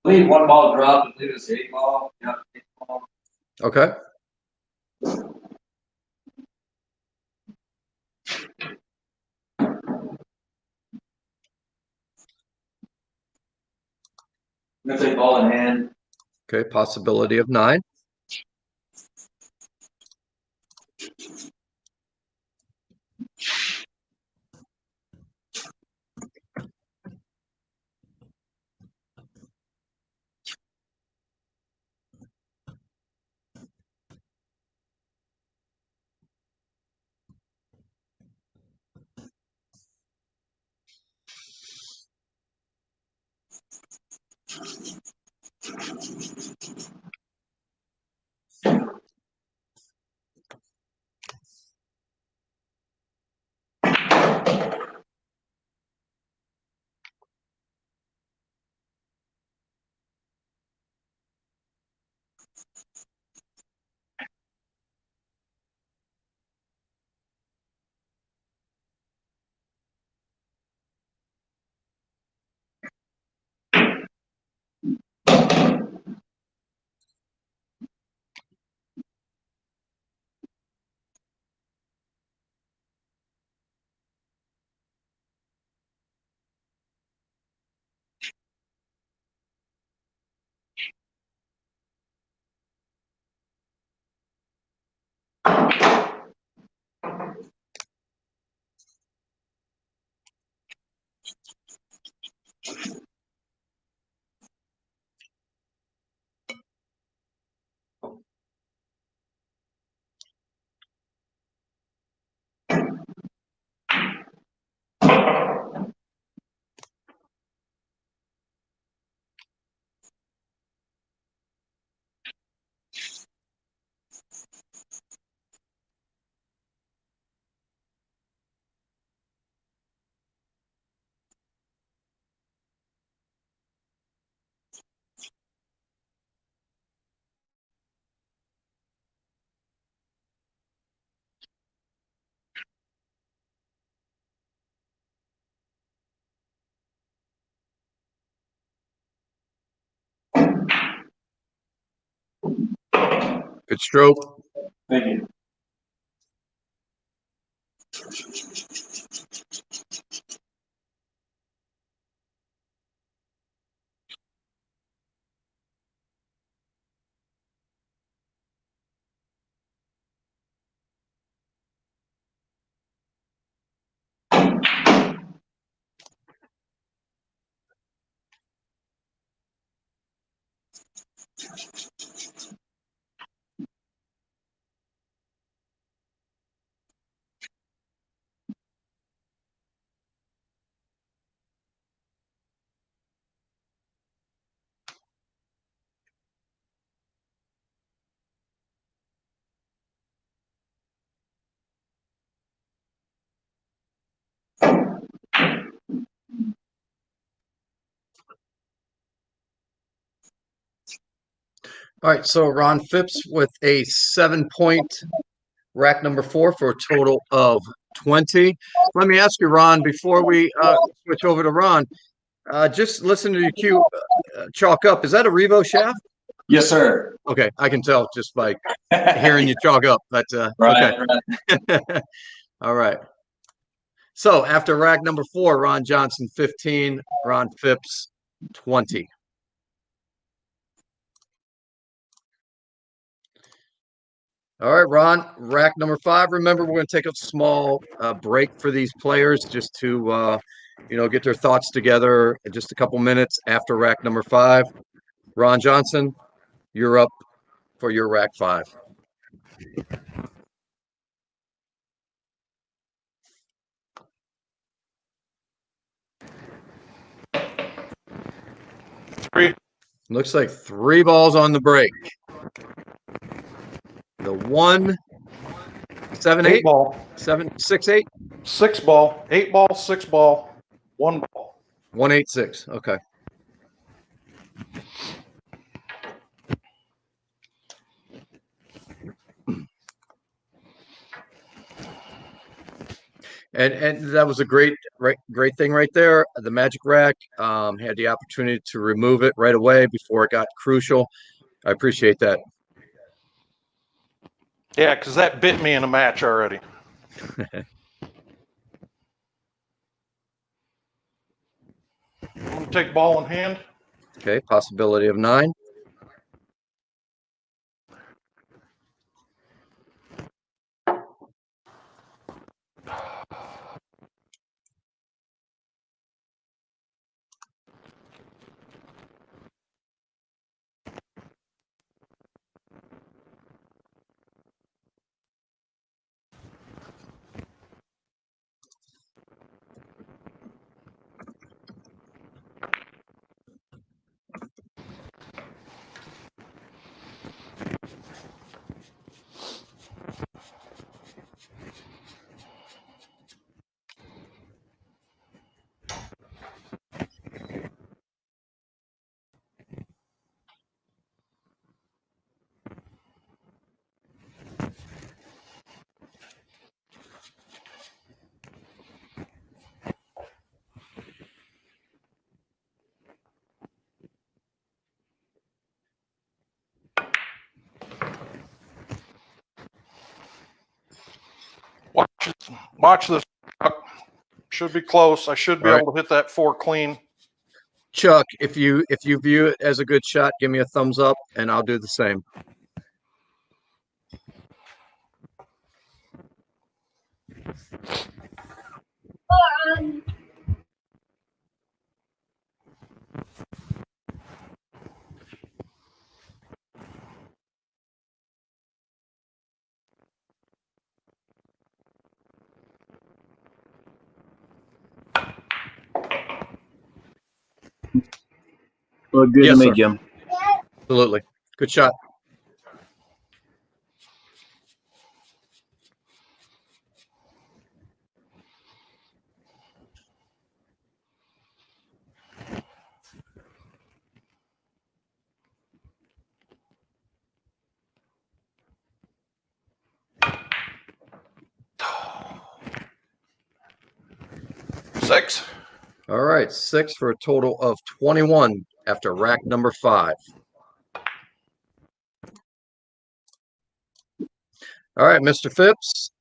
Leave one ball drop and leave us 8 ball. Yeah, 8 ball. Okay. I'm gonna take ball in hand. Okay, possibility of 9. Good stroke. Thank you. All right, so Ron Phipps with a 7-point rack number 4 for a total of 20. Let me ask you, Ron, before we switch over to Ron, just listen to your cue, chalk up. Is that a Revo shaft? Yes, sir. Okay, I can tell just by hearing you chalk up. But Right. okay. All right. So after rack number 4, Ron Johnson 15, Ron Phipps 20. All right, Ron, rack number 5. Remember, we're going to take a small break for these players just to, get their thoughts together in just a couple minutes after rack number 5. Ron Johnson, you're up for your rack 5. Three. Looks like 3 balls on the break. The 1, 7, 8, ball. 7, 6, 8, 6 ball. 8 ball. 6 ball. 1 ball. 1, 8, 6. Okay. And that was a great thing right there. The Magic Rack had the opportunity to remove it right away before it got crucial. I appreciate that. Yeah, because that bit me in a match already. I'm going to take ball in hand. Okay, possibility of 9. Watch this. Should be close. I should be All right. able to hit that 4 clean. Chuck, if you view it as a good shot, give me a thumbs up, and I'll do the same. Look good Yes, to me, sir. Jim. Absolutely. Good shot. Six. All right, 6 for a total of 21 after rack number 5. All right, Mr. Phipps.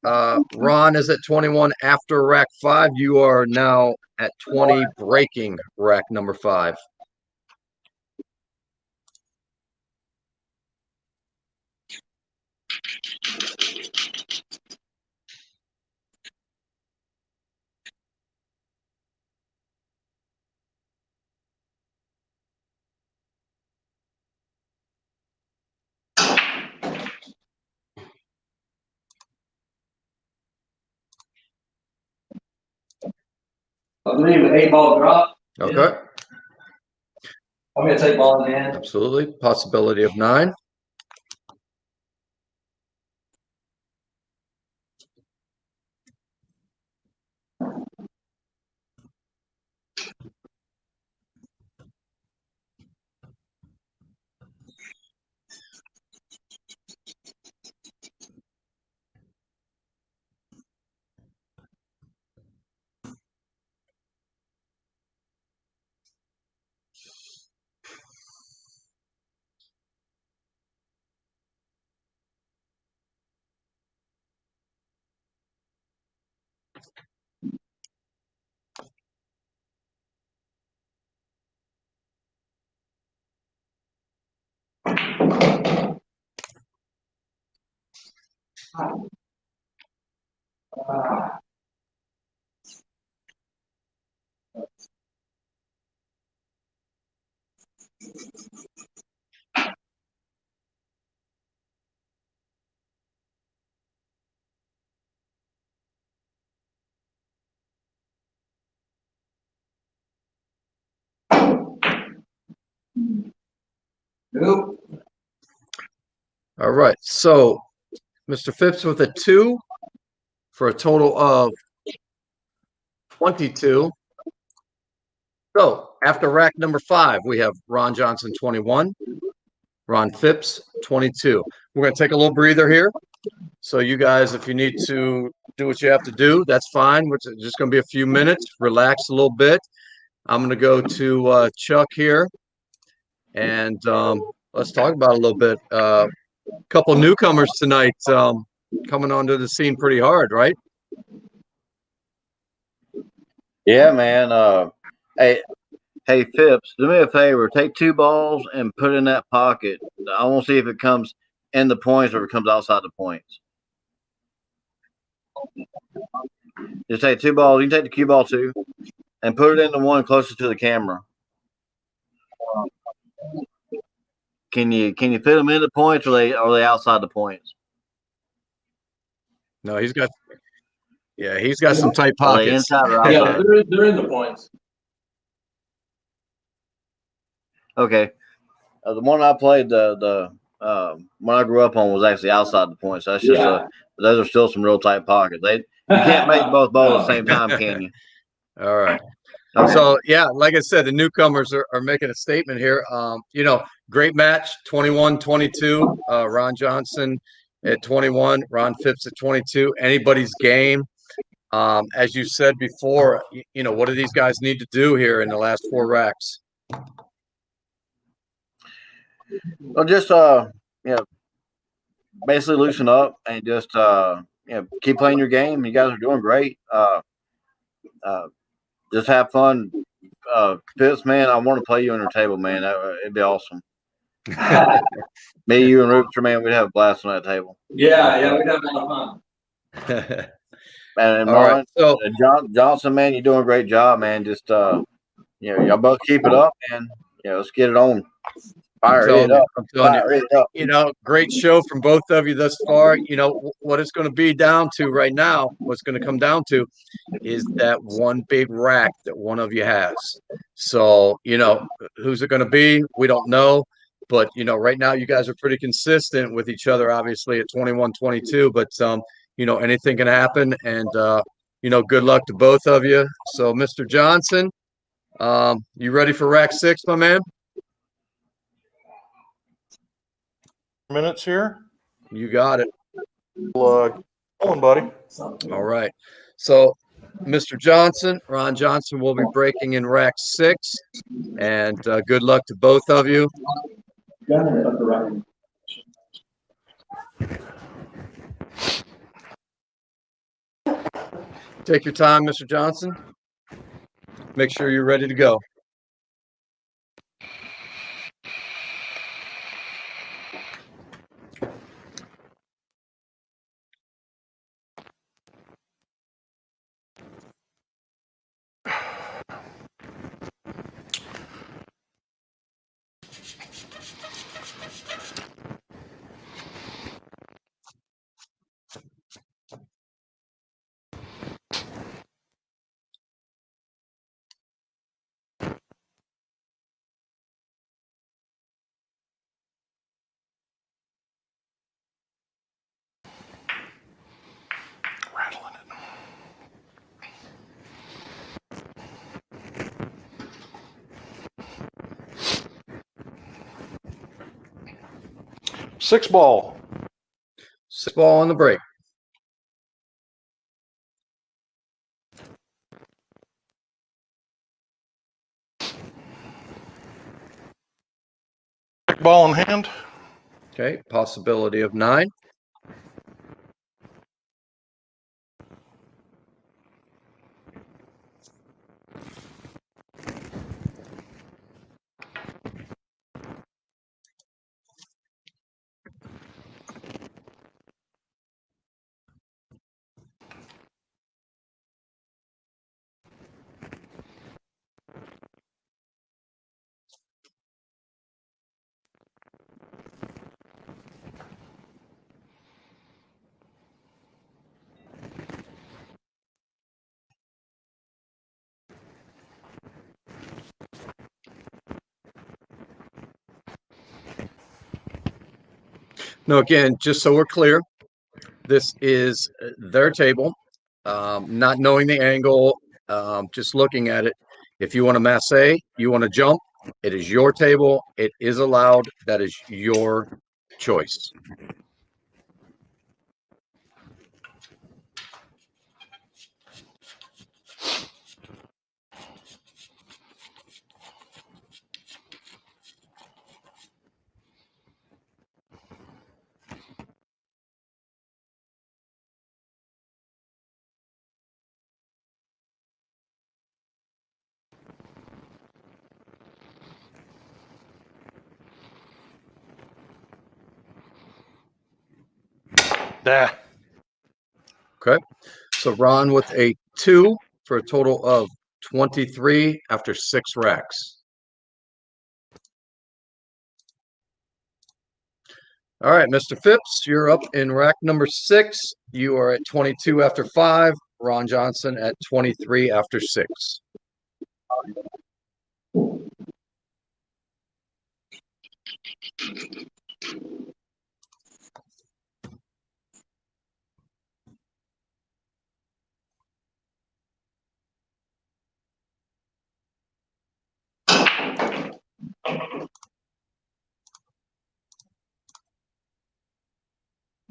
Ron is at 21 after rack 5. You are now at 20, breaking rack number 5. I believe an 8-ball drop. Okay. I'm gonna take ball in hand. Absolutely. Possibility of 9. Nope. All right. So, Mr. Phipps with a 2 for a total of 22. So, after rack number 5, we have Ron Johnson 21, Ron Phipps 22. We're going to take a little breather here. So, you guys, if you need to do what you have to do, that's fine. It's just going to be a few minutes. Relax a little bit. I'm going to go to Chuck here, and let's talk about it a little bit. Couple newcomers tonight coming onto the scene pretty hard, right? Yeah, man. Hey, Phipps, do me a favor. Take 2 balls and put it in that pocket. I want to see if it comes in the points or if it comes outside the points. Just take 2 balls. You can take the cue ball too, and put it in the one closest to the camera. Can you fit them in the points, or are they outside the points? No, he's got some tight Are they pockets. inside or Yeah, outside? they're in the points. Okay. The one I played, when I grew up on, was actually outside the points. That's just those are still some real tight pockets. You can't make both balls at the same time, can you? All right. Okay. So, yeah, like I said, the newcomers are making a statement here. Great match, 21-22. Ron Johnson at 21, Ron Phipps at 22. Anybody's game. As you said before, what do these guys need to do here in the last 4 racks? Well, just basically loosen up and just keep playing your game. You guys are doing great. Just have fun. Phipps, man, I want to play you on your table, man. It'd be awesome. Me, you, and Rubster, man, we'd have a blast on that table. Yeah, we'd have a lot of fun. And All right, so Johnson, man, you're doing a great job, man. Just y'all both keep it up, man. Let's get it on. I'm telling Fire it up. Great show from both of you thus far. What it's going to be down to right now, what's going to come down to is that one big rack that one of you has. So, who's it going to be? We don't know. But, right now you guys are pretty consistent with each other, obviously at 21-22. But, anything can happen. And, good luck to both of you. So, Mr. Johnson, you ready for rack 6, my man? Minutes here. You got it. Going, buddy. All right. So, Mr. Johnson, Ron Johnson will be breaking in rack 6. And good luck to both of you. Take your time, Mr. Johnson. Make sure you're ready to go. Rattling it. 6 ball. 6 ball on the break. Check ball in hand. Okay, possibility of 9. Now, again, just so we're clear, this is their table. Not knowing the angle, just looking at it. If you want to masse, you want to jump, it is your table. It is allowed. That is your choice. Nah. Okay. So Ron with a 2 for a total of 23 after 6 racks. All right, Mr. Phipps, you're up in rack number 6. You are at 22 after 5. Ron Johnson at 23 after 6.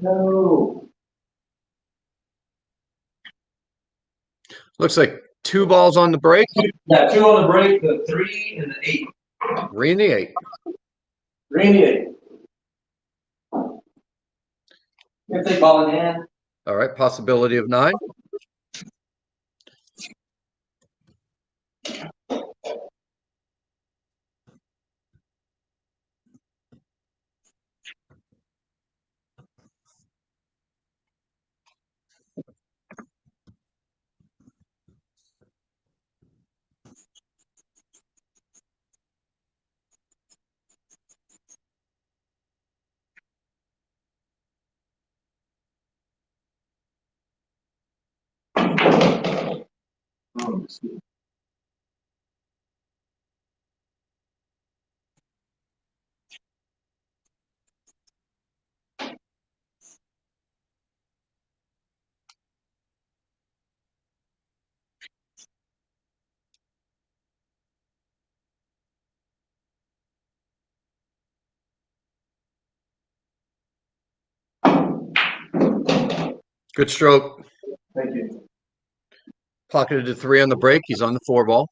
No. Looks like 2 balls on the break. Yeah, 2 on the break, the 3 and the 8. 3 and the 8. 3 and the 8. You take ball in hand. All right, possibility of 9. Good stroke. Thank you. Pocketed to 3 on the break. He's on the 4 ball.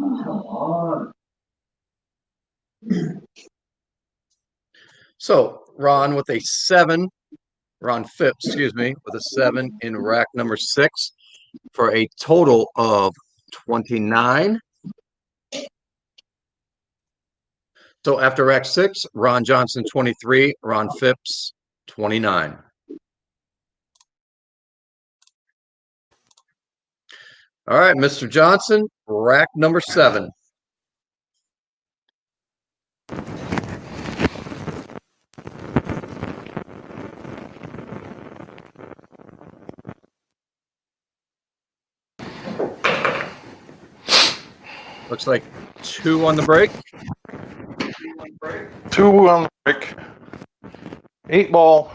Come on. So Ron with a 7, Ron Phipps, excuse me, with a 7 in rack number 6 for a total of 29. So after rack 6, Ron Johnson 23, Ron Phipps 29. All right, Mr. Johnson, rack number 7. Looks like 2 on the break. 2 on the break. 8 ball.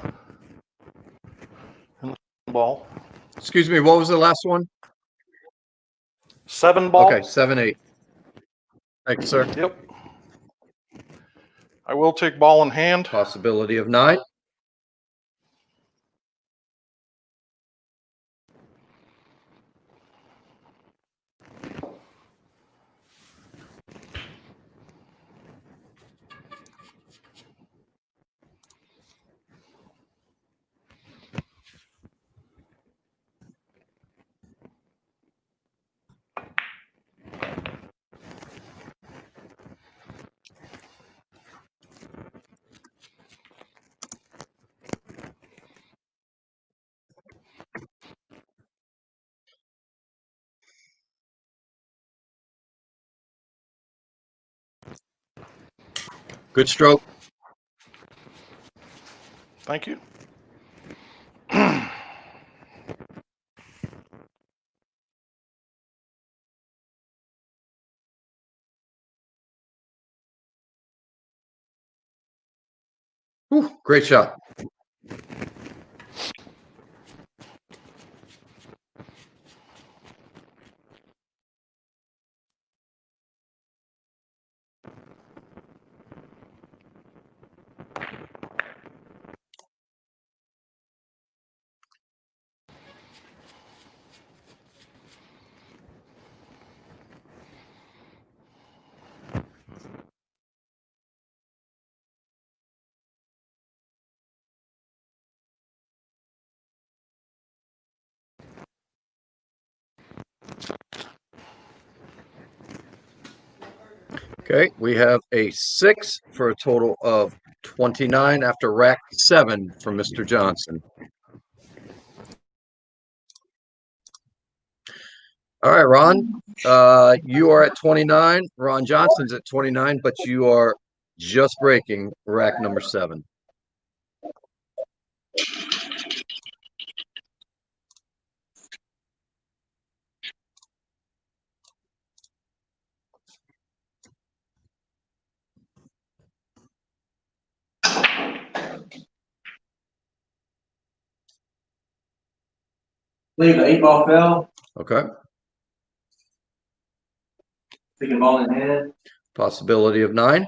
And ball. Excuse me, what was the last one? 7 ball. Okay, 7-8. Thank you, sir. Yep. I will take ball in hand. Possibility of 9. Good stroke. Thank you. Whew, great shot. Okay, we have a 6 for a total of 29 after rack 7 from Mr. Johnson. All right, Ron, you are at 29. Ron Johnson's at 29, but you are just breaking rack number 7. Leave the 8 ball fell. Okay, Taking ball in hand. possibility of 9.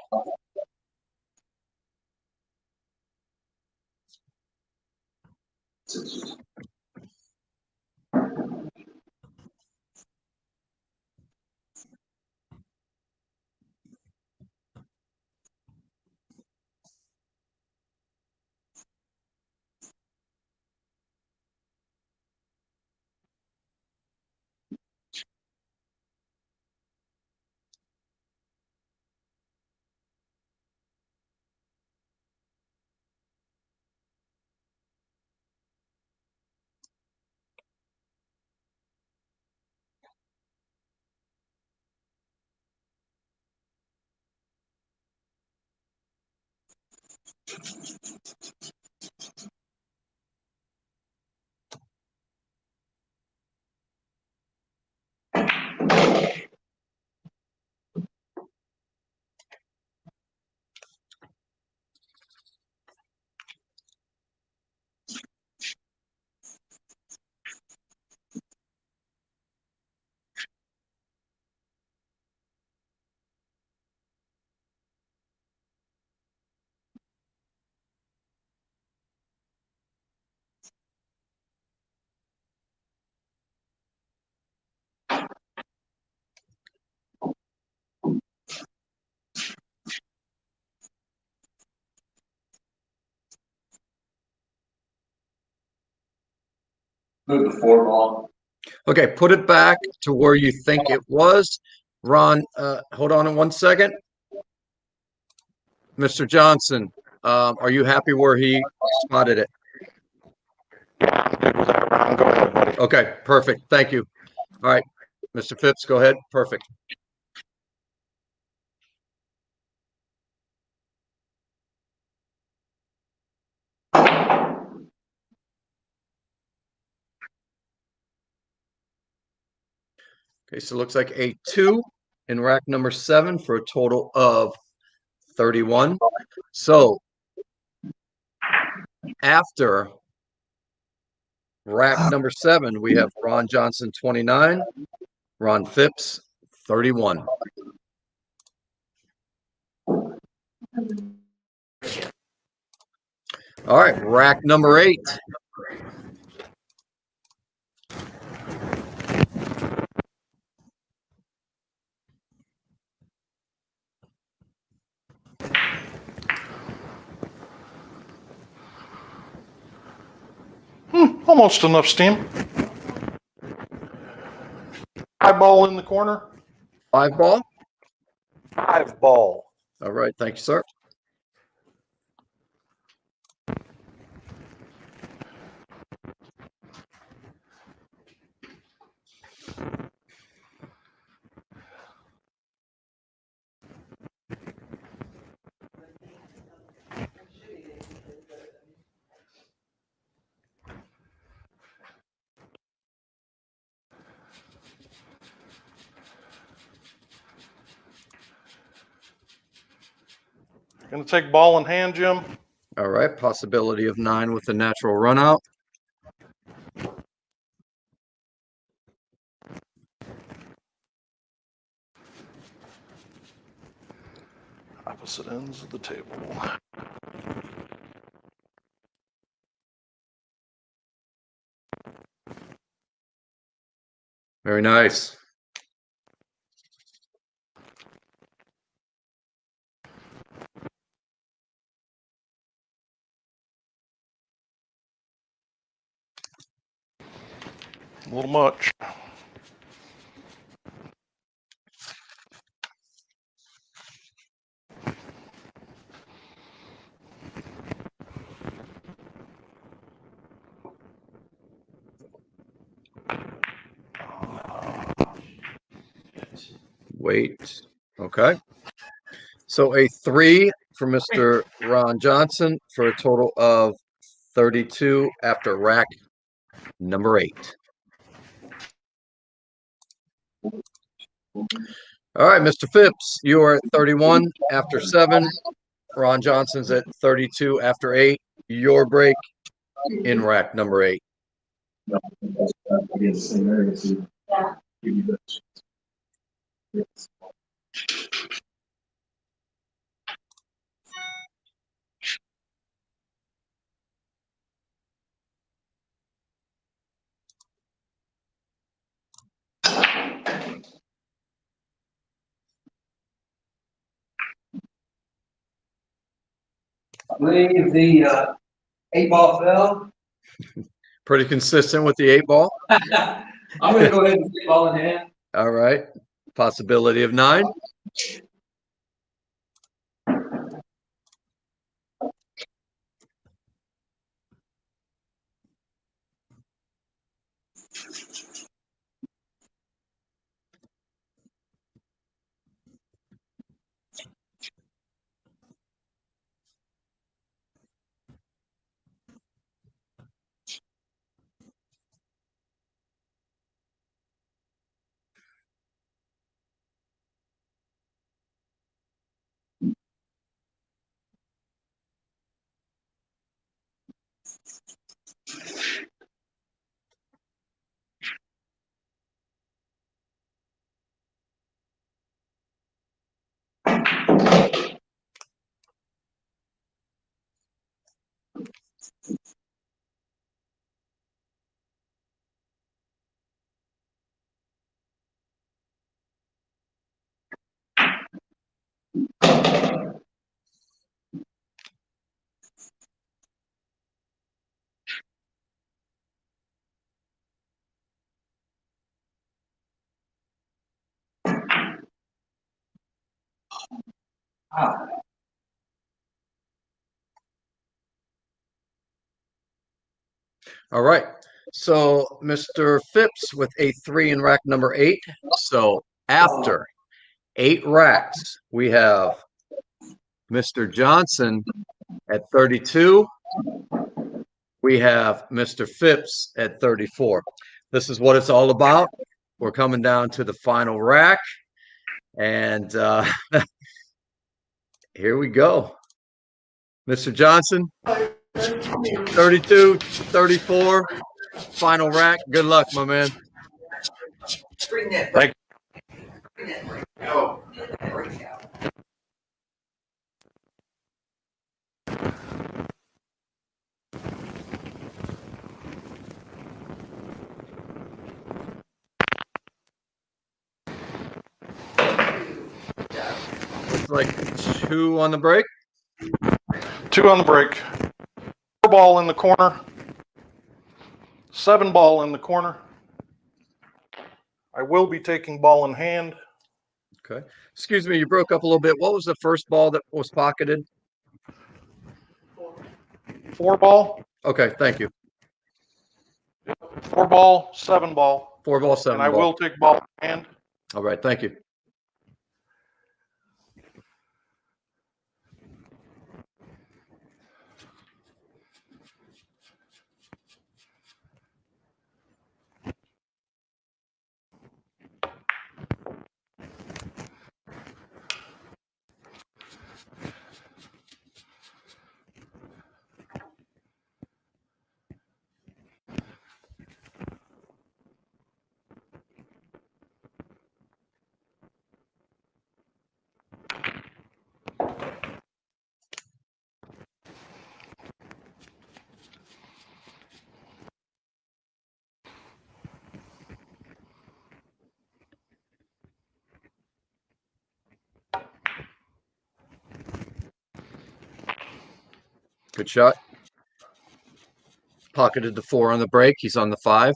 Move the 4 ball. Okay, put it back to where you think it was. Ron, hold on 1 second. Mr. Johnson, are you happy where he spotted it? Good with that, Ron. Go ahead, buddy. Okay, perfect. Thank you. All right, Mr. Phipps, go ahead. Perfect. Okay, so it looks like a 2 in rack number 7 for a total of 31. So after rack number 7, we have Ron Johnson 29, Ron Phipps 31. All right, rack number 8. Almost enough steam. 5 ball in the corner. 5 ball. 5 ball. All right, thank you, sir. Gonna take ball in hand, Jim. All right, possibility of 9 with the natural run out. Opposite ends of the table. Very nice. A little much. Wait. Okay. So a 3 for Mr. Ron Johnson for a total of 32 after rack number 8. All right, Mr. Phipps, you are at 31 after 7. Ron Johnson's at 32 after 8. Your break in rack number 8. I believe the 8 ball fell. Pretty consistent with the 8 ball. I'm gonna go ahead and take ball in hand. All right. Possibility of 9. All right. So Mr. Phipps with a 3 in rack number 8. So after 8 racks, we have Mr. Johnson at 32. We have Mr. Phipps at 34. This is what it's all about. We're coming down to the final rack. And here we go. Mr. Johnson, 32, 34, final rack. Good luck, my man. Thank Looks like 2 on the break. 2 on the break. 4 ball in the corner. 7 ball in the corner. I will be taking ball in hand. Okay. Excuse me, you broke up a little bit. What was the first ball that was pocketed? 4 ball. Okay, thank you. 4 ball, 7 ball. 4 ball, 7 And I ball. will take ball in hand. All right, thank you. Good shot. Pocketed the 4 on the break. He's on the 5.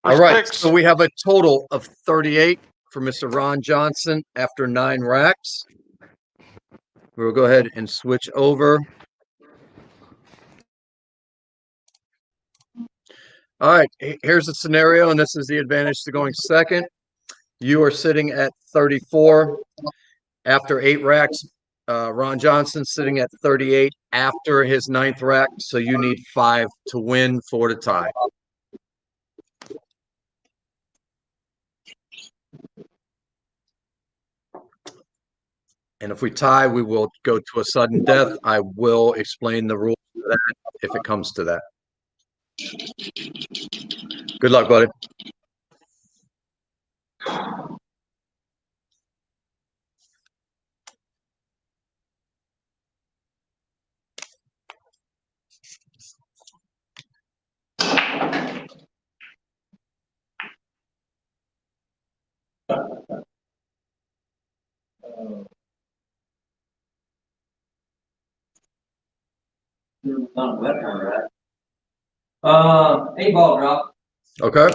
All right, so we have a total of 38 for Mr. Ron Johnson after 9 racks. We'll go ahead and switch over. All right, here's the scenario, and this is the advantage to going second. You are sitting at 34 after 8 racks. Ron Johnson sitting at 38 after his 9th rack, so you need 5 to win, 4 to tie. And if we tie, we will go to a sudden death. I will explain the rules for that if it comes to that. Good luck, buddy. Eight ball drop. Okay.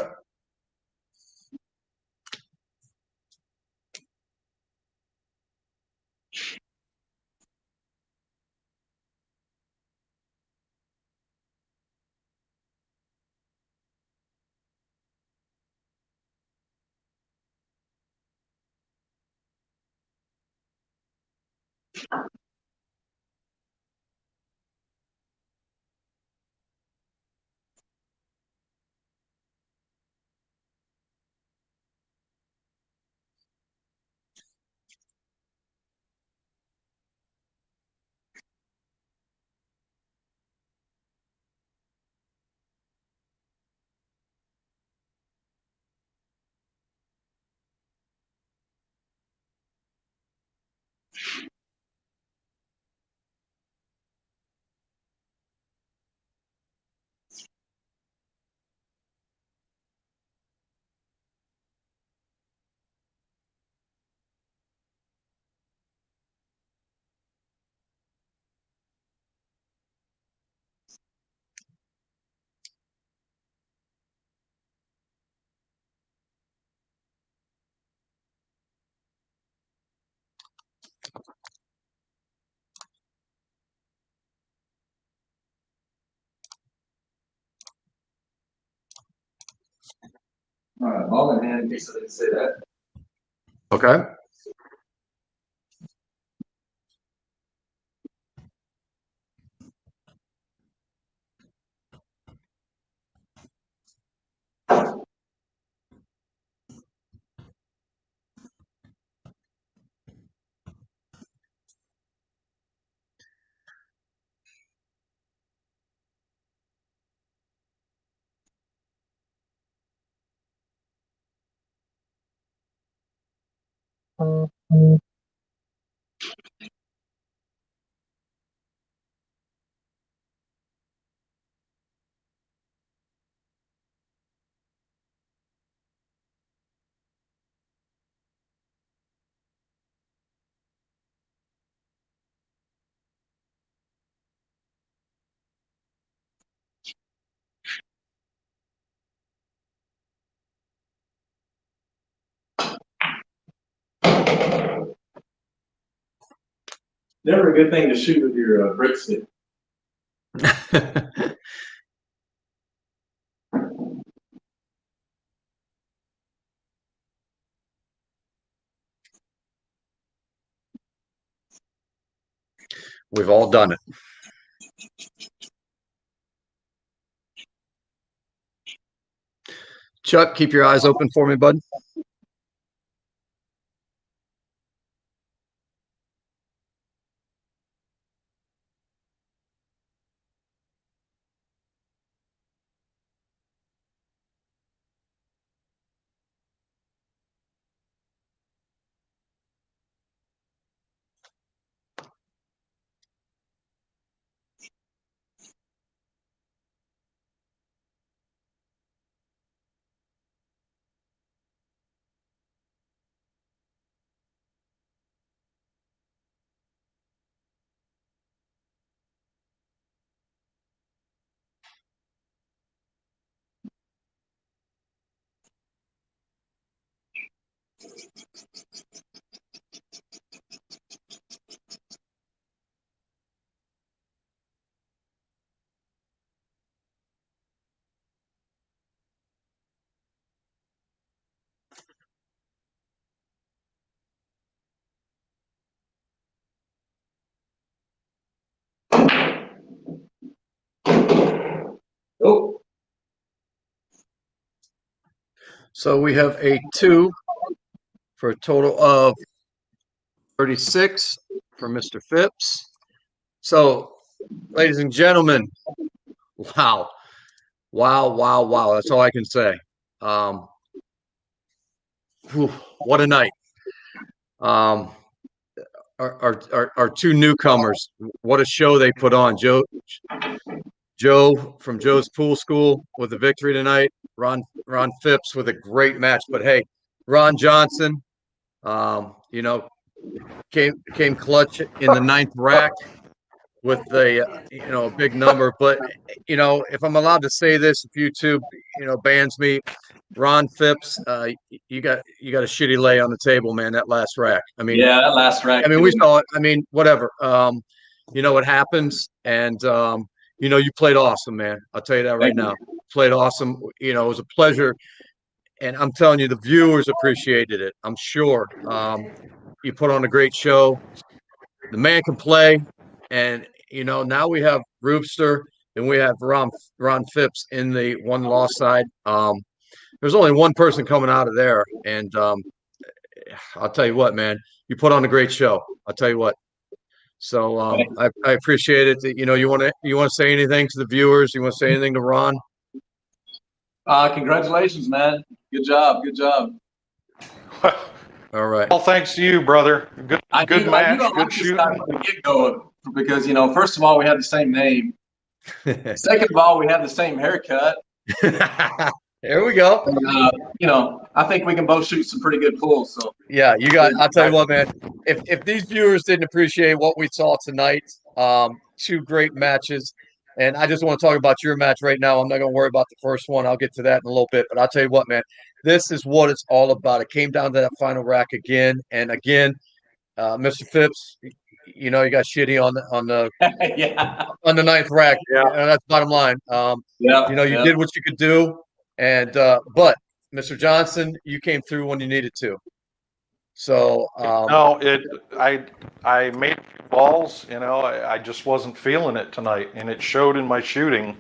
All right, ball in hand in case I didn't say that. Okay. Never a good thing to shoot with your brick stick. We've all done it. Chuck, keep your eyes open for me, bud. Oh, So we have a 2 for a total of 36 for Mr. Phipps. So, ladies and gentlemen, wow. Wow, wow, wow. That's all I can say. Whew, what a night. Our two newcomers, what a show they put on. Joe from Joe's Pool School with a victory tonight. Ron Phipps with a great match. But hey, Ron Johnson, you know, came clutch in the 9th rack with a big number. But if I'm allowed to say this, if YouTube bans me, Ron Phipps, you got a shitty lay on the table, man. That last rack. I mean, yeah, that last rack. we saw it. I mean, whatever. It happens, and you played awesome, man. I'll tell you that right now. Played awesome. It was a pleasure, and I'm telling you, the viewers appreciated it. I'm sure. You put on a great show. The man can play, and now we have Rubster and we have Ron Phipps in the one loss side. There's only one person coming out of there, and I'll tell you what, man, you put on a great show. I'll tell you what. So I appreciate it. You want to say anything to the viewers? You want to say anything to Ron? Congratulations, man. Good job. Good job. All right. Well, thanks to you, brother. Good match. Good shooting. From the get-go because first of all, we have the same name. Second of all, we have the same haircut. There we go. And, I think we can both shoot some pretty good pools. So yeah, I'll tell you what, man. If these viewers didn't appreciate what we saw tonight, 2 great matches, and I just want to talk about your match right now. I'm not going to worry about the first one. I'll get to that in a little bit. But I'll tell you what, man, this is what it's all about. It came down to that final rack again and again. Mr. Phipps, you got shitty on the yeah. on the 9th rack. Yeah. That's bottom line. You did what you could do, and but Mr. Johnson, you came through when you needed to. So No, I made balls, I just wasn't feeling it tonight, and it showed in my shooting.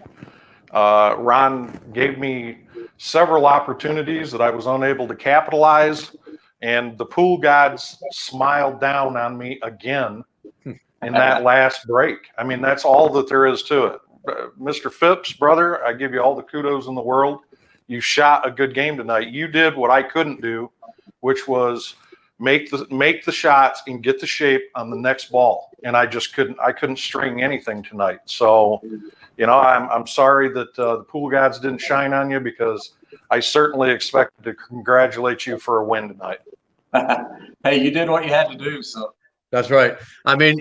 Ron gave me several opportunities that I was unable to capitalize, and the pool gods smiled down on me again in that last break. I mean, that's all that there is to it. Mr. Phipps, brother, I give you all the kudos in the world. You shot a good game tonight. You did what I couldn't do, which was make the shots and get the shape on the next ball. And I just couldn't string anything tonight. So, I'm sorry that the pool gods didn't shine on you, because I certainly expected to congratulate you for a win tonight. Hey, you did what you had to do. So that's right. I mean,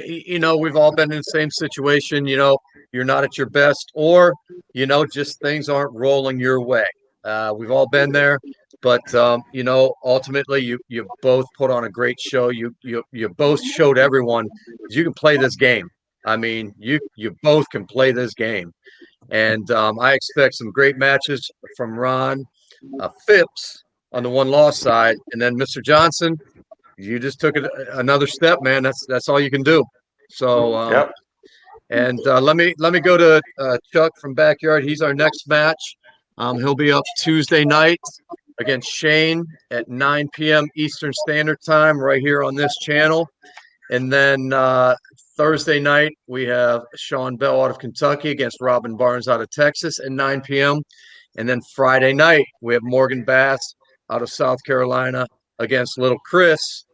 we've all been in the same situation. You're not at your best, or, just things aren't rolling your way. We've all been there. But ultimately, you both put on a great show. You both showed everyone you can play this game. I mean, you both can play this game, and I expect some great matches from Ron, Phipps on the one-loss side, and then Mr. Johnson. You just took it another step, man. That's all you can do. So, Yep. and let me go to Chuck from Backyard. He's our next match. He'll be up Tuesday night against Shane at 9 p.m. Eastern Standard Time right here on this channel. And then Thursday night, we have Sean Bell out of Kentucky against Robin Barnes out of Texas at 9 p.m. And then Friday night, we have Morgan Bass out of South Carolina against Little Chris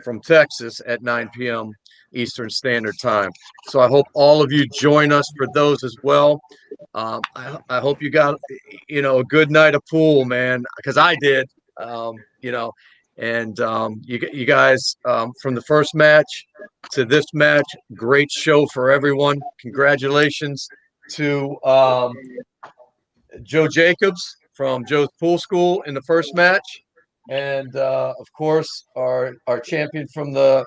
from Texas at 9 p.m. Eastern Standard Time. So I hope all of you join us for those as well. I hope you got, a good night of pool, man, because I did, and you guys, from the first match to this match, great show for everyone. Congratulations to Joe Jacobs from Joe's Pool School in the first match, and of course our champion from the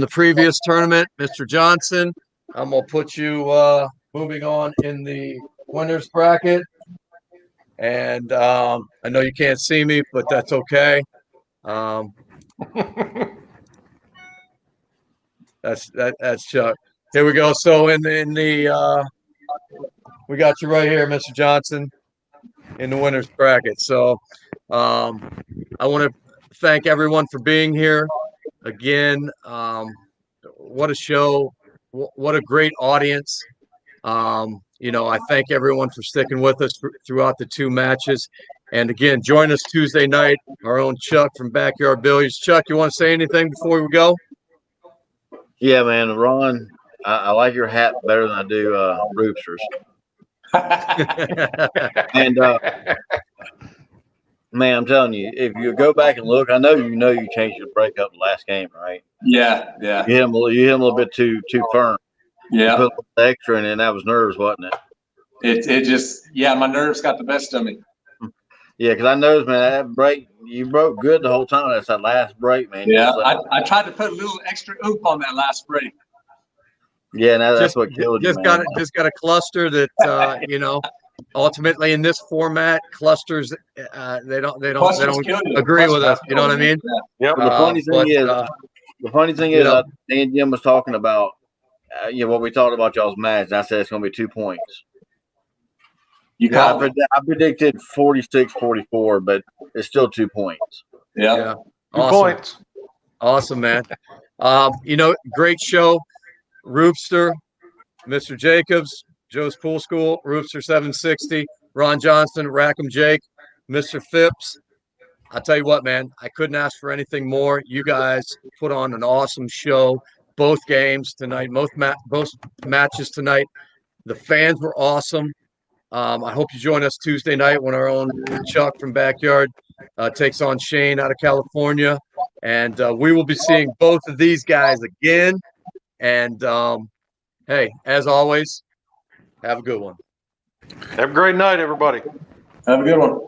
previous tournament, Mr. Johnson. I'm gonna put you moving on in the winners bracket, and I know you can't see me, but that's okay. That's Chuck. Here we go. So in the we got you right here, Mr. Johnson, in the winners bracket. So I want to thank everyone for being here again. What a show! What a great audience! I thank everyone for sticking with us throughout the two matches. And again, join us Tuesday night. Our own Chuck from Backyard Billiards. Chuck, you want to say anything before we go? Yeah, man, Ron, I like your hat better than I do Rubster's. And man, I'm telling you, if you go back and look, I know you changed your breakup last game, right? yeah. You hit him a little bit too firm. Yeah. You put a little extra in, and that was nerves, wasn't it? It just, my nerves got the best of me. Yeah, because I noticed, man, that break, you broke good the whole time. That's that last break, man. Yeah, I tried to put a little extra oomph on that last break. Yeah, that's what killed you, man. Just got a cluster that ultimately in this format, clusters they don't agree with us. You know what I mean? Yep. The funny thing is, me and Jim was talking about what we talked about y'all's match. And I said it's going to be 2 points. I predicted 46-44, but it's still 2 points. Yeah. 2 points. Awesome, man. Great show. Rubster, Mr. Jacobs, Joe's Pool School, Rubster760, Ron Johnson, Rackham Jake, Mr. Phipps. I'll tell you what, man, I couldn't ask for anything more. You guys put on an awesome show. Both games tonight, both matches tonight. The fans were awesome. I hope you join us Tuesday night when our own Chuck from Backyard takes on Shane out of California. And we will be seeing both of these guys again. And hey, as always, have a good one. Have a great night, everybody. Have a good one.